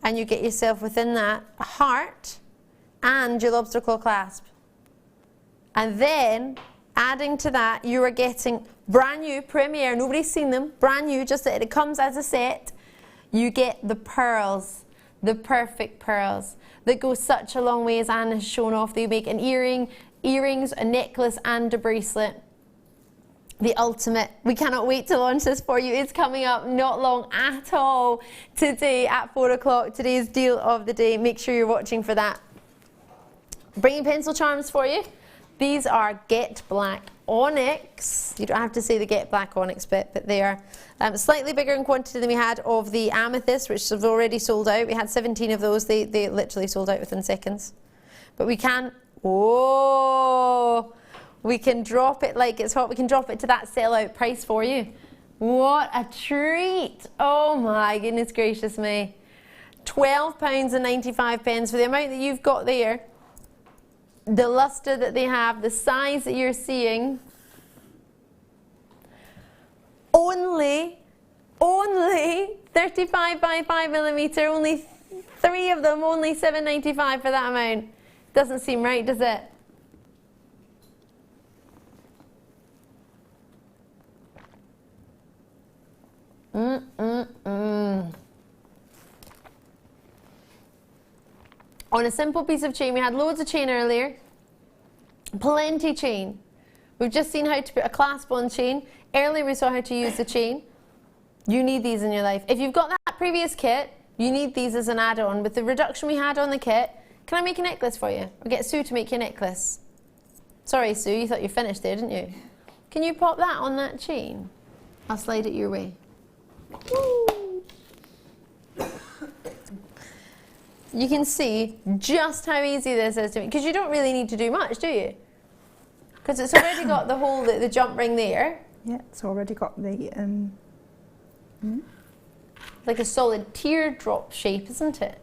and you get yourself within that a heart and your lobster claw clasp. And then, adding to that, you are getting brand new, premier, nobody's seen them, brand new, just that it comes as a set. You get the pearls, the perfect pearls that go such a long way, as Anne has shown off. They make an earrings, a necklace, and a bracelet. The ultimate. We cannot wait to launch this for you. It's coming up not long at all today at 4 o'clock. Today's deal of the day. Make sure you're watching for that. Bringing pencil charms for you. These are Get Black Onyx. You don't have to say the Get Black Onyx bit, but they are slightly bigger in quantity than we had of the amethyst, which have already sold out. We had 17 of those. They literally sold out within seconds. But we can, we can drop it like it's hot. We can drop it to that sellout price for you. What a treat. Oh my goodness gracious me. £12.95 for the amount that you've got there. The luster that they have, the size that you're seeing. Only 35 by 5 millimeter, only 3 of them, only £7.95 for that amount. Doesn't seem right, does it? On a simple piece of chain, we had loads of chain earlier, plenty chain. We've just seen how to put a clasp on chain. Earlier we saw how to use the chain. You need these in your life. If you've got that previous kit, you need these as an add-on. With the reduction we had on the kit, can I make a necklace for you? Or get Sue to make you a necklace? Sorry Sue, you thought you finished there, didn't you? Can you pop that on that chain? I'll slide it your way. Woo. you can see just how easy this is to make, because you don't really need to do much, do you? Because it's already got the whole, the jump ring there. Yeah, it's already got the like a solid teardrop shape, isn't it?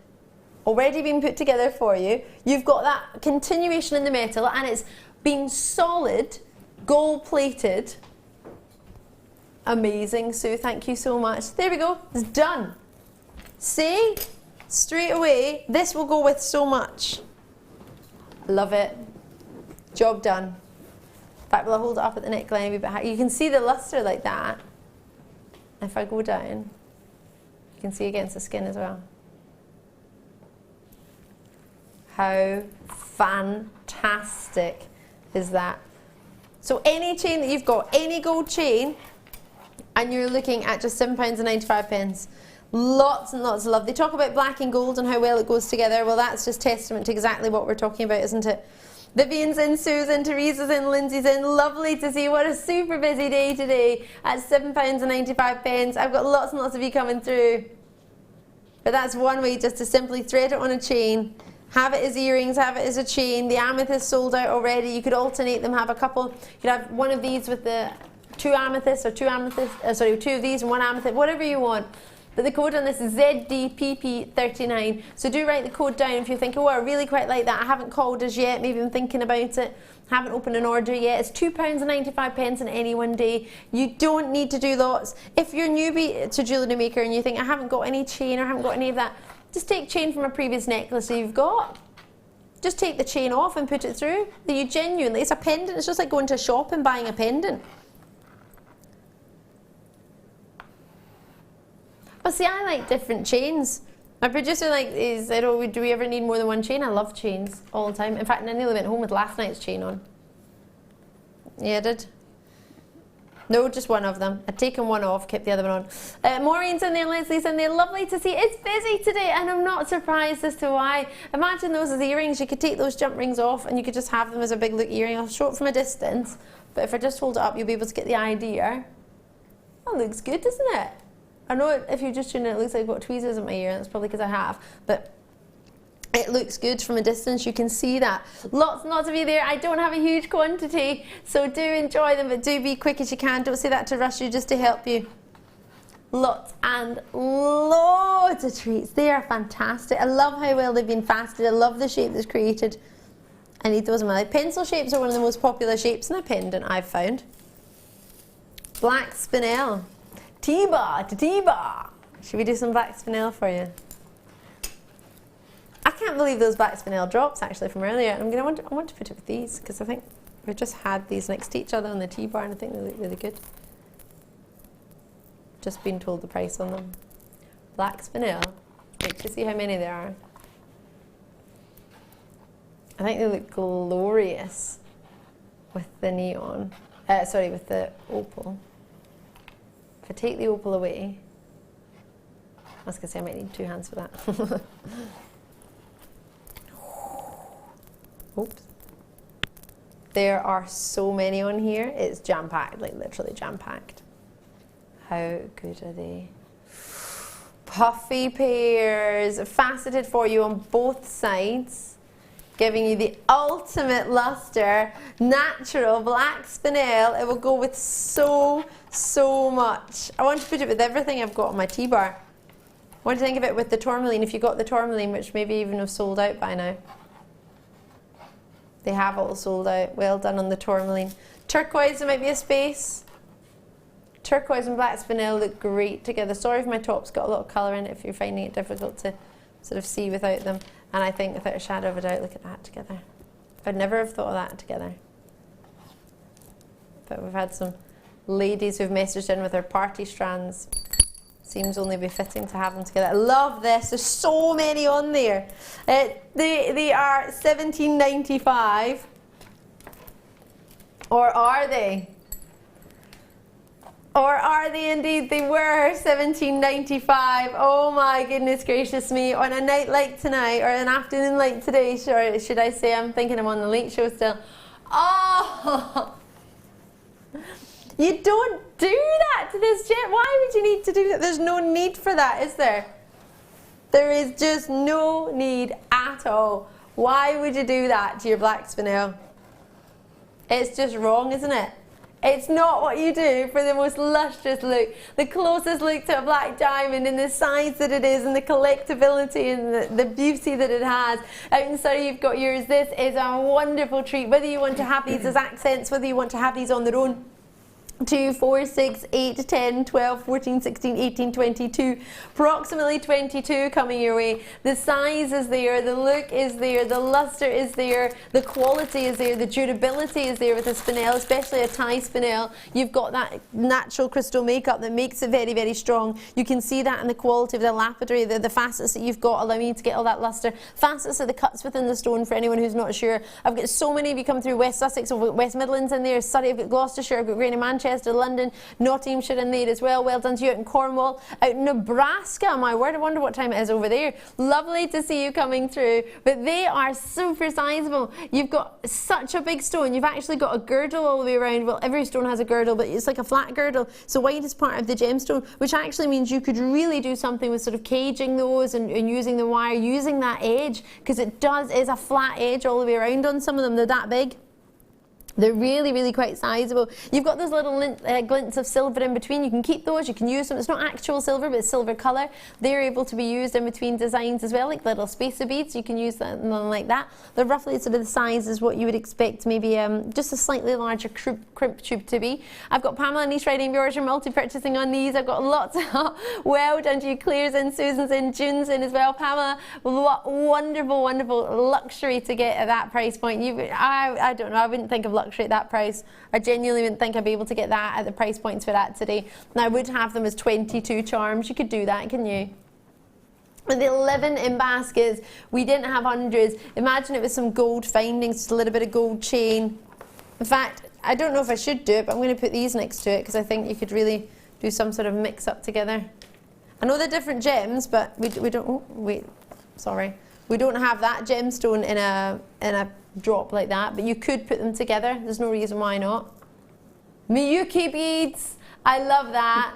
Already been put together for you. You've got that continuation in the metal, and it's been solid, gold plated. Amazing, Sue, thank you so much. There we go, it's done. See, straight away, this will go with so much. Love it. Job done. In fact, will I hold it up at the neckline a wee bit high? You can see the luster like that. If I go down, you can see against the skin as well. How fantastic is that? So any chain that you've got, any gold chain, and you're looking at just £7.95. Lots and lots of love. They talk about black and gold and how well it goes together. Well, that's just testament to exactly what we're talking about, isn't it? Vivian's in, Sue's in, Teresa's in, Lindsay's in. Lovely to see. What a super busy day today at £7.95. I've got lots and lots of you coming through. But that's one way, just to simply thread it on a chain. Have it as earrings, have it as a chain. The amethyst sold out already. You could alternate them, have a couple. You could have one of these with the two amethysts, or two of these and one amethyst, whatever you want. But the code on this is ZDPP39. So do write the code down if you think, oh, I really quite like that. I haven't called us yet. Maybe I'm thinking about it. Haven't opened an order yet. It's £2.95 in any one day. You don't need to do lots. If you're newbie to Jewellery Maker and you think, I haven't got any chain or I haven't got any of that, just take chain from a previous necklace that you've got. Just take the chain off and put it through. You genuinely, it's a pendant. It's just like going to a shop and buying a pendant. But see, I like different chains. My producer said, oh, do we ever need more than one chain? I love chains all the time. In fact, I nearly went home with last night's chain on. Yeah, I did. No, just one of them. I'd taken one off, kept the other one on. Maureen's in there, Leslie's in there. Lovely to see. It's busy today, and I'm not surprised as to why. Imagine those as earrings. You could take those jump rings off, and you could just have them as a big look earring. I'll show it from a distance, but if I just hold it up, you'll be able to get the idea. That looks good, doesn't it? I know if you're just tuning in, it looks like I've got tweezers in my ear. That's probably because I have, but it looks good from a distance. You can see that. Lots and lots of you there. I don't have a huge quantity, so do enjoy them, but do be quick as you can. Don't say that to rush you, just to help you. Lots and loads of treats. They are fantastic. I love how well they've been faceted. I love the shape that's created. I need those in my life. Pencil shapes are one of the most popular shapes in a pendant, I've found. Black spinel. T-bar to T-bar. Should we do some black spinel for you? I can't believe those black spinel drops actually from earlier. I want to put it with these because I think we've just had these next to each other on the T-bar and I think they look really good. Just been told the price on them. Black spinel. Wait to see how many there are. I think they look glorious with the neon. With the opal. If I take the opal away, I was going to say I might need two hands for that. Oops. There are so many on here. It's jam-packed, like literally jam-packed. How good are they? Puffy pairs, faceted for you on both sides, giving you the ultimate luster. Natural black spinel. It will go with so much. I want to put it with everything I've got on my T-bar. I want to think of it with the tourmaline, if you got the tourmaline, which maybe even have sold out by now. They have all sold out. Well done on the tourmaline. Turquoise, there might be a space. Turquoise and black spinel look great together. Sorry if my top's got a lot of colour in it, if you're finding it difficult to sort of see without them. And I think without a shadow of a doubt, look at that together. I'd never have thought of that together. But we've had some ladies who've messaged in with their party strands. Seems only befitting to have them together. I love this. There's so many on there. They are $17.95. Or are they? Or are they indeed? They were $17.95. Oh my goodness gracious me. On a night like tonight, or an afternoon like today, sure, should I say, I'm thinking I'm on the late show still. Oh! You don't do that to this jet. Why would you need to do that? There's no need for that, is there? There is just no need at all. Why would you do that to your black spinel? It's just wrong, isn't it? It's not what you do for the most lustrous look, the closest look to a black diamond, and the size that it is, and the collectability, and the beauty that it has. Out in Surrey you've got yours. This is a wonderful treat, whether you want to have these as accents, whether you want to have these on their own. 2, 4, 6, 8, 10, 12, 14, 16, 18, 22, approximately 22 coming your way. The size is there, the look is there, the luster is there, the quality is there, the durability is there with a spinel, especially a tie spinel. You've got that natural crystal makeup that makes it very, very strong. You can see that in the quality of the lapidary, the facets that you've got, allowing you to get all that luster. Facets are the cuts within the stone for anyone who's not sure. I've got so many of you come through West Sussex, I've got West Midlands in there, Surrey, I've got Gloucestershire, I've got Greater Manchester, London, Nottinghamshire in there as well. Well done to you out in Cornwall, out in Nebraska. My word, I wonder what time it is over there. Lovely to see you coming through. But they are super sizable. You've got such a big stone. You've actually got a girdle all the way around. Well, every stone has a girdle, but it's like a flat girdle. So wide is part of the gemstone, which actually means you could really do something with sort of caging those and using the wire, using that edge, because it is a flat edge all the way around on some of them. They're that big. They're really, really quite sizable. You've got those little glints of silver in between. You can keep those, you can use them. It's not actual silver, but it's silver colour. They're able to be used in between designs as well, like little spacer beads. You can use them like that. They're roughly sort of the size as what you would expect, maybe just a slightly larger crimp tube to be. I've got Pamela and East Riding viewers are multi-purchasing on these. I've got lots of well done to you. Claire's in, Susan's in, June's in as well. Pamela, wonderful, wonderful luxury to get at that price point. I don't know, I wouldn't think of luxury at that price. I genuinely wouldn't think I'd be able to get that at the price points for that today. Now I would have them as 22 charms. You could do that, couldn't you? With the 11 in baskets, we didn't have hundreds. Imagine it with some gold findings, just a little bit of gold chain. In fact, I don't know if I should do it, but I'm going to put these next to it because I think you could really do some sort of mix up together. I know they're different gems, but we don't. Oh, wait, sorry. We don't have that gemstone in a drop like that, but you could put them together. There's no reason why not. Miyuki beads, I love that.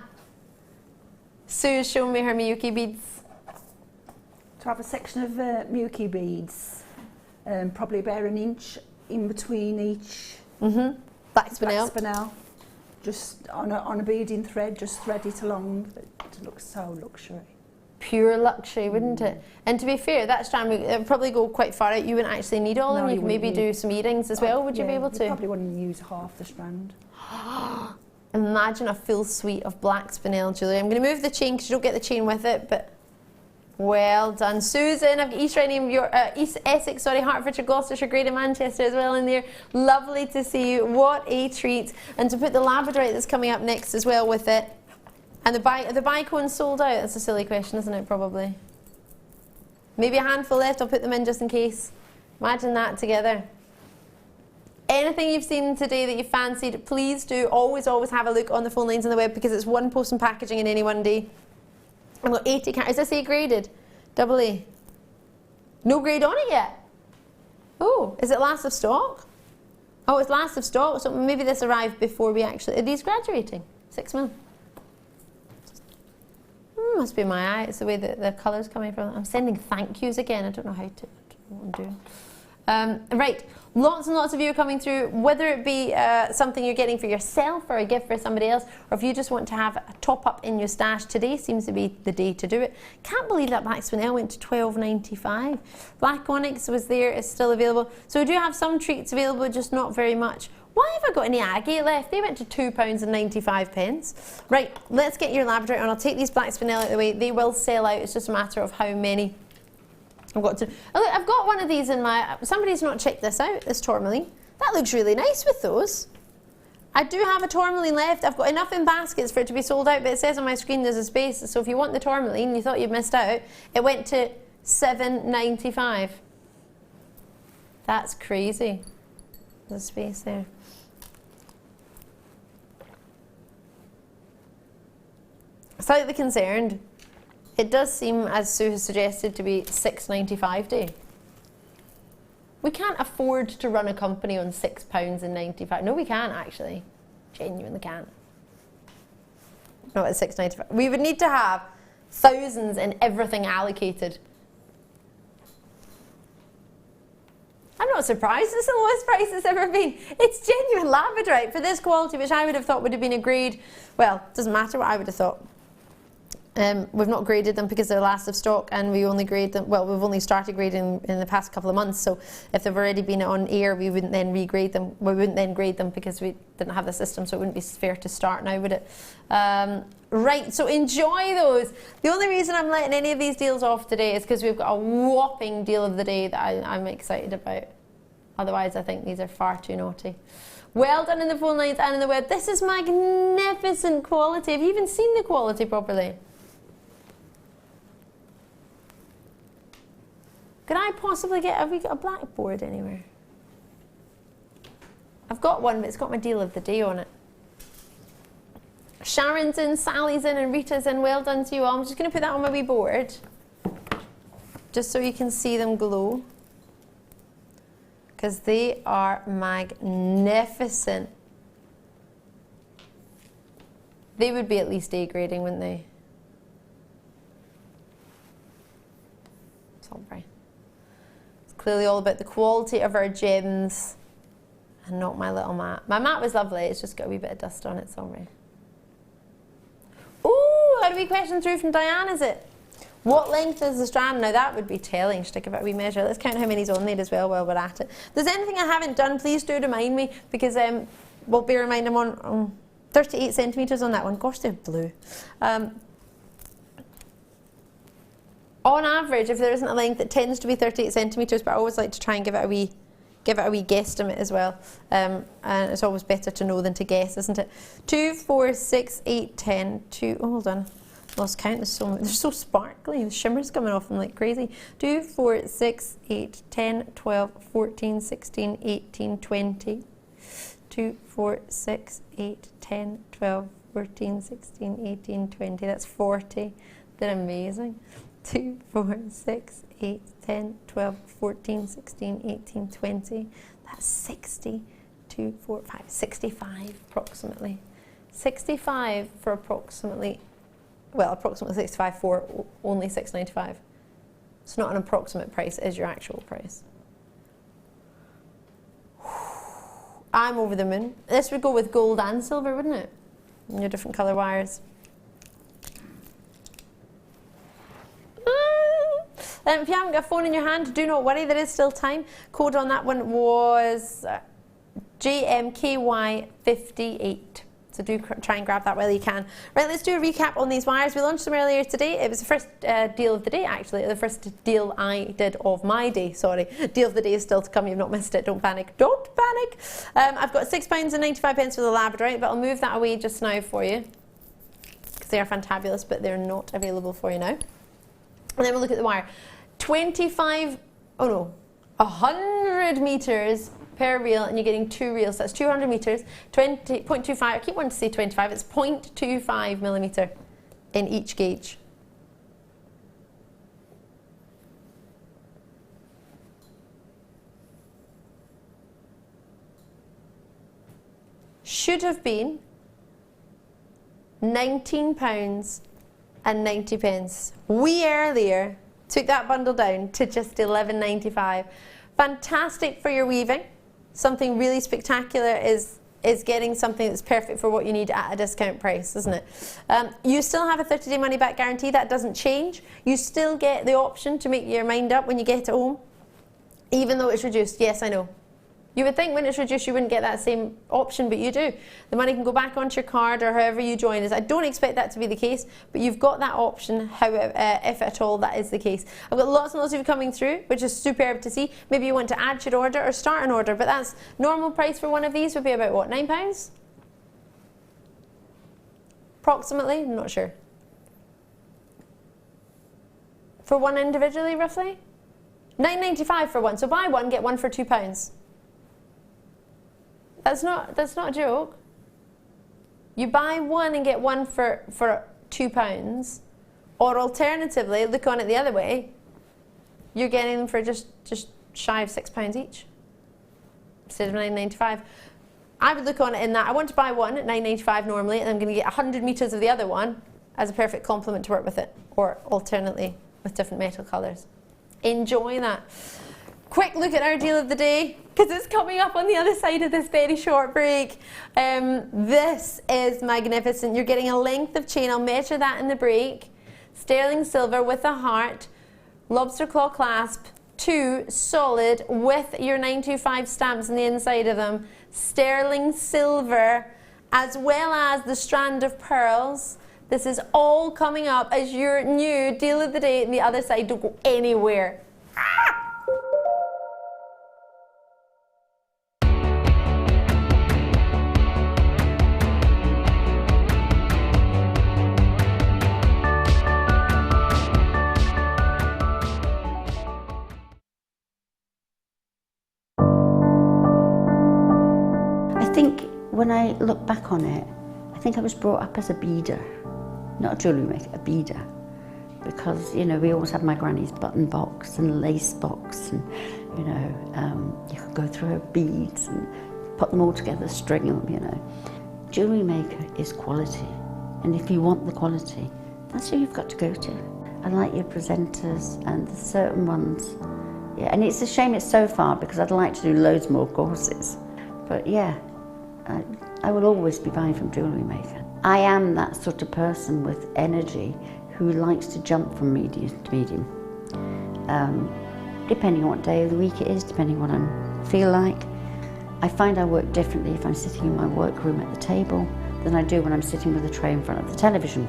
Sue's shown me her Miyuki beads. To have a section of Miyuki beads, probably about an inch in between each black spinel. Just on a beading thread, just thread it along. It looks so luxury. Pure luxury, wouldn't it? And to be fair, that strand would probably go quite far out. You wouldn't actually need all of them. You could maybe do some earrings as well. Would you be able to? You probably wouldn't use half the strand. Imagine a full suite of black spinel jewellery. I'm going to move the chain because you don't get the chain with it, but well done. Susan, I've got East Riding, East Essex, sorry, Hertfordshire, Gloucestershire, Greater Manchester as well in there. Lovely to see you. What a treat. And to put the labradorite that's coming up next as well with it. And the bicones sold out? That's a silly question, isn't it, probably? Maybe a handful left, I'll put them in just in case. Imagine that together. Anything you've seen today that you fancied, please do always have a look on the phone lines on the web because it's one post and packaging in any one day. I've got 80 carats. Is this A graded? Double A. No grade on it yet? Oh, is it last of stock? Oh, it's last of stock, so maybe this arrived before we actually... Are these graduating? 6 mil? Must be my eye, it's the way that the colour's coming from. I'm sending thank yous again, I don't know how to, I don't know what I'm doing. Right, lots and lots of you are coming through, whether it be something you're getting for yourself or a gift for somebody else, or if you just want to have a top up in your stash, today seems to be the day to do it. Can't believe that black spinel went to $12.95. Black onyx was there, it's still available. So we do have some treats available, just not very much. Why have I got any agate left? They went to £2.95. Right, let's get your labradorite on. I'll take these black spinel out of the way. They will sell out. It's just a matter of how many I've got to. Oh, look, I've got one of these in my... Somebody's not checked this out, this tourmaline. That looks really nice with those. I do have a tourmaline left. I've got enough in baskets for it to be sold out, but it says on my screen there's a space. So if you want the tourmaline, you thought you'd missed out, it went to $7.95. That's crazy. There's a space there. Slightly concerned. It does seem, as Sue has suggested, to be $6.95 day. We can't afford to run a company on £6.95. No, we can't actually. Genuinely can't. Not at $6.95. We would need to have thousands and everything allocated. I'm not surprised, it's the lowest price it's ever been. It's genuine labradorite for this quality, which I would have thought would have been a grade, well, it doesn't matter what I would have thought. We've not graded them because they're last of stock, and we only grade them, well, we've only started grading in the past couple of months, so if they've already been on air, we wouldn't then regrade them. We wouldn't then grade them because we didn't have the system, so it wouldn't be fair to start now, would it? Right, so enjoy those. The only reason I'm letting any of these deals off today is because we've got a whopping deal of the day that I'm excited about. Otherwise, I think these are far too naughty. Well done in the phone lines and in the web. This is magnificent quality. Have you even seen the quality properly? Could I possibly have we got a blackboard anywhere? I've got one, but it's got my deal of the day on it. Sharon's in, Sally's in, and Rita's in. Well done to you all. I'm just going to put that on my wee board, just so you can see them glow, because they are magnificent. They would be at least A grading, wouldn't they? Sorry. It's clearly all about the quality of our gems and not my little mat. My mat was lovely, it's just got a wee bit of dust on it somewhere. Ooh, had a wee question through from Diane, is it? What length is the strand? Now that would be telling. Should I give it a wee measure? Let's count how many's on there as well while we're at it. If there's anything I haven't done, please do remind me, because well, bear in mind I'm on 38 centimetres on that one. Gosh, they're blue. On average, if there isn't a length, it tends to be 38 centimetres, but I always like to try and give it a wee guesstimate as well. And it's always better to know than to guess, isn't it? 2, 4, 6, 8, 10, 2, oh, hold on. Lost count, they're so sparkly, the shimmer's coming off them like crazy. 2, 4, 6, 8, 10, 12, 14, 16, 18, 20. 2, 4, 6, 8, 10, 12, 14, 16, 18, 20. That's 40. They're amazing. 2, 4, 6, 8, 10, 12, 14, 16, 18, 20. That's 60. 2, 4, 5, 65 approximately. 65 for approximately 65 for only $6.95. It's not an approximate price, it is your actual price. I'm over the moon. This would go with gold and silver, wouldn't it? And your different colour wires. If you haven't got a phone in your hand, do not worry, there is still time. Code on that one was JMKY58. So do try and grab that while you can. Right, let's do a recap on these wires. We launched them earlier today. It was the first deal of the day, actually. The first deal I did of my day, sorry. Deal of the day is still to come. You've not missed it. Don't panic. Don't panic. I've got £6.95 for the labradorite, but I'll move that away just now for you, because they are fantabulous, but they're not available for you now. And then we'll look at the wire. 100 metres per reel, and you're getting 2 reels. That's 200 metres, 0.25, I keep wanting to say 25, it's 0.25 millimetre in each gauge. Should have been £19.90. We earlier took that bundle down to just £11.95. Fantastic for your weaving. Something really spectacular is getting something that's perfect for what you need at a discount price, isn't it? You still have a 30-day money-back guarantee. That doesn't change. You still get the option to make your mind up when you get it home, even though it's reduced. Yes, I know. You would think when it's reduced you wouldn't get that same option, but you do. The money can go back onto your card or however you join us. I don't expect that to be the case, but you've got that option, however, if at all that is the case. I've got lots and lots of you coming through, which is superb to see. Maybe you want to add your order or start an order, but that's normal price for one of these would be about what, £9? Approximately, I'm not sure. For one individually, roughly? £9.95 for one, so buy one, get one for £2. That's not a joke. You buy one and get one for £2, or alternatively, look on it the other way, you're getting them for just shy of £6 each instead of £9.95. I would look on it in that I want to buy one at £9.95 normally, and I'm going to get 100 metres of the other one as a perfect complement to work with it. or alternately with different metal colours. Enjoy that. Quick look at our deal of the day, because it's coming up on the other side of this very short break. This is magnificent. You're getting a length of chain, I'll measure that in the break. Sterling silver with a heart, lobster claw clasp, 2 solid with your 925 stamps on the inside of them. Sterling silver, as well as the strand of pearls. This is all coming up as your new deal of the day, and the other side. Don't go anywhere. I think when I look back on it, I think I was brought up as a beader, not a jewellery maker, a beader. Because, you know, we always had my granny's button box and lace box, and, you know, you could go through her beads and put them all together, string them, you know. Jewellery maker is quality, and if you want the quality, that's who you've got to go to. I like your presenters and the certain ones. Yeah, and it's a shame it's so far, because I'd like to do loads more courses. But yeah, I will always be buying from Jewellery Maker. I am that sort of person with energy who likes to jump from medium to medium. Depending on what day of the week it is, depending on what I feel like. I find I work differently if I'm sitting in my workroom at the table than I do when I'm sitting with a tray in front of the television.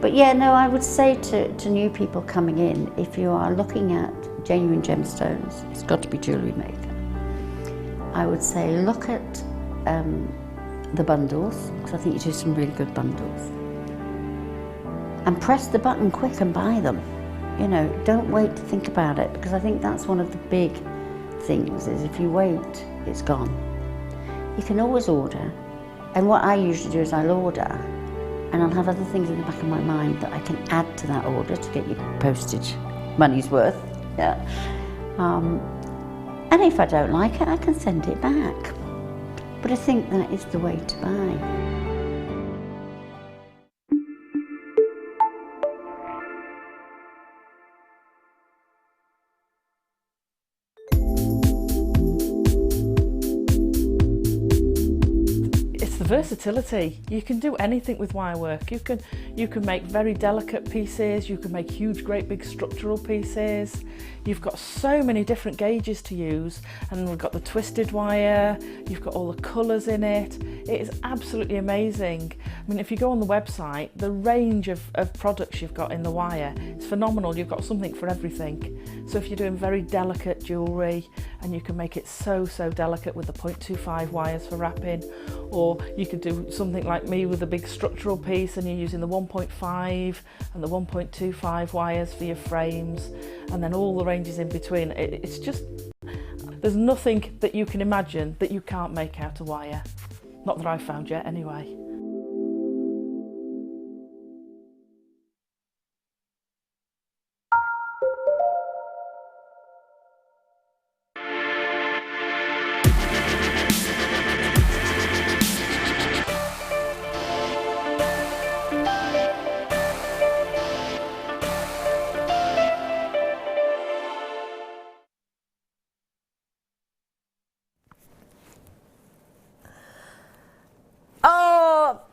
But yeah, no, I would say to new people coming in, if you are looking at genuine gemstones, it's got to be Jewellery Maker. I would say look at the bundles, because I think you do some really good bundles. And press the button quick and buy them. You know, don't wait to think about it, because I think that's one of the big things, is if you wait, it's gone. You can always order, and what I usually do is I'll order, and I'll have other things in the back of my mind that I can add to that order to get your postage money's worth. Yeah. And if I don't like it, I can send it back. But I think that is the way to buy. Versatility. You can do anything with wire work. You can make very delicate pieces, you can make huge, great big structural pieces. You've got so many different gauges to use, and we've got the twisted wire, you've got all the colours in it. It is absolutely amazing. I mean, if you go on the website, the range of products you've got in the wire is phenomenal. You've got something for everything. So if you're doing very delicate jewellery, and you can make it so delicate with the 0.25 wires for wrapping, or you could do something like me with a big structural piece and you're using the 1.5 and the 1.25 wires for your frames, and then all the ranges in between. It's just, there's nothing that you can imagine that you can't make out of wire. Not that I've found yet, anyway.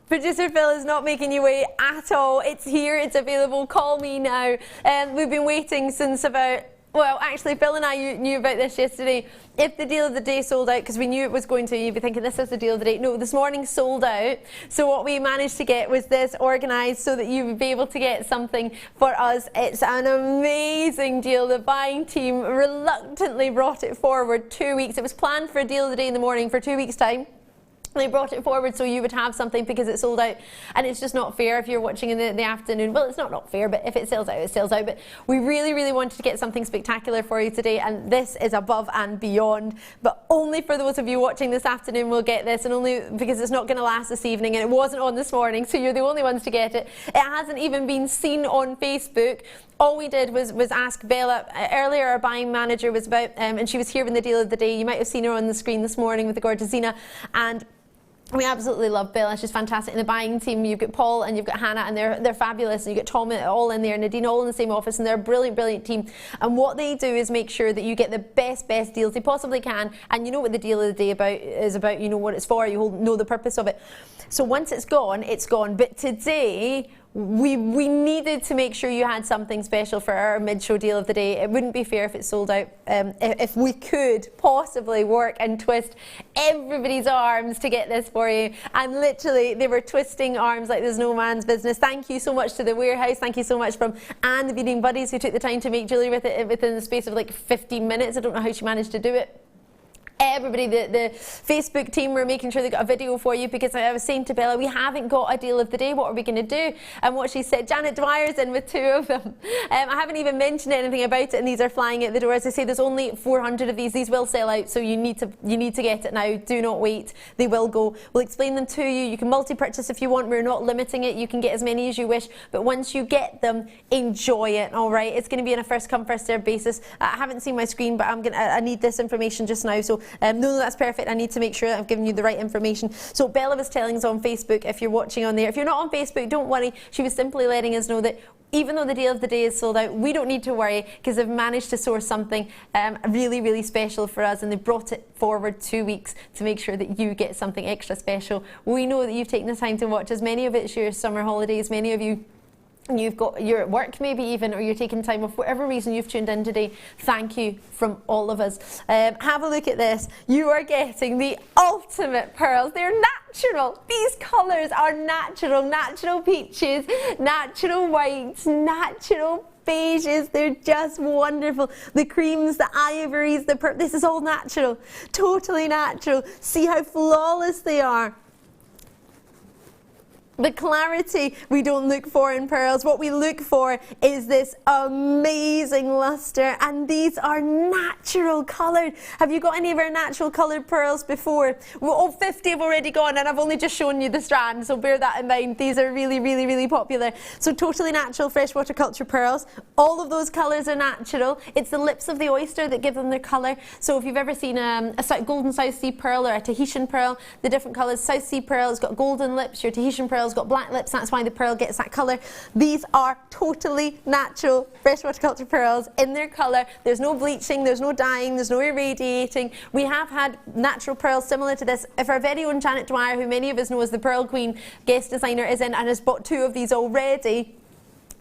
Producer Phil is not making you wait at all. It's here, it's available, call me now. We've been waiting since about, well, actually Phil and I knew about this yesterday. If the deal of the day sold out, because we knew it was going to, you'd be thinking this is the deal of the day. No, this morning sold out. So what we managed to get was this organised so that you would be able to get something for us. It's an amazing deal. The buying team reluctantly brought it forward 2 weeks. It was planned for a deal of the day in the morning for 2 weeks' time. They brought it forward so you would have something because it sold out, and it's just not fair if you're watching in the afternoon. Well, it's not fair, but if it sells out, it sells out. But we really wanted to get something spectacular for you today, and this is above and beyond. But only for those of you watching this afternoon will get this, and only because it's not going to last this evening, and it wasn't on this morning, so you're the only ones to get it. It hasn't even been seen on Facebook. All we did was ask Bella. Earlier, our buying manager was about, and she was here in the deal of the day. You might have seen her on the screen this morning with the gorgeous Zena, and We absolutely love Bella. She's fantastic. In the buying team, you've got Paul and you've got Hannah, and they're fabulous. And you've got Tom all in there, Nadine all in the same office, and they're a brilliant, brilliant team. And what they do is make sure that you get the best deals they possibly can. And you know what the deal of the day is about. You know what it's for. You know the purpose of it. So once it's gone, it's gone. But today, we needed to make sure you had something special for our mid-show deal of the day. It wouldn't be fair if it sold out. If we could possibly work and twist everybody's arms to get this for you, and literally they were twisting arms like there's no man's business. Thank you so much to the warehouse. Thank you so much from Anne, the Beading Buddies, who took the time to make jewellery with it within the space of like 15 minutes. I don't know how she managed to do it. Everybody, the Facebook team were making sure they got a video for you, because I was saying to Bella, we haven't got a deal of the day. What are we going to do? And what she said, Janet Dwyer's in with 2 of them. I haven't even mentioned anything about it, and these are flying out the door. As I say, there's only 400 of these. These will sell out, so you need to get it now. Do not wait. They will go. We'll explain them to you. You can multi-purchase if you want. We're not limiting it. You can get as many as you wish, but once you get them, enjoy it. All right. It's going to be on a first come first served basis. I haven't seen my screen, but I need this information just now. So no, that's perfect. I need to make sure that I've given you the right information. So Bella was telling us on Facebook, if you're watching on there, if you're not on Facebook, don't worry. She was simply letting us know that even though the deal of the day is sold out, we don't need to worry, because they've managed to source something really, really special for us, and they brought it forward 2 weeks to make sure that you get something extra special. We know that you've taken the time to watch us. Many of it's your summer holidays. Many of you, you're at work maybe even, or you're taking time off, whatever reason you've tuned in today. Thank you from all of us. Have a look at this. You are getting the ultimate pearls. They're natural. These colours are natural. Natural peaches, natural whites, natural beiges. They're just wonderful. The creams, the ivories, this is all natural. Totally natural. See how flawless they are. The clarity we don't look for in pearls. What we look for is this amazing luster, and these are natural coloured. Have you got any of our natural coloured pearls before? Well, 50 have already gone, and I've only just shown you the strand, so bear that in mind. These are really, really, really popular. So totally natural freshwater culture pearls. All of those colours are natural. It's the lips of the oyster that give them their colour. So if you've ever seen a golden South Sea pearl or a Tahitian pearl, the different colours. South Sea pearl has got golden lips. Your Tahitian pearl has got black lips, that's why the pearl gets that colour. These are totally natural freshwater culture pearls in their colour. There's no bleaching, there's no dyeing, there's no irradiating. We have had natural pearls similar to this. If our very own Janet Dwyer, who many of us know as the Pearl Queen guest designer, is in and has bought 2 of these already,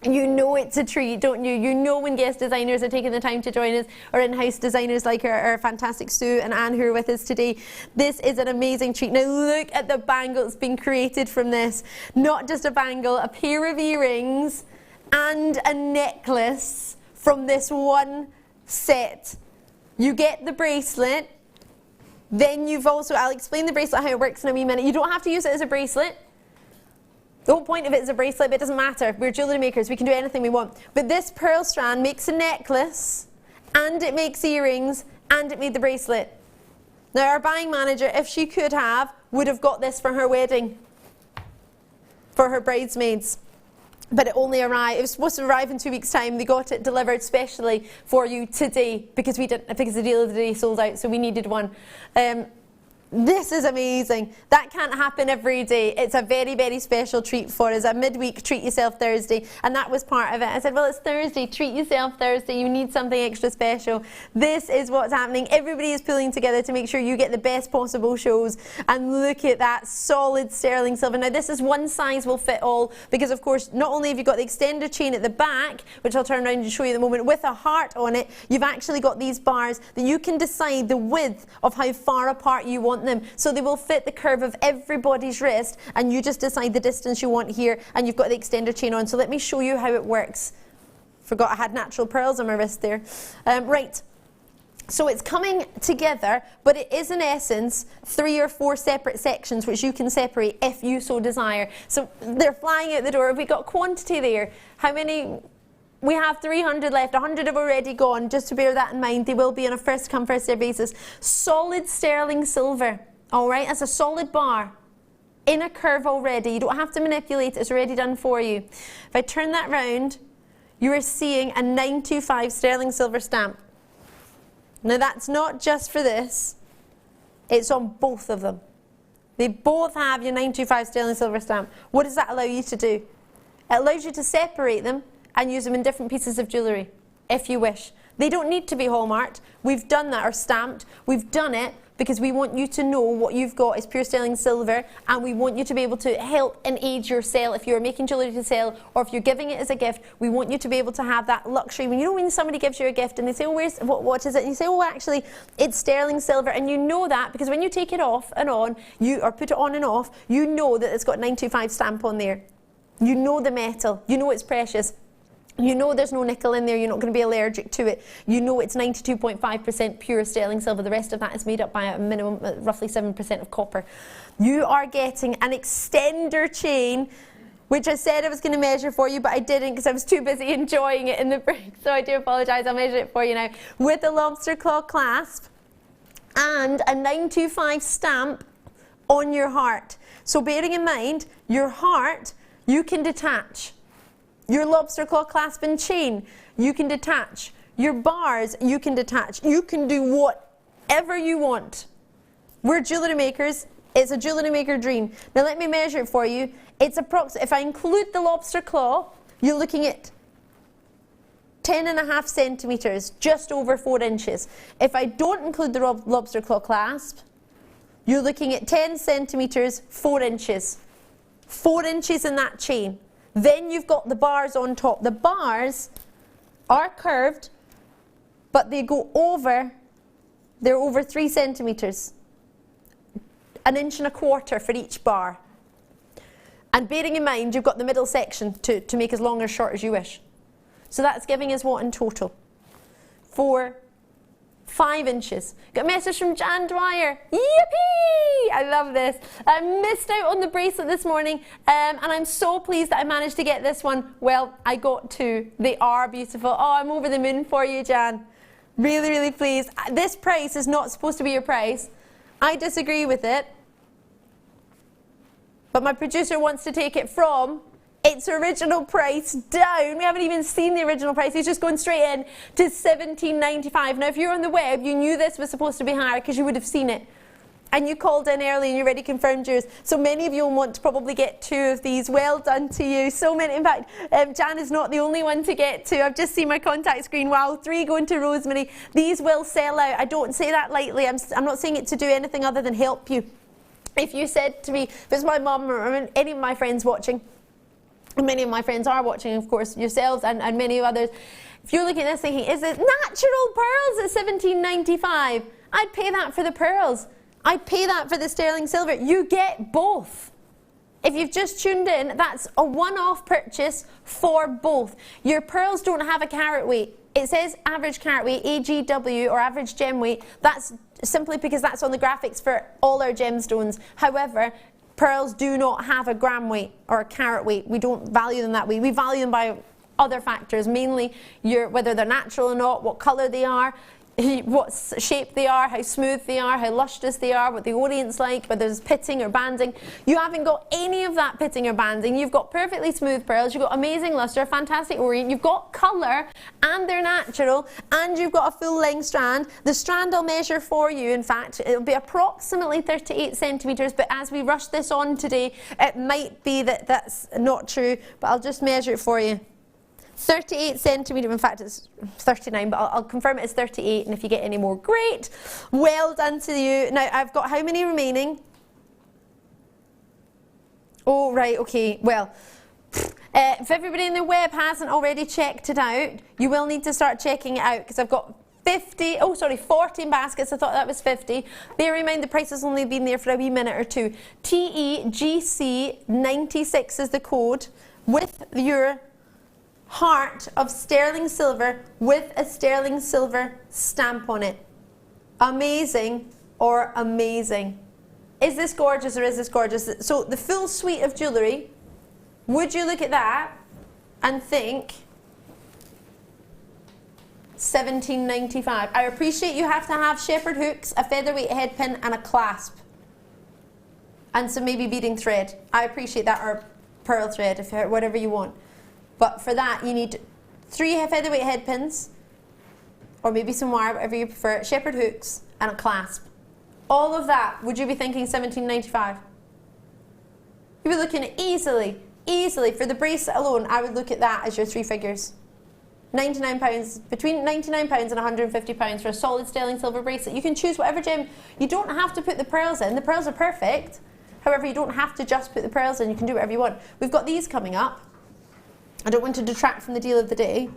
you know it's a treat, don't you? You know when guest designers are taking the time to join us, or in-house designers like our fantastic Sue and Anne, who are with us today. This is an amazing treat. Now look at the bangle that's been created from this. Not just a bangle, a pair of earrings and a necklace from this one set. You get the bracelet, then you've also, I'll explain the bracelet, how it works in a wee minute. You don't have to use it as a bracelet. The whole point of it is a bracelet, but it doesn't matter. We're jewellery makers, we can do anything we want. But this pearl strand makes a necklace, and it makes earrings, and it made the bracelet. Now our buying manager, if she could have, would have got this for her wedding, for her bridesmaids. But it only arrived, it was supposed to arrive in 2 weeks' time. They got it delivered specially for you today, because the deal of the day sold out, so we needed one. This is amazing. That can't happen every day. It's a very, very special treat for us. A midweek treat yourself Thursday, and that was part of it. I said, well, it's Thursday, treat yourself Thursday. You need something extra special. This is what's happening. Everybody is pulling together to make sure you get the best possible shows. And look at that solid sterling silver. Now this is one size will fit all, because of course, not only have you got the extender chain at the back, which I'll turn around and show you in a moment, with a heart on it, you've actually got these bars that you can decide the width of how far apart you want them, so they will fit the curve of everybody's wrist, and you just decide the distance you want here, and you've got the extender chain on. So let me show you how it works. Forgot I had natural pearls on my wrist there. Right, so it's coming together, but it is in essence 3 or 4 separate sections which you can separate if you so desire. So they're flying out the door. Have we got quantity there? How many? We have 300 left, 100 have already gone, just to bear that in mind. They will be on a first come, first served basis. Solid sterling silver, all right, as a solid bar, in a curve already. You don't have to manipulate it, it's already done for you. If I turn that round, you are seeing a 925 sterling silver stamp. Now that's not just for this, it's on both of them. They both have your 925 sterling silver stamp. What does that allow you to do? It allows you to separate them and use them in different pieces of jewellery, if you wish. They don't need to be hallmarked. We've done that, or stamped. We've done it because we want you to know what you've got is pure sterling silver, and we want you to be able to help and aid your sale. If you're making jewellery to sell, or if you're giving it as a gift, we want you to be able to have that luxury. When you know, when somebody gives you a gift and they say, oh, what is it? And you say, oh, actually, it's sterling silver, and you know that because when you take it off and on, or put it on and off, you know that it's got 925 stamp on there. You know the metal. You know it's precious. You know there's no nickel in there, you're not going to be allergic to it. You know it's 92.5% pure sterling silver. The rest of that is made up by a minimum, roughly 7% of copper. You are getting an extender chain, which I said I was going to measure for you, but I didn't because I was too busy enjoying it in the break. So I do apologise, I'll measure it for you now. With a lobster claw clasp and a 925 stamp on your heart. So bearing in mind, your heart, you can detach. Your lobster claw clasp and chain, you can detach. Your bars, you can detach. You can do whatever you want. We're jewellery makers. It's a jewellery maker dream. Now let me measure it for you. It's approximately, if I include the lobster claw, you're looking at 10.5 centimetres, just over 4 inches. If I don't include the lobster claw clasp, you're looking at 10 centimetres, 4 inches. 4 inches in that chain. Then you've got the bars on top. The bars are curved, but they go over, they're over 3 centimetres. 1.25 inches for each bar. And bearing in mind, you've got the middle section to make as long or short as you wish. So that's giving us what in total? 5 inches. Got a message from Jan Dwyer. Yippee! I love this. I missed out on the bracelet this morning, and I'm so pleased that I managed to get this one. Well, I got 2. They are beautiful. Oh, I'm over the moon for you, Jan. Really, really pleased. This price is not supposed to be your price. I disagree with it. But my producer wants to take it from its original price down. We haven't even seen the original price. He's just going straight in to $17.95. Now, if you're on the web, you knew this was supposed to be higher because you would have seen it. And you called in early and you already confirmed yours. So many of you will want to probably get 2 of these. Well done to you. So many. In fact, Jan is not the only one to get 2. I've just seen my contact screen. Wow, 3 going to Rosemary. These will sell out. I don't say that lightly. I'm not saying it to do anything other than help you. If you said to me, if it's my mum or any of my friends watching, and many of my friends are watching, of course, yourselves and many others. If you're looking at this thinking, is it natural pearls at $17.95? I'd pay that for the pearls. I'd pay that for the sterling silver. You get both. If you've just tuned in, that's a one-off purchase for both. Your pearls don't have a carat weight. It says average carat weight, AGW, or average gem weight. That's simply because that's on the graphics for all our gemstones. However, pearls do not have a gram weight or a carat weight. We don't value them that way. We value them by other factors, mainly whether they're natural or not, what colour they are, what shape they are, how smooth they are, how lustrous they are, what the orient's like, whether there's pitting or banding. You haven't got any of that pitting or banding. You've got perfectly smooth pearls, you've got amazing luster, fantastic orient, you've got colour and they're natural, and you've got a full length strand. The strand I'll measure for you, in fact, it'll be approximately 38 centimetres, but as we rush this on today, it might be that that's not true, but I'll just measure it for you. 38 centimetres, in fact it's 39, but I'll confirm it as 38, and if you get any more, great. Well done to you. Now, I've got how many remaining? Oh, right, okay, well, if everybody in the web hasn't already checked it out, you will need to start checking it out, because I've got 14 baskets. I thought that was 50. Bear in mind the price has only been there for a wee minute or two. TEGC96 is the code, with your heart of sterling silver with a sterling silver stamp on it. Amazing or amazing. Is this gorgeous or is this gorgeous? So the full suite of jewellery, would you look at that and think $17.95? I appreciate you have to have shepherd hooks, a featherweight head pin and a clasp. And some maybe beading thread. I appreciate that, or pearl thread, if whatever you want. But for that, you need 3 featherweight head pins, or maybe some wire, whatever you prefer, shepherd hooks, and a clasp. All of that, would you be thinking £17.95? You'd be looking at easily, for the bracelet alone, I would look at that as your 3 figures. £99, between £99 and £150 for a solid sterling silver bracelet. You can choose whatever gem. You don't have to put the pearls in. The pearls are perfect. However, you don't have to just put the pearls in. You can do whatever you want. We've got these coming up. I don't want to detract from the deal of the day,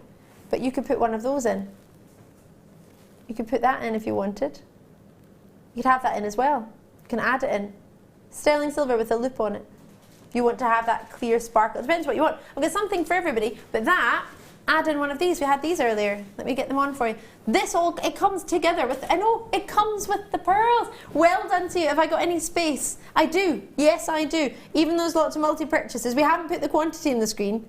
but you could put one of those in. You could put that in if you wanted. You could have that in as well. You can add it in. Sterling silver with a loop on it. If you want to have that clear sparkle. It depends what you want. I've got something for everybody, but that, add in one of these. We had these earlier. Let me get them on for you. This all, it comes together with, I know, it comes with the pearls. Well done to you. Have I got any space? I do. Yes, I do. Even those lots of multi-purchases. We haven't put the quantity in the screen.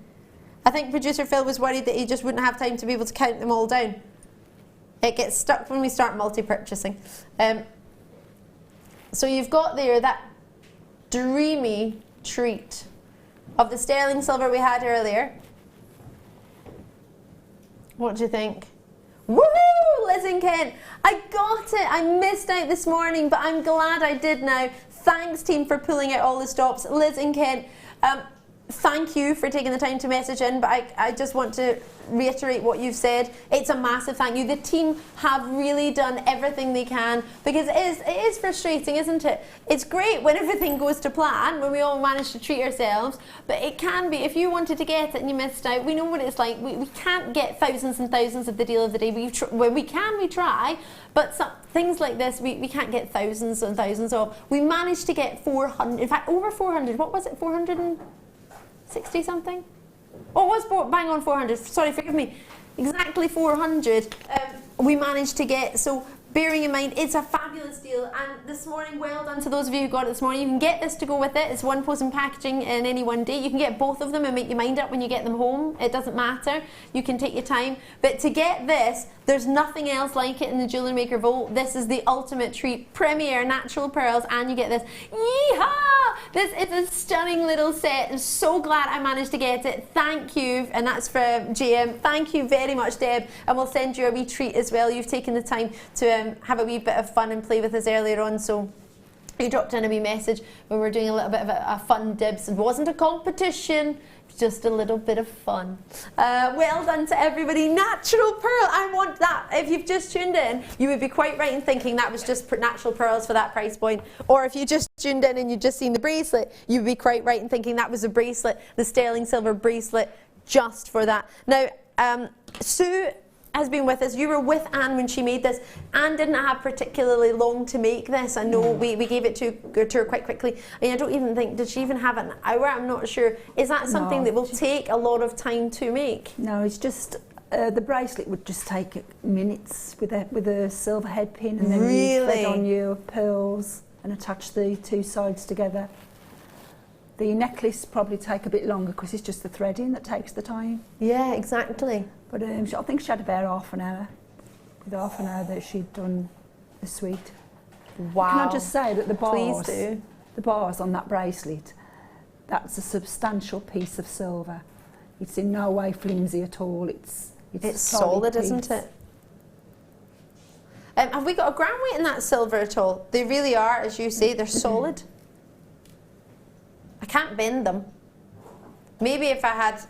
I think producer Phil was worried that he just wouldn't have time to be able to count them all down. It gets stuck when we start multi-purchasing. So you've got there that dreamy treat of the sterling silver we had earlier. What do you think? Woohoo! Liz and Kent, I got it. I missed out this morning, but I'm glad I did now. Thanks, team, for pulling out all the stops. Liz and Kent, thank you for taking the time to message in, but I just want to reiterate what you've said. It's a massive thank you. The team have really done everything they can, because it is frustrating, isn't it? It's great when everything goes to plan, when we all manage to treat ourselves, but it can be, if you wanted to get it and you missed out, we know what it's like. We can't get thousands and thousands of the deal of the day. When we can, we try, but things like this, we can't get thousands and thousands of. We managed to get 400, in fact, over 400. What was it, 460 something? Oh, it was bang on 400. Sorry, forgive me. Exactly 400 we managed to get. So bearing in mind, it's a fabulous deal. And this morning, well done to those of you who got it this morning. You can get this to go with it. It's one post and packaging in any one day. You can get both of them and make your mind up when you get them home. It doesn't matter. You can take your time. But to get this, there's nothing else like it in the Jewellery Maker Vault. This is the ultimate treat. Premier natural pearls, and you get this. Yeehaw! This is a stunning little set. I'm so glad I managed to get it. Thank you. And that's for JM. Thank you very much, Deb. And we'll send you a wee treat as well. You've taken the time to have a wee bit of fun and play with us earlier on. So you dropped in a wee message when we were doing a little bit of a fun dibs. It wasn't a competition. Just a little bit of fun. Well done to everybody. Natural pearl, I want that. If you've just tuned in, you would be quite right in thinking that was just natural pearls for that price point. Or if you just tuned in and you'd just seen the bracelet, you would be quite right in thinking that was a bracelet, the sterling silver bracelet, just for that. Now, Sue has been with us. You were with Anne when she made this. Anne didn't have particularly long to make this. I know we gave it to her quite quickly. I mean, I don't even think, did she even have an hour? I'm not sure. Is that something that will take a lot of time to make? No, it's just, the bracelet would just take minutes with a silver head pin, and then you thread on your pearls and attach the two sides together. The necklace probably take a bit longer because it's just the threading that takes the time. Yeah, exactly. But I think she had about half an hour. With half an hour that she'd done the suite. Wow. Can I just say that the bars, Please do. The bars on that bracelet, that's a substantial piece of silver. It's in no way flimsy at all. It's solid, isn't it? Have we got a gram weight in that silver at all? They really are, as you say, they're solid. I can't bend them. Maybe if I had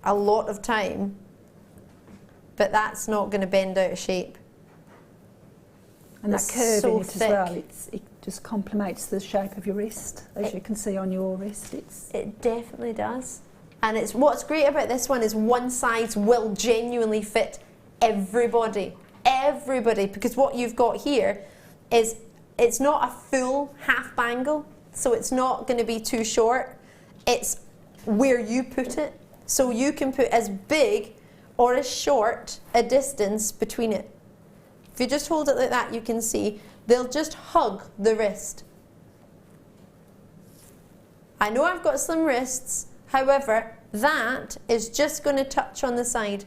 a lot of time, but that's not going to bend out of shape. And that curve in it as well, it just complements the shape of your wrist, as you can see on your wrist. It definitely does. And what's great about this one is one size will genuinely fit everybody. Everybody, because what you've got here is, it's not a full half bangle, so it's not going to be too short. It's where you put it. So you can put as big or as short a distance between it. If you just hold it like that, you can see they'll just hug the wrist. I know I've got slim wrists, however, that is just going to touch on the side.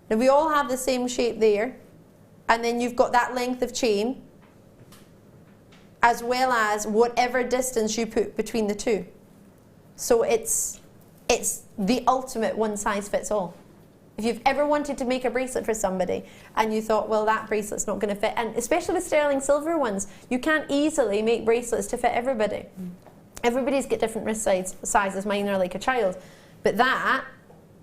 Now we all have the same shape there, and then you've got that length of chain, as well as whatever distance you put between the two. So it's the ultimate one size fits all. If you've ever wanted to make a bracelet for somebody and you thought, well, that bracelet's not going to fit, and especially with sterling silver ones, you can't easily make bracelets to fit everybody. Everybody's got different wrist sizes. Mine are like a child. But that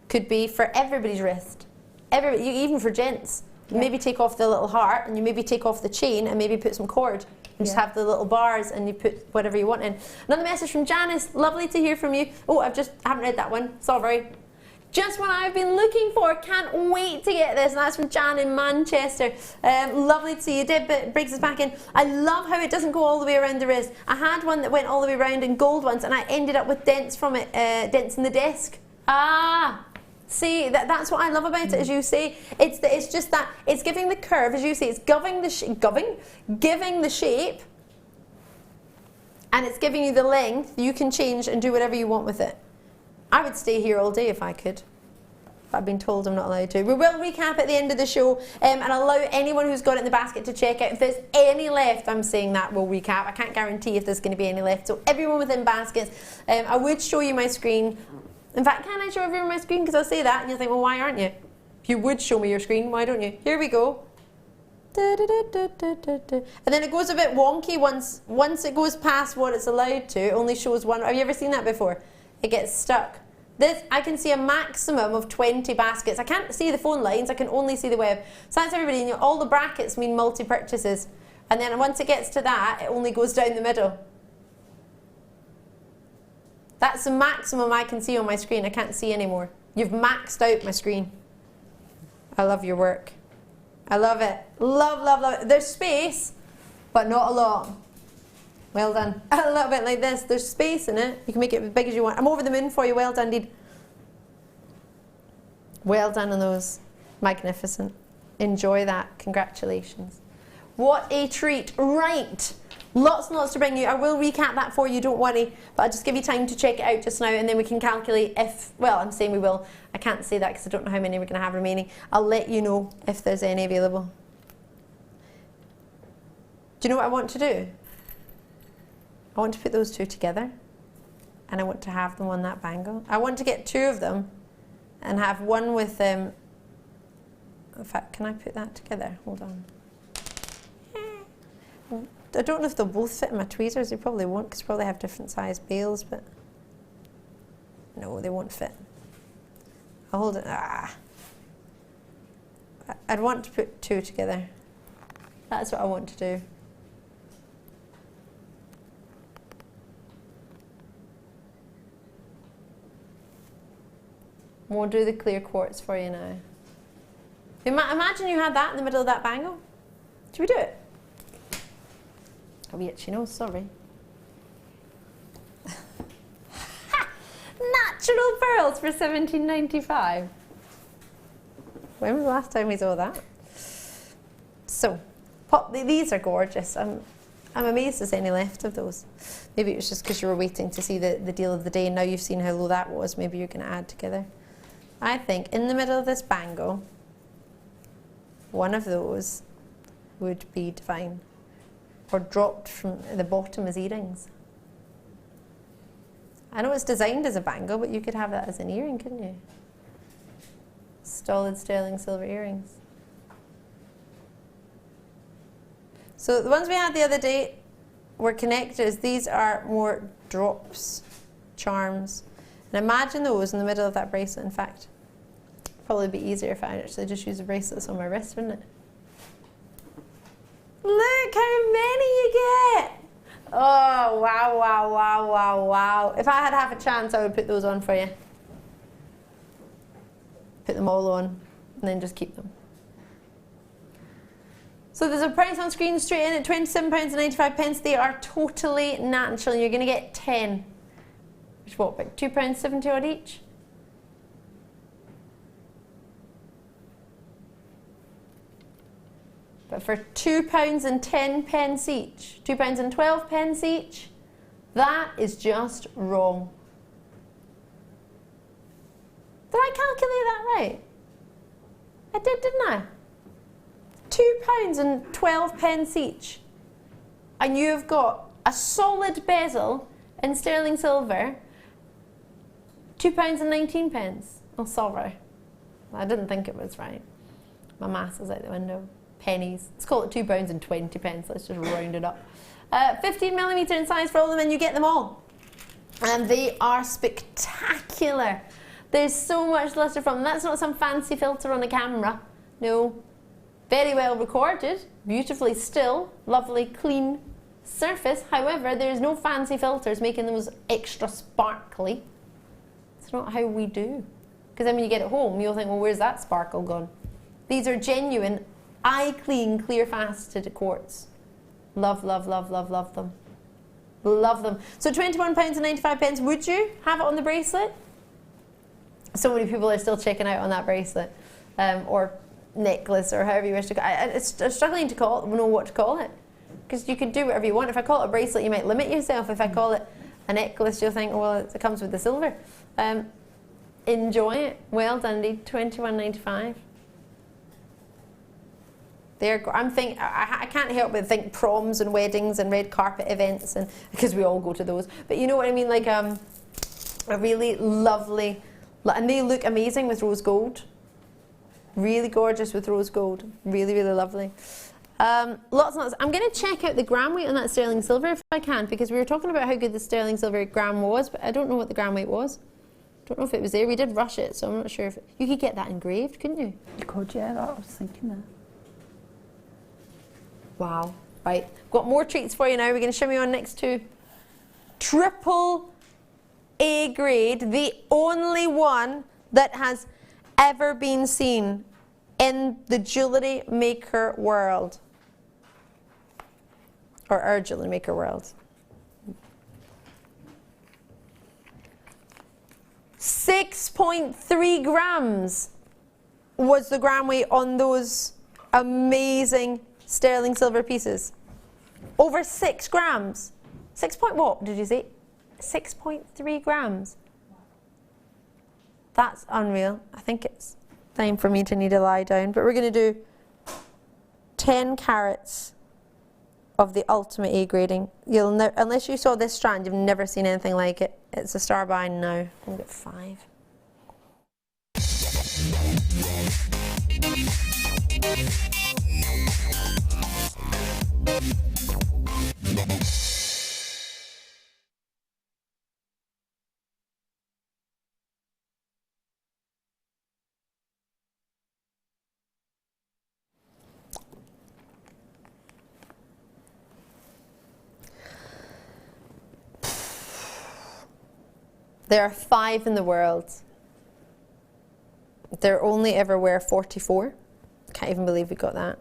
could be for everybody's wrist. Even for gents. You maybe take off the little heart and you maybe take off the chain and maybe put some cord. And just have the little bars and you put whatever you want in. Another message from Janice. Lovely to hear from you. Oh, I haven't read that one. Sorry. Just what I've been looking for. Can't wait to get this. And that's from Jan in Manchester. Lovely to see you. Deb brings us back in. I love how it doesn't go all the way around the wrist. I had one that went all the way around in gold once and I ended up with dents from it, dents in the desk. See, that's what I love about it, as you say. It's just that it's giving the curve, as you say, it's giving the shape, and it's giving you the length. You can change and do whatever you want with it. I would stay here all day if I could. But I've been told I'm not allowed to. We will recap at the end of the show and allow anyone who's got it in the basket to check out. If there's any left, I'm saying that we'll recap. I can't guarantee if there's going to be any left. So everyone within baskets, I would show you my screen. In fact, can I show everyone my screen? Because I'll say that and you'll think, well, why aren't you? If you would show me your screen, why don't you? Here we go. And then it goes a bit wonky once it goes past what it's allowed to. It only shows one. Have you ever seen that before? It gets stuck. This, I can see a maximum of 20 baskets. I can't see the phone lines, I can only see the web. So that's everybody. And all the brackets mean multi-purchases. And then once it gets to that, it only goes down the middle. That's the maximum I can see on my screen. I can't see anymore. You've maxed out my screen. I love your work. I love it. Love, love, love it. There's space, but not a lot. Well done. A little bit like this. There's space in it. You can make it as big as you want. I'm over the moon for you. Well done, indeed. Well done on those. Magnificent. Enjoy that. Congratulations. What a treat. Right. Lots and lots to bring you. I will recap that for you, don't worry. But I'll just give you time to check it out just now and then we can calculate if, well, I'm saying we will. I can't say that because I don't know how many we're going to have remaining. I'll let you know if there's any available. Do you know what I want to do? I want to put those two together and I want to have them on that bangle. I want to get two of them and have one with in fact, can I put that together? Hold on. I don't know if they'll both fit in my tweezers. They probably won't because they probably have different size bails, but no, they won't fit. I'll hold it. I'd want to put two together. That's what I want to do. We'll do the clear quartz for you now. Imagine you had that in the middle of that bangle. Should we do it? Oh, itchy nose, sorry. Natural pearls for $17.95. When was the last time we saw that? So, these are gorgeous. I'm amazed there's any left of those. Maybe it was just because you were waiting to see the deal of the day and now you've seen how low that was. Maybe you're going to add together. I think in the middle of this bangle, one of those would be divine. Or dropped from the bottom as earrings. I know it's designed as a bangle, but you could have that as an earring, couldn't you? Solid sterling silver earrings. So the ones we had the other day were connectors. These are more drops, charms. And imagine those in the middle of that bracelet. In fact, probably be easier if I actually just use the bracelets on my wrist, wouldn't it? Look how many you get! Oh, wow, wow, wow, wow, wow. If I had half a chance, I would put those on for you. Put them all on, and then just keep them. So there's a price on screen straight in at £27.95. They are totally natural. You're going to get 10. Which what, about £2.70 odd each? But for £2.10 each, £2.12 each, that is just wrong. Did I calculate that right? I did, didn't I? £2.12 each. And you've got a solid bezel in sterling silver, £2.19. Oh, sorry. I didn't think it was right. My maths is out the window. Pennies. Let's call it £2.20. Let's just round it up. 15mm in size for all of them, and you get them all. And they are spectacular. There's so much glitter from them. That's not some fancy filter on a camera. No. Very well recorded, beautifully still, lovely clean surface. However, there's no fancy filters making those extra sparkly. It's not how we do. Because then when you get it home, you'll think, well, where's that sparkle gone? These are genuine, eye clean, clear faceted quartz. Love, love, love, love, love them. Love them. So £21.95. Would you have it on the bracelet? So many people are still checking out on that bracelet, or necklace, or however you wish to call it. I'm struggling to know what to call it, because you could do whatever you want. If I call it a bracelet, you might limit yourself. If I call it a necklace, you'll think, oh, well, it comes with the silver. Enjoy it. Well done, indeed. £21.95. I can't help but think proms and weddings and red carpet events, and because we all go to those. But you know what I mean, like a really lovely, and they look amazing with rose gold. Really gorgeous with rose gold. Really, really lovely. Lots and lots. I'm going to check out the gram weight on that sterling silver if I can, because we were talking about how good the sterling silver gram was, but I don't know what the gram weight was. Don't know if it was there. We did rush it, so I'm not sure if you could get that engraved, couldn't you? You could, yeah. I was thinking that. Wow. Right. Got more treats for you now. We're going to shimmy on next to triple A grade, the only one that has ever been seen in the Jewellery Maker world, or our Jewellery Maker world. 6.3 grams was the gram weight on those amazing sterling silver pieces. Over 6 grams. 6 point what did you say? 6.3 grams. That's unreal. I think it's time for me to need to lie down, but we're going to do 10 carats of the ultimate A grading. Unless you saw this strand, you've never seen anything like it. It's a star by now. I'll get 5. There are 5 in the world. There only ever were 44. Can't even believe we got that.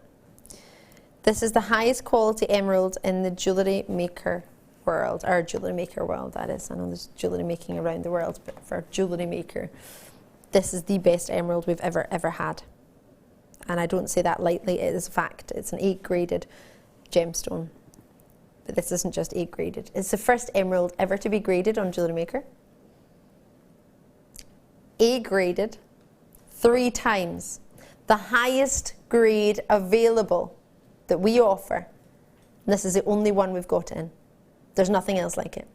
This is the highest quality emerald in the Jewellery Maker world, or Jewellery Maker world, that is. I know there's jewellery making around the world, but for Jewellery Maker, this is the best emerald we've ever had. And I don't say that lightly, it is a fact. It's an 8 graded gemstone. But this isn't just 8 graded. It's the first emerald ever to be graded on Jewellery Maker. A graded 3 times. The highest grade available that we offer. And this is the only one we've got in. There's nothing else like it.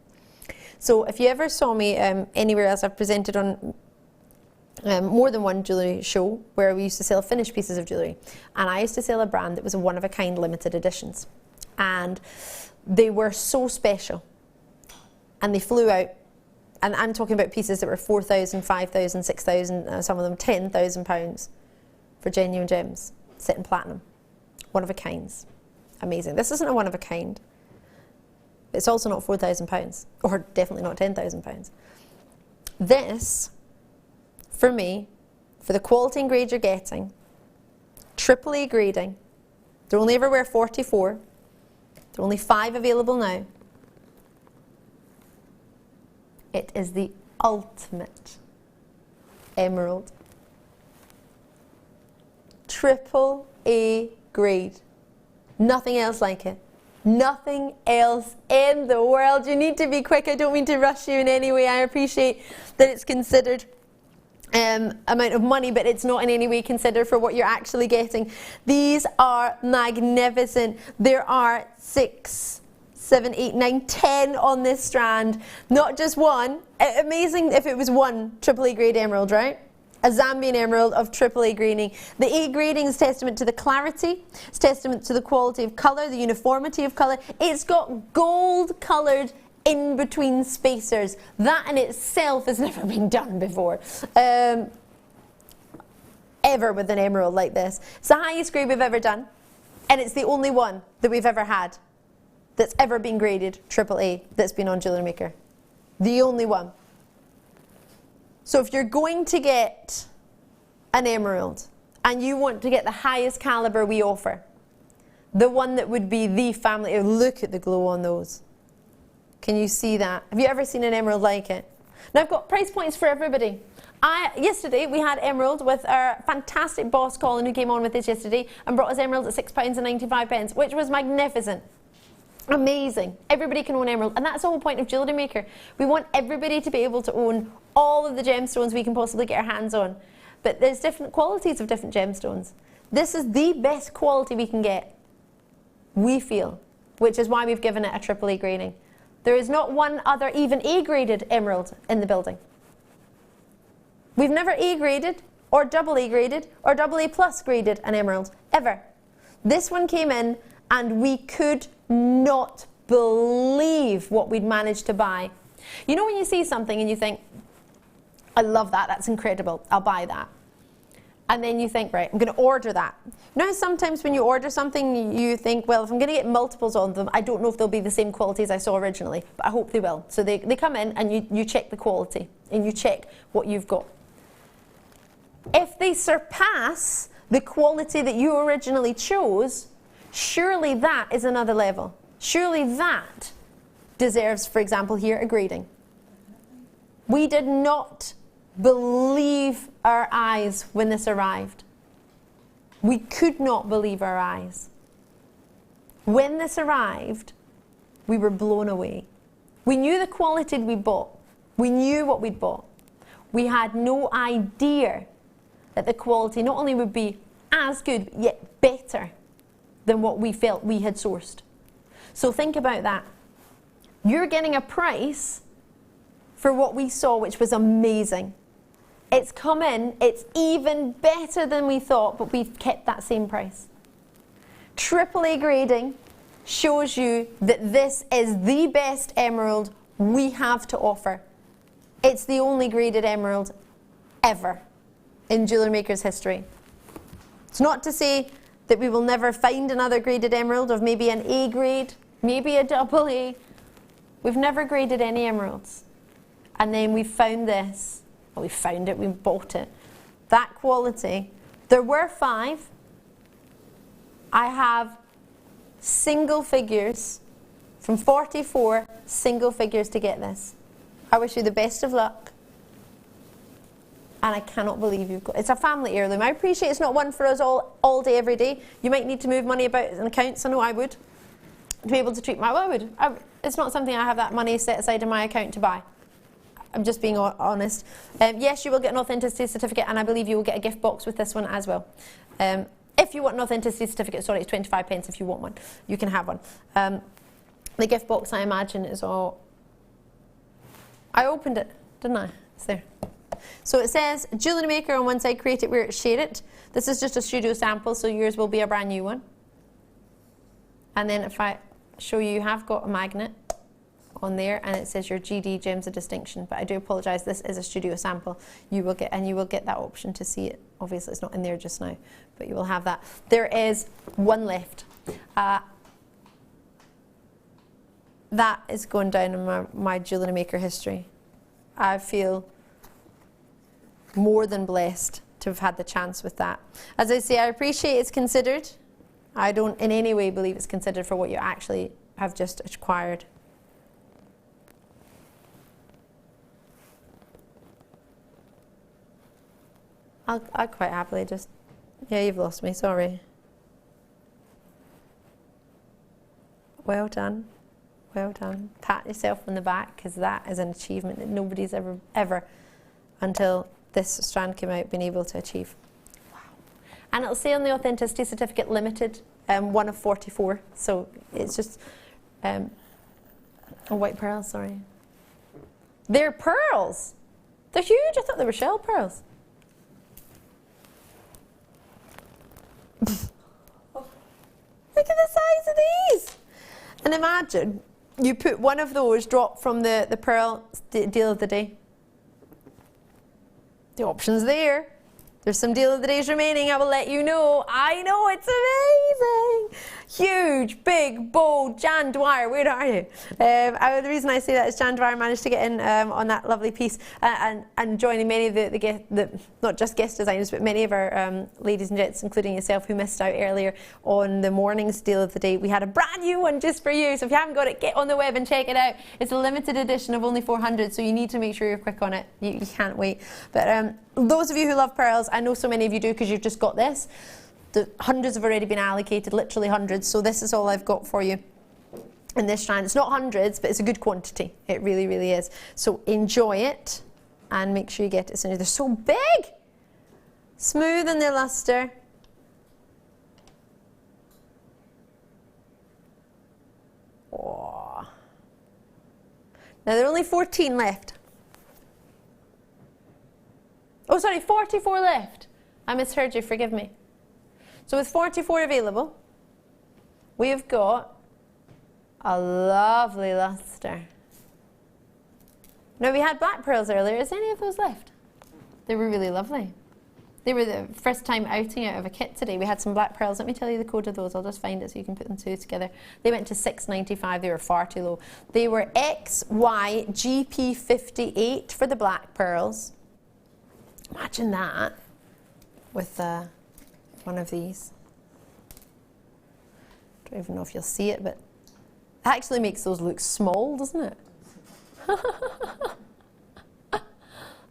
So if you ever saw me anywhere else, I've presented on more than one jewellery show where we used to sell finished pieces of jewellery. And I used to sell a brand that was a one-of-a-kind limited editions. And they were so special. And they flew out. And I'm talking about pieces that were 4,000, 5,000, 6,000, some of them £10,000 for genuine gems, set in platinum. One-of-a-kinds. Amazing. This isn't a one-of-a-kind. It's also not £4,000, or definitely not £10,000. This, for me, for the quality and grade you're getting, AAA grading, there only ever were 44, there are only 5 available now. It is the ultimate emerald. AAA grade. Nothing else like it. Nothing else in the world. You need to be quick. I don't mean to rush you in any way. I appreciate that it's considered amount of money, but it's not in any way considered for what you're actually getting. These are magnificent. There are 6, 7, 8, 9, 10 on this strand. Not just one. Amazing if it was one AAA grade emerald, right? a Zambian emerald of AAA grading. The A grading is testament to the clarity, it's testament to the quality of colour, the uniformity of colour. It's got gold coloured in between spacers. That in itself has never been done before. Ever with an emerald like this. It's the highest grade we've ever done, and it's the only one that we've ever had that's ever been graded AAA that's been on Jewellery Maker. The only one. So if you're going to get an emerald and you want to get the highest caliber we offer, the one that would be the family, look at the glow on those. Can you see that? Have you ever seen an emerald like it? Now I've got price points for everybody. Yesterday we had emerald with our fantastic boss Colin, who came on with us yesterday and brought us emerald at £6.95, which was magnificent. Amazing. Everybody can own emerald, and that's the whole point of Jewellery Maker. We want everybody to be able to own all of the gemstones we can possibly get our hands on. But there's different qualities of different gemstones. This is the best quality we can get, we feel, which is why we've given it a AAA grading. There is not one other even A-graded emerald in the building. We've never A-graded or AA graded or AA plus graded an emerald, ever. This one came in and we could not believe what we'd managed to buy. You know when you see something and you think, I love that, that's incredible, I'll buy that. And then you think, right, I'm going to order that. You know, sometimes when you order something, you think, well, if I'm going to get multiples on them, I don't know if they'll be the same quality as I saw originally, but I hope they will. So they come in and you check the quality and you check what you've got. If they surpass the quality that you originally chose, surely that is another level. Surely that deserves, for example, here, a grading. We did not believe our eyes when this arrived. We could not believe our eyes. When this arrived, we were blown away. We knew the quality we bought. We knew what we'd bought. We had no idea that the quality not only would be as good, yet better than what we felt we had sourced. So think about that. You're getting a price for what we saw, which was amazing. It's come in, it's even better than we thought, but we've kept that same price. AAA grading shows you that this is the best emerald we have to offer. It's the only graded emerald ever in Jewellery Maker's history. It's not to say that we will never find another graded emerald of maybe an A grade, maybe a AA. We've never graded any emeralds. And then we found this. Well, we found it, we bought it. That quality. There were 5. I have single figures, from 44 single figures to get this. I wish you the best of luck. And I cannot believe you've got, it's a family heirloom. I appreciate it's not one for us all day, every day. You might need to move money about in accounts. I know I would. To be able to treat it's not something I have that money set aside in my account to buy. I'm just being honest. Yes, you will get an authenticity certificate, and I believe you will get a gift box with this one as well. If you want an authenticity certificate, sorry, it's 25 pence if you want one. You can have one. The gift box, I imagine, is all... I opened it, didn't I? It's there. So it says, Jewellery Maker on one side, create it, wear it, share it. This is just a studio sample, so yours will be a brand new one. And then if I show you, you have got a magnet on there, and it says your GD Gems of Distinction. But I do apologise, this is a studio sample. You will get that option to see it. Obviously, it's not in there just now, but you will have that. There is one left. That is going down in my Jewellery Maker history. I feel more than blessed to have had the chance with that. As I say, I appreciate it's considered. I don't in any way believe it's considered for what you actually have just acquired. I'll quite happily just... Yeah, you've lost me, sorry. Well done. Well done. Pat yourself on the back, because that is an achievement that nobody's ever, until this strand came out, been able to achieve. Wow. And it'll say on the authenticity certificate, limited, 1 of 44. So it's just... oh, white pearls, sorry. They're pearls! They're huge! I thought they were shell pearls. And imagine you put one of those drop from the pearl deal of the day. The option's there. There's some deal of the days remaining, I will let you know. I know, it's amazing. Huge, big, bold, Jan Dwyer, where are you? The reason I say that is Jan Dwyer managed to get in on that lovely piece and joining many of the not just guest designers, but many of our ladies and gents, including yourself, who missed out earlier on the morning's deal of the day. We had a brand new one just for you, so if you haven't got it, get on the web and check it out. It's a limited edition of only 400, so you need to make sure you're quick on it. You can't wait. But those of you who love pearls, I know so many of you do because you've just got this. The hundreds have already been allocated, literally hundreds, so this is all I've got for you in this strand. It's not hundreds, but it's a good quantity. It really, really is. So enjoy it and make sure you get it as soon as they're so big. Smooth in their luster. Oh. Now there are only 14 left. Oh, sorry, 44 left. I misheard you, forgive me. So with 44 available, we've got a lovely luster. Now we had black pearls earlier. Is any of those left? They were really lovely. They were the first time outing out of a kit today. We had some black pearls. Let me tell you the code of those. I'll just find it so you can put them two together. They went to $6.95. They were far too low. They were XYGP58 for the black pearls. Imagine that with one of these. Don't even know if you'll see it, but it actually makes those look small, doesn't it?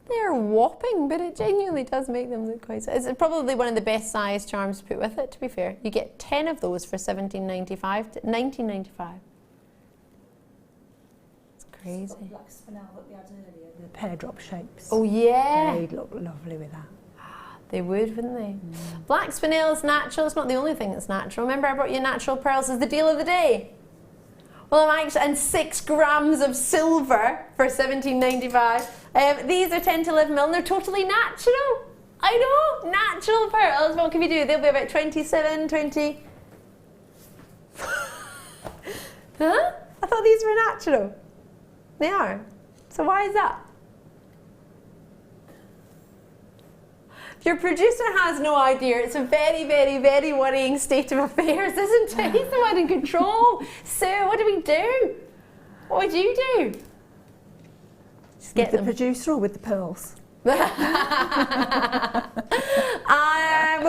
They're whopping, but it genuinely does make them look quite. It's probably one of the best size charms to put with it, to be fair. You get 10 of those for $17.95 to $19.95. It's crazy. The black spinel that we had earlier, the pear drop shapes. Oh yeah. They'd look lovely with that. They would, wouldn't they? Black spinel is natural. It's not the only thing that's natural. Remember I brought you natural pearls as the deal of the day? Well, I'm actually, and 6 grams of silver for $17.95. These are 10 to 11 mil and they're totally natural. I know, natural pearls. What can we do? They'll be about 27, 20. Huh? I thought these were natural. They are. So why is that? Your producer has no idea. It's a very, very, very worrying state of affairs, isn't it? He's the one in control. So what do we do? What would you do? Just get with the producer or with the pearls? We'll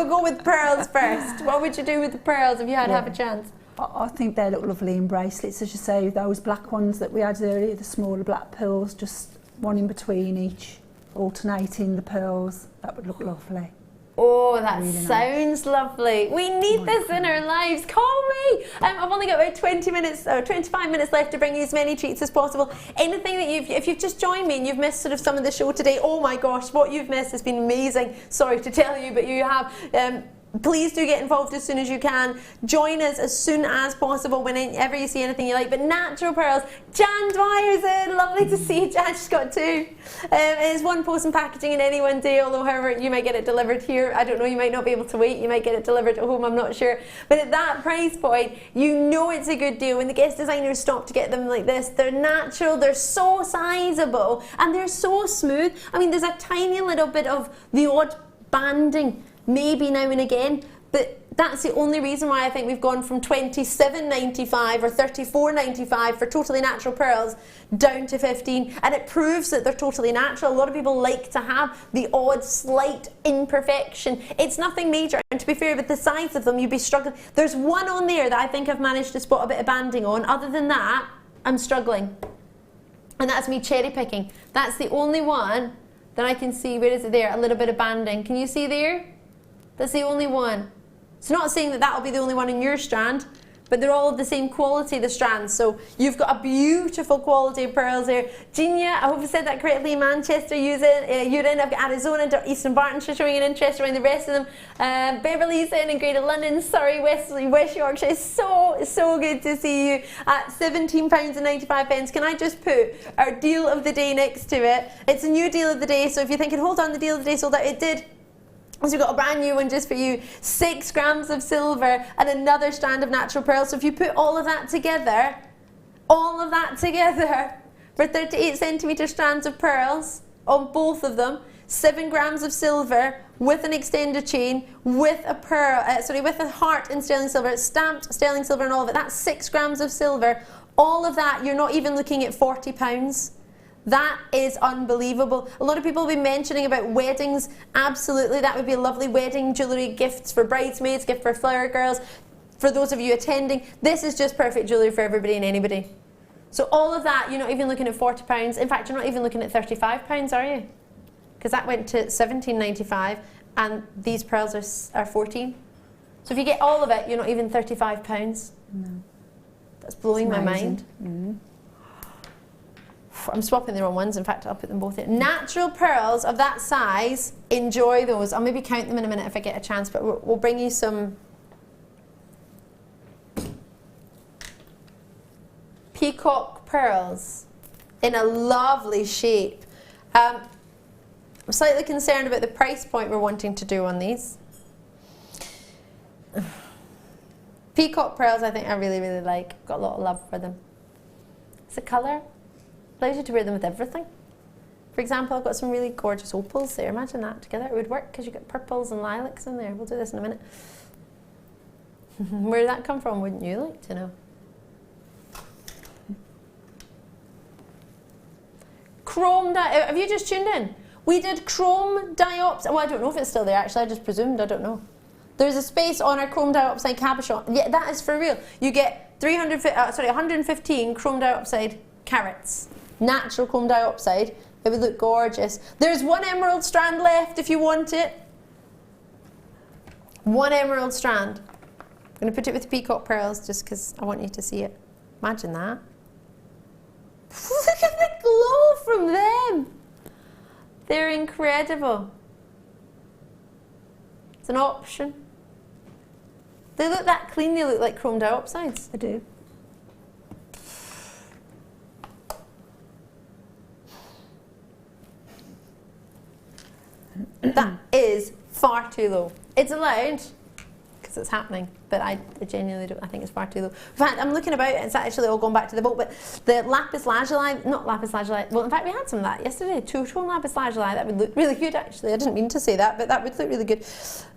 go with pearls first. What would you do with the pearls if you had to have a chance? I think they look lovely in bracelets, as you say. Those black ones that we had earlier, the smaller black pearls, just one in between each. Alternating the pearls, that would look lovely. Oh, that really sounds lovely. We need this in our lives. Call me. I've only got about 20 minutes or 25 minutes left to bring you as many treats as possible. Anything that if you've just joined me and you've missed sort of some of the show today, oh my gosh, what you've missed has been amazing. Sorry to tell you, but you have. Please do get involved as soon as you can. Join us as soon as possible whenever you see anything you like. But natural pearls, Jan Dwyer's in. Lovely to see you, Jan. She's got 2. It's one post and packaging in any one day, although however you might get it delivered here. I don't know, you might not be able to wait. You might get it delivered at home, I'm not sure. But at that price point, you know it's a good deal. When the guest designers stop to get them like this, they're natural, they're so sizable, and they're so smooth. I mean, there's a tiny little bit of the odd banding maybe now and again, but that's the only reason why I think we've gone from $27.95 or $34.95 for totally natural pearls down to 15, and it proves that they're totally natural. A lot of people like to have the odd slight imperfection. It's nothing major, and to be fair, with the size of them, you'd be struggling. There's one on there that I think I've managed to spot a bit of banding on. Other than that, I'm struggling, and that's me cherry picking. That's the only one that I can see. Where is it there? A little bit of banding. Can you see there? That's the only one. It's not saying that that'll be the only one in your strand, but they're all of the same quality, the strands. So you've got a beautiful quality of pearls here. Genia, I hope I said that correctly. Manchester, you're in. I've got Arizona, Eastern Bartonshire showing an interest around the rest of them. Beverly's in Greater London. Surrey, West Yorkshire. It's so good to see you at £17.95. Can I just put our deal of the day next to it? It's a new deal of the day, so if you're thinking, hold on, the deal of the day sold out, it did. So we've got a brand new one just for you, 6 grams of silver and another strand of natural pearls. So if you put all of that together for 38 centimetre strands of pearls on both of them, 7 grams of silver with an extended chain, with a pearl, with a heart in sterling silver, stamped sterling silver and all of it, that's 6 grams of silver. All of that, you're not even looking at £40. That is unbelievable. A lot of people will be mentioning about weddings. Absolutely, that would be a lovely wedding jewellery, gifts for bridesmaids, gift for flower girls. For those of you attending, this is just perfect jewellery for everybody and anybody. So all of that, you're not even looking at £40. In fact, you're not even looking at £35, are you? Because that went to £17.95 and these pearls are £14. So if you get all of it, you're not even £35. No. That's blowing my mind. Mm. I'm swapping the wrong ones. In fact, I'll put them both in. Natural pearls of that size, enjoy those. I'll maybe count them in a minute if I get a chance, but we'll bring you some peacock pearls in a lovely shape. I'm slightly concerned about the price point we're wanting to do on these. Peacock pearls I think I really, really like. Got a lot of love for them. It's a colour. Allows you to wear them with everything. For example, I've got some really gorgeous opals there. Imagine that together. It would work because you've got purples and lilacs in there. We'll do this in a minute. Where did that come from, wouldn't you like to know? Chrome have you just tuned in? We did chrome diopside. Well, I don't know if it's still there actually. I just presumed. I don't know. There's a space on our chrome diopside cabochon. Yeah, that is for real. You get 115 chrome diopside carats. Natural chrome diopside. It would look gorgeous. There's one emerald strand left if you want it. One emerald strand. I'm going to put it with peacock pearls just because I want you to see it. Imagine that. Look at the glow from them. They're incredible. It's an option. They look that clean, they look like chrome diopsides. They do. That is far too low. It's allowed because it's happening, but I genuinely don't. I think it's far too low. In fact, I'm looking about it. It's actually all gone back to the boat. But the lapis lazuli, not lapis lazuli. Well, in fact, we had some of that yesterday. Two-tone lapis lazuli. That would look really good. Actually, I didn't mean to say that, but that would look really good.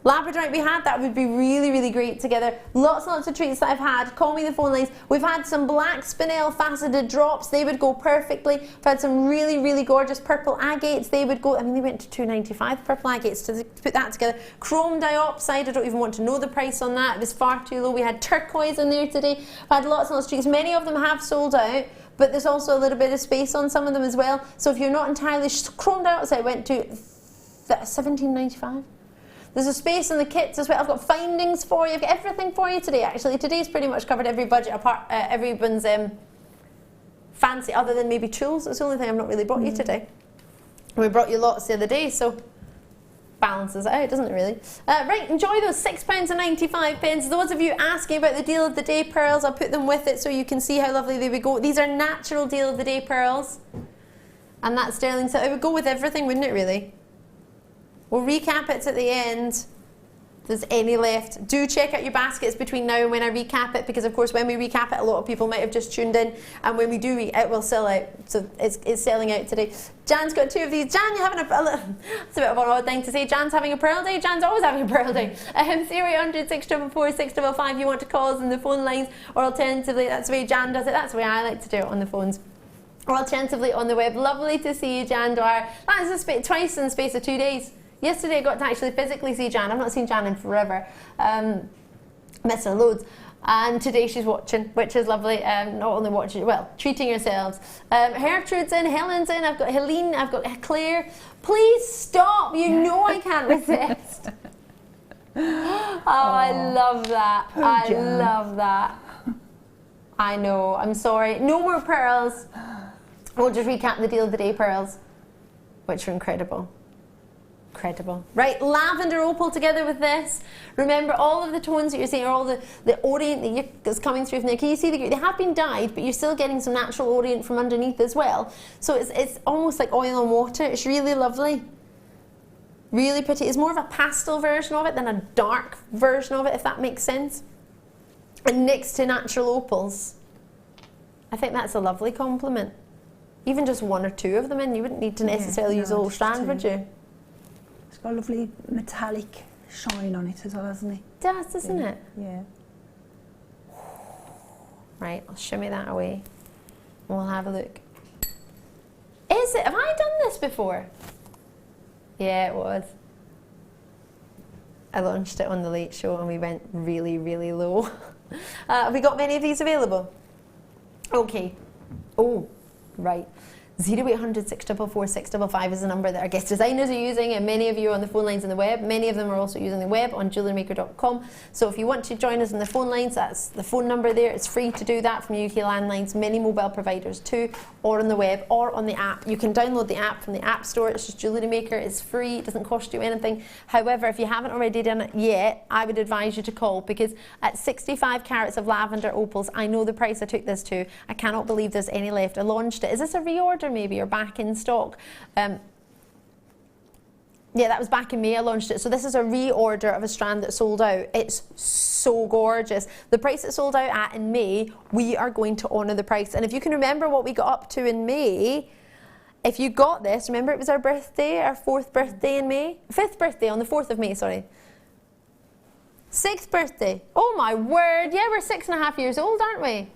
Labradorite we had. That would be really, really great together. Lots and lots of treats that I've had. Call me the phone lines. We've had some black spinel faceted drops. They would go perfectly. We've had some really, really gorgeous purple agates. They would go. I mean, they went to $2.95 purple agates to put that together. Chrome diopside. I don't even want to know the price on that. It was far too low. We had turquoise in there today. We've had lots and lots of treats. Many of them have sold out, but there's also a little bit of space on some of them as well. So if you're not entirely chrome diopside went to $17.95. There's a space in the kits as well. I've got findings for you. I've got everything for you today. Actually, today's pretty much covered every budget apart everyone's fancy, other than maybe tools. That's the only thing I've not really brought you today. We brought you lots the other day, so balances it out, doesn't it really? Right, enjoy those £6.95. Those of you asking about the deal of the day pearls, I'll put them with it so you can see how lovely they would go. These are natural deal of the day pearls, and that's sterling. So it would go with everything, wouldn't it really? We'll recap it at the end. If there's any left, do check out your baskets between now and when I recap it, because of course when we recap it, a lot of people might have just tuned in, and when we do it will sell out. So it's selling out today. Jan's got 2 of these. Jan, you're having it's a bit of an odd thing to say. Jan's having a pearl day. Jan's always having a pearl day. 0800 644 655. You want to call us on the phone lines, or alternatively, that's the way Jan does it. That's the way I like to do it, on the phones. Or alternatively on the web. Lovely to see you, Jan Dwyer. That is twice in the space of 2 days. Yesterday I got to actually physically see Jan. I've not seen Jan in forever. Miss her loads. And today she's watching, which is lovely. Not only watching, well, treating yourselves. Gertrude's in, Helen's in, I've got Helene, I've got Claire. Please stop, you know I can't resist. Oh, I love that. I love that. I know, I'm sorry. No more pearls. We'll just recap the deal of the day pearls, which are incredible. Incredible. Right, lavender opal together with this. Remember, all of the tones that you're seeing are all the orient that's coming through from there. Can you see they have been dyed, but you're still getting some natural orient from underneath as well. So it's almost like oil and water. It's really lovely. Really pretty. It's more of a pastel version of it than a dark version of it, if that makes sense. And next to natural opals, I think that's a lovely compliment. Even just one or two of them in, you wouldn't need to necessarily use a whole strand, would you? It's got a lovely metallic shine on it as well, hasn't it? It does, doesn't it? Yeah. Right, I'll shimmy that away and we'll have a look. Is it? Have I done this before? Yeah, it was. I launched it on the Late Show and we went really, really low. Have we got many of these available? Okay. Oh, right. 0800 644 655 is the number that our guest designers are using, and many of you are on the phone lines on the web. Many of them are also using the web on JewelleryMaker.com. So if you want to join us on the phone lines, that's the phone number there. It's free to do that from UK landlines, many mobile providers too, or on the web or on the app. You can download the app from the App Store. It's just Jewellery Maker. It's free. It doesn't cost you anything. However, if you haven't already done it yet, I would advise you to call, because at 65 carats of lavender opals, I know the price I took this to. I cannot believe there's any left. I launched it. Is this a reorder maybe, or back in stock? Yeah, that was back in May I launched it. So this is a reorder of a strand that sold out. It's so gorgeous. The price it sold out at in May, we are going to honour the price. And if you can remember what we got up to in May, if you got this, remember it was our birthday, our 4th birthday in May? 5th birthday on the 4th of May, sorry. 6th birthday. Oh my word, yeah, we're 6.5 years old, aren't we?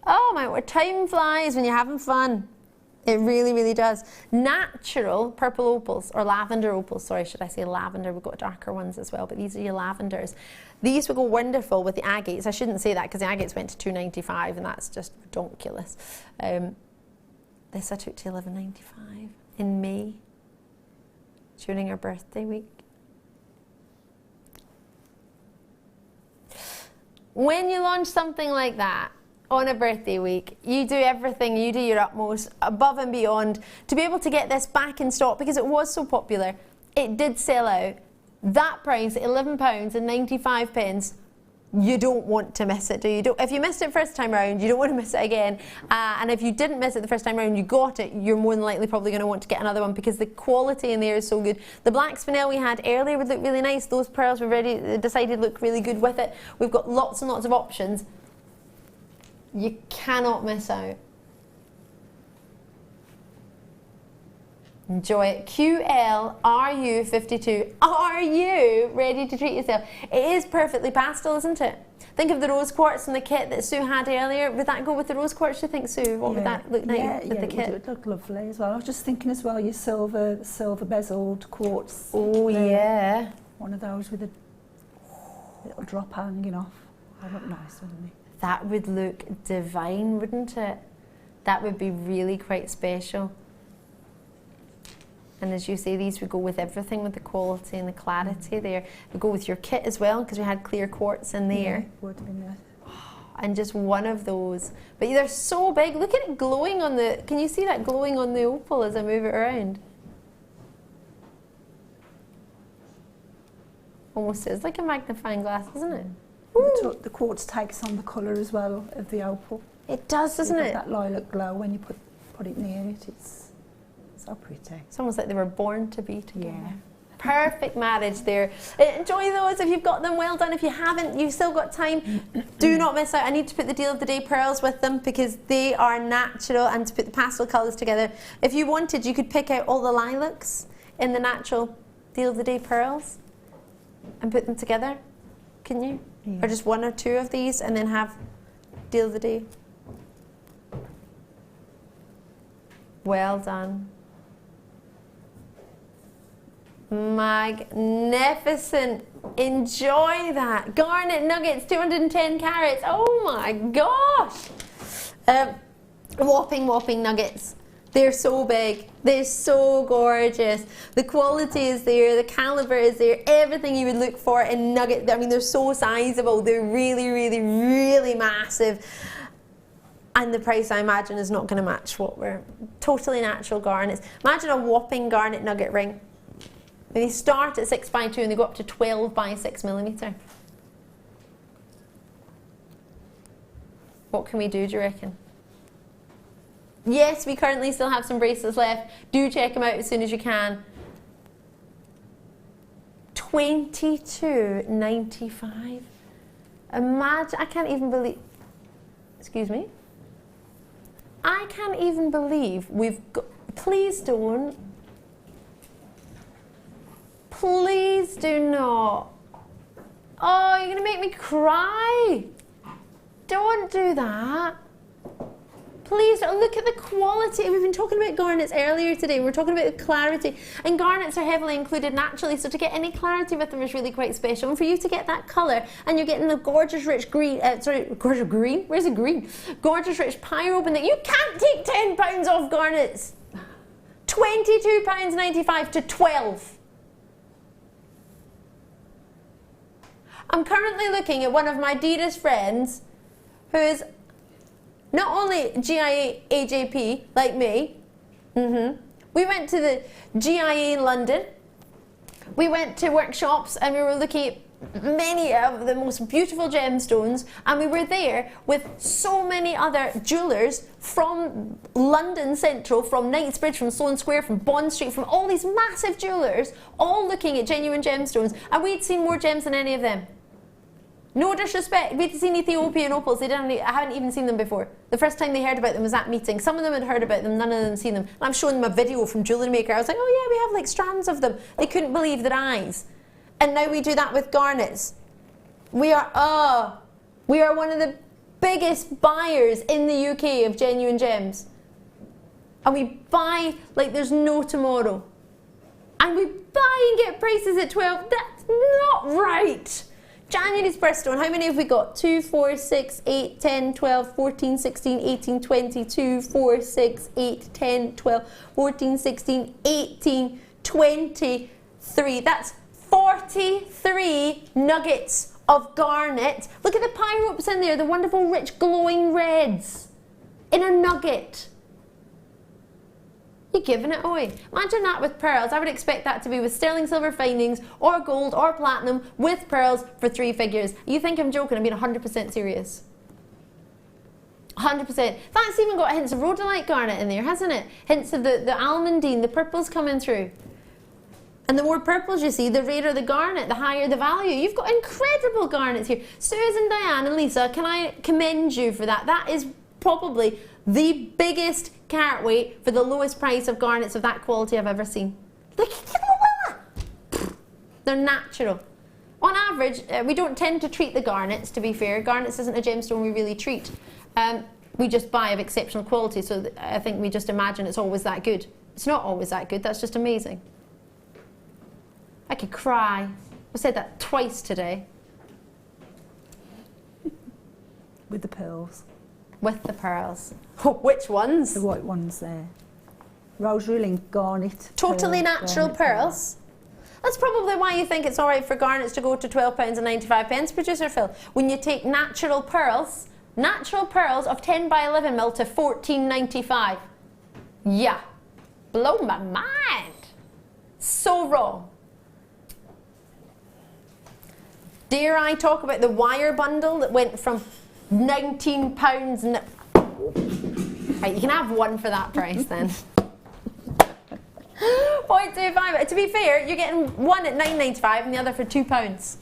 Oh my word, time flies when you're having fun. It really, really does. Natural purple opals, or lavender opals, sorry, should I say lavender? We've got darker ones as well, but these are your lavenders. These would go wonderful with the agates. I shouldn't say that because the agates went to $2.95 and that's just redonkulous. This I took to $11.95 in May during our birthday week. When you launch something like that, on a birthday week, you do everything, you do your utmost, above and beyond, to be able to get this back in stock, because it was so popular. It did sell out. That price, £11.95, you don't want to miss it, do you? If you missed it first time around, you don't want to miss it again. And if you didn't miss it the first time around, you got it, you're more than likely probably going to want to get another one, because the quality in there is so good. The black spinel we had earlier would look really nice. Those pearls we've already decided look really good with it. We've got lots and lots of options. You cannot miss out. Enjoy it. QLRU52. Are you ready to treat yourself? It is perfectly pastel, isn't it? Think of the rose quartz in the kit that Sue had earlier. Would that go with the rose quartz, do you think, Sue? What would that look like with the kit? It would look lovely as well. I was just thinking as well, your silver bezeled quartz. Oh, yeah. One of those with a little drop hanging off. That would look nice, wouldn't it? That would look divine, wouldn't it? That would be really quite special. And as you say, these would go with everything, with the quality and the clarity there. It would go with your kit as well, because we had clear quartz in there. Yeah, would have been there. And just one of those. But they're so big. Look at it glowing on the... Can you see that glowing on the opal as I move it around? Almost is like a magnifying glass, isn't it? The quartz takes on the colour as well of the opal. It does, doesn't it? That lilac glow when you put it near it. It's so pretty. It's almost like they were born to be together. Yeah. Perfect marriage there. Enjoy those if you've got them. Well done. If you haven't, you've still got time. Do not miss out. I need to put the deal of the day pearls with them, because they are natural, and to put the pastel colours together. If you wanted, you could pick out all the lilacs in the natural deal of the day pearls and put them together. Can you? Yeah. Or just one or two of these and then have deal of the day. Well done. Magnificent. Enjoy that. Garnet nuggets, 210 carats. Oh my gosh. Whopping nuggets. They're so big. They're so gorgeous. The quality is there. The caliber is there. Everything you would look for in nugget. I mean, they're so sizable. They're really, really, really massive. And the price, I imagine, is not going to match what we're... Totally natural garnets. Imagine a whopping garnet nugget ring. They start at 6x2 and they go up to 12x6mm. What can we do you reckon? Yes, we currently still have some bracelets left. Do check them out as soon as you can. 22.95. Imagine, I can't even believe, excuse me? I can't even believe we've got, please don't. Please do not. Oh, you're gonna make me cry. Don't do that. Please don't. Look at the quality. We've been talking about garnets earlier today. We're talking about the clarity. And garnets are heavily included naturally, so to get any clarity with them is really quite special. And for you to get that colour, and you're getting the gorgeous rich green, gorgeous green? Where's the green? Gorgeous rich pyrope, that you can't take £10 off garnets. £22.95 to 12. I'm currently looking at one of my dearest friends who is not only GIA AJP, like me. We went to the GIA in London. We went to workshops and we were looking at many of the most beautiful gemstones, and we were there with so many other jewellers from London Central, from Knightsbridge, from Sloane Square, from Bond Street, from all these massive jewellers, all looking at genuine gemstones, and we'd seen more gems than any of them. No disrespect, we'd seen Ethiopian opals, I hadn't even seen them before. The first time they heard about them was that meeting. Some of them had heard about them, none of them seen them. And I'm showing them a video from Jewellery Maker. I was like, oh yeah, we have like strands of them. They couldn't believe their eyes. And now we do that with garnets. We are one of the biggest buyers in the UK of genuine gems. And we buy like there's no tomorrow. And we buy and get prices at 12. That's not right. January's birthstone, how many have we got? 2, 4, 6, 8, 10, 12, 14, 16, 18, 20, 2, 4, 6, 8, 10, 12, 14, 16, 18, 23. That's 43 nuggets of garnet. Look at the pyropes in there, the wonderful rich glowing reds in a nugget. You're giving it away. Imagine that with pearls. I would expect that to be with sterling silver findings or gold or platinum with pearls for 3 figures. You think I'm joking? I'm being 100% serious. 100%. That's even got hints of rhodolite garnet in there, hasn't it? Hints of the almandine, the purples coming through. And the more purples you see, the rarer the garnet, the higher the value. You've got incredible garnets here. Susan, Diane and Lisa, can I commend you for that? That is probably the biggest carat weight for the lowest price of garnets of that quality I've ever seen. Look at that! They're natural. On average, we don't tend to treat the garnets, to be fair. Garnets isn't a gemstone we really treat. We just buy of exceptional quality, so I think we just imagine it's always that good. It's not always that good, that's just amazing. I could cry. I said that twice today. With the pearls. With the pearls. Oh, which ones? The white ones there. Rosary link garnet. Totally natural pearls. That's probably why you think it's alright for garnets to go to £12.95, producer Phil. When you take natural pearls of 10 by 11 mil to £14.95. Yeah. Blow my mind. So wrong. Dare I talk about the wire bundle that went from £19. Right, you can have one for that price then. 0.25. To be fair, you're getting one at £9.95 and the other for £2.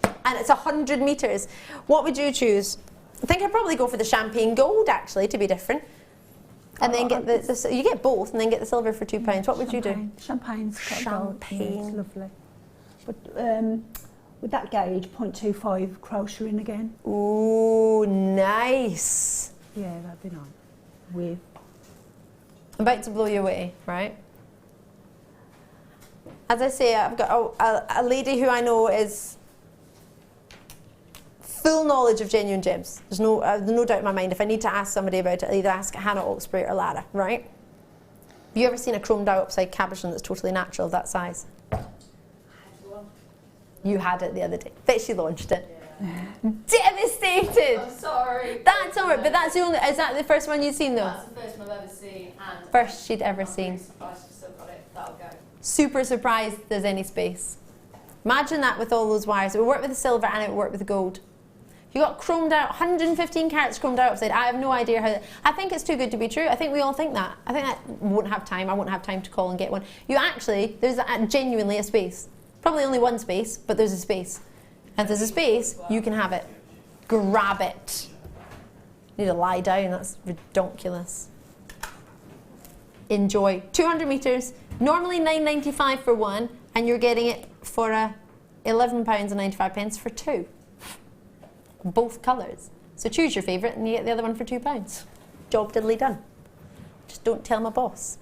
And it's 100 metres. What would you choose? I think I'd probably go for the champagne gold actually, to be different. And then get the you get both and then get the silver for £2. What would you do? Champagne's champagne. Yeah, it's lovely. But with that gauge, 0.25 crocheting again. Ooh, nice. Yeah, that'd be nice. With. I'm about to blow you away, right? As I say, I've got a lady who I know is full knowledge of genuine gems. There's no doubt in my mind. If I need to ask somebody about it, I'll either ask Hannah Oxbury or Lara, right? Have you ever seen a chrome diopside cabochon that's totally natural of that size? You had it the other day. Bet she launched it. Yeah. Devastated! I'm sorry. That's alright, but that's the only. Is that the first one you've seen though? That's the first one I've ever seen. And first she'd ever seen. Surprised she's still got it. That'll go. Super surprised there's any space. Imagine that with all those wires. It would work with the silver and it would work with the gold. You got chromed out, 115 carats chromed outside. I have no idea how. I think it's too good to be true. I think we all think that. I think that won't have time. I won't have time to call and get one. You actually, there's genuinely a space. Probably only one space, but there's a space. And if there's a space, you can have it. Grab it. Need to lie down, that's ridiculous. Enjoy. 200 metres, normally £9.95 for one, and you're getting it for £11.95 for two. Both colours. So choose your favourite and you get the other one for £2. Job diddly done. Just don't tell my boss.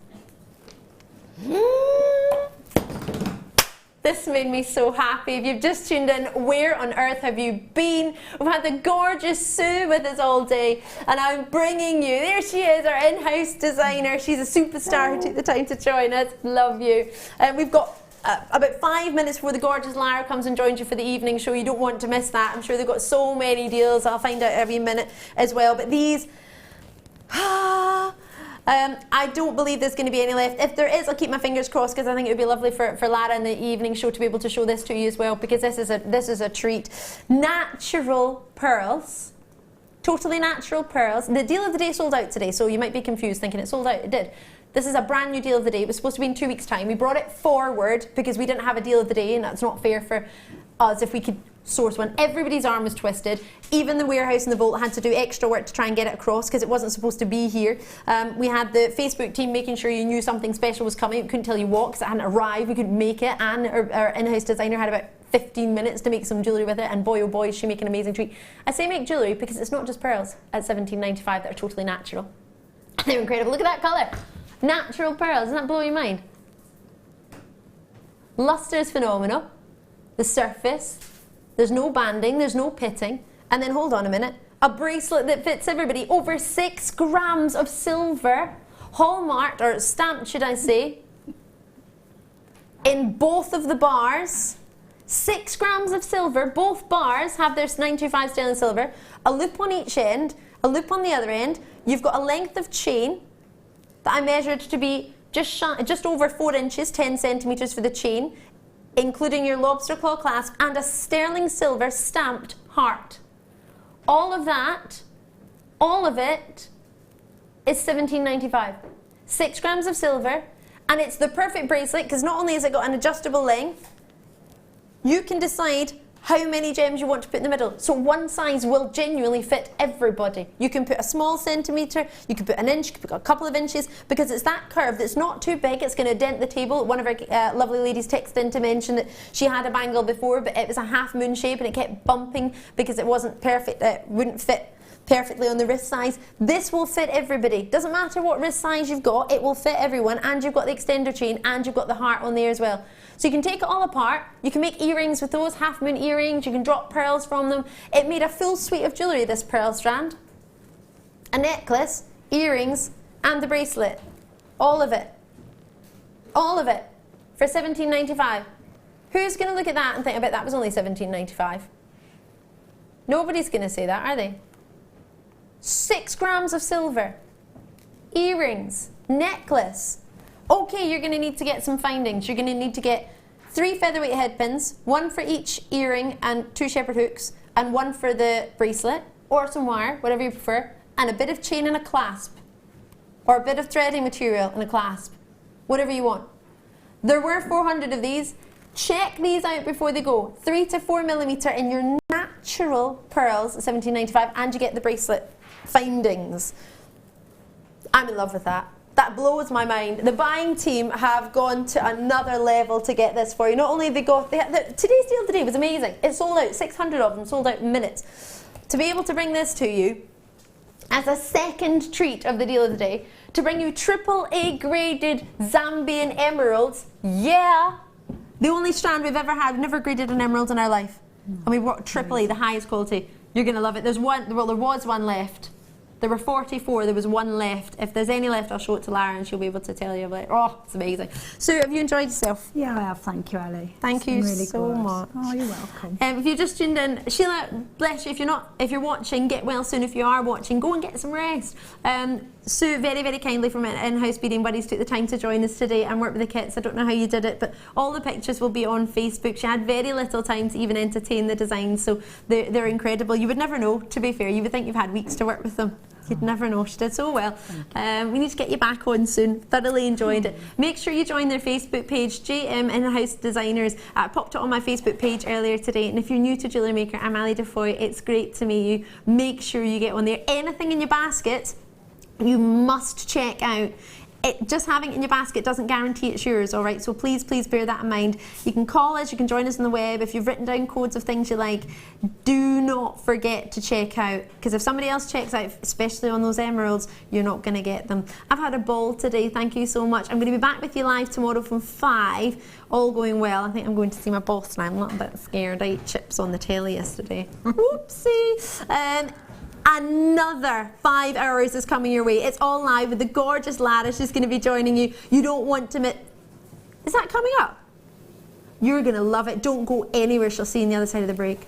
This made me so happy. If you've just tuned in, where on earth have you been? We've had the gorgeous Sue with us all day, and I'm bringing you, there she is, our in-house designer. She's a superstar who took the time to join us. Love you. We've got about 5 minutes before the gorgeous Lara comes and joins you for the evening show. You don't want to miss that. I'm sure they've got so many deals. I'll find out every minute as well. But these... I don't believe there's going to be any left. If there is, I'll keep my fingers crossed, because I think it would be lovely for Lara in the evening show to be able to show this to you as well, because this is a treat. Natural pearls. Totally natural pearls. The deal of the day sold out today, so you might be confused thinking it sold out. It did. This is a brand new deal of the day. It was supposed to be in 2 weeks' time. We brought it forward because we didn't have a deal of the day, and that's not fair for us if we could source one. Everybody's arm was twisted. Even the warehouse and the vault had to do extra work to try and get it across because it wasn't supposed to be here. We had the Facebook team making sure you knew something special was coming. We couldn't tell you what because it hadn't arrived. We couldn't make it, and our in-house designer had about 15 minutes to make some jewellery with it, and boy oh boy is she make an amazing treat. I say make jewellery because it's not just pearls at £17.95 that are totally natural. They're incredible. Look at that colour. Natural pearls. Doesn't that blow your mind? Lustre is phenomenal. The surface. There's no banding, there's no pitting. And then hold on a minute, a bracelet that fits everybody. Over 6 grams of silver, hallmarked, or stamped should I say, in both of the bars. 6 grams of silver, both bars have their 925 sterling silver. A loop on each end, a loop on the other end. You've got a length of chain that I measured to be just over 4 inches, 10 centimetres for the chain, including your lobster claw clasp, and a sterling silver stamped heart. All of that, all of it, is £17.95. 6 grams of silver, and it's the perfect bracelet because not only has it got an adjustable length, you can decide how many gems you want to put in the middle. So one size will genuinely fit everybody. You can put a small centimetre, you can put an inch, you can put a couple of inches, because it's that curve that's not too big, it's going to dent the table. One of our lovely ladies texted in to mention that she had a bangle before, but it was a half moon shape and it kept bumping because it wasn't perfect, it wouldn't fit perfectly on the wrist size. This will fit everybody. Doesn't matter what wrist size you've got, it will fit everyone, and you've got the extender chain and you've got the heart on there as well. So you can take it all apart, you can make earrings with those, half moon earrings, you can drop pearls from them. It made a full suite of jewellery, this pearl strand. A necklace, earrings, and the bracelet. All of it. All of it. For £17.95. Who's going to look at that and think, I bet that was only £17.95? Nobody's going to say that, are they? 6 grams of silver. Earrings. Necklace. Okay, you're going to need to get some findings. You're going to need to get 3 featherweight head pins, 1 for each earring and 2 shepherd hooks, and 1 for the bracelet, or some wire, whatever you prefer, and a bit of chain and a clasp, or a bit of threading material and a clasp, whatever you want. There were 400 of these. Check these out before they go. 3 to 4 millimetre in your natural pearls at £17.95, and you get the bracelet findings. I'm in love with that. That blows my mind. The buying team have gone to another level to get this for you. Not only have they got, today's deal today was amazing. It sold out, 600 of them, sold out in minutes. To be able to bring this to you as a second treat of the deal of the day, to bring you AAA graded Zambian emeralds, yeah. The only strand we've ever had, we've never graded an emerald in our life. And we brought AAA, the highest quality. You're going to love it. There's one, well, there was one left. There were 44, there was 1 left. If there's any left, I'll show it to Lara and she'll be able to tell you about it. Oh, it's amazing. Sue, have you enjoyed yourself? Yeah, I have. Thank you, Ali. Thank you really so good. much. Oh, you're welcome. If you just tuned in, Sheila, bless you. If you're watching, get well soon. If you are watching, go and get some rest. Sue, very, very kindly from In-House Beading Buddies, took the time to join us today and work with the kits. I don't know how you did it, but all the pictures will be on Facebook. She had very little time to even entertain the designs, so they're incredible. You would never know, to be fair. You would think you've had weeks to work with them. You'd never know. She did so well. We need to get you back on soon. Thoroughly enjoyed it. Make sure you join their Facebook page, JM In-House Designers. I popped it on my Facebook page earlier today. And if you're new to Jewellery Maker, I'm Ali DeFoy. It's great to meet you. Make sure you get on there. Anything in your basket, you must check out. Just having it in your basket doesn't guarantee it's yours, all right? So please, please bear that in mind. You can call us, you can join us on the web. If you've written down codes of things you like, do not forget to check out, because if somebody else checks out, especially on those emeralds, you're not going to get them. I've had a ball today, thank you so much. I'm going to be back with you live tomorrow from 5, all going well. I think I'm going to see my boss now. I'm a little bit scared. I ate chips on the telly yesterday. Whoopsie. Another 5 hours is coming your way. It's all live with the gorgeous Laddish who's going to be joining you. You don't want to miss. Is that coming up? You're going to love it. Don't go anywhere. She'll see you on the other side of the break.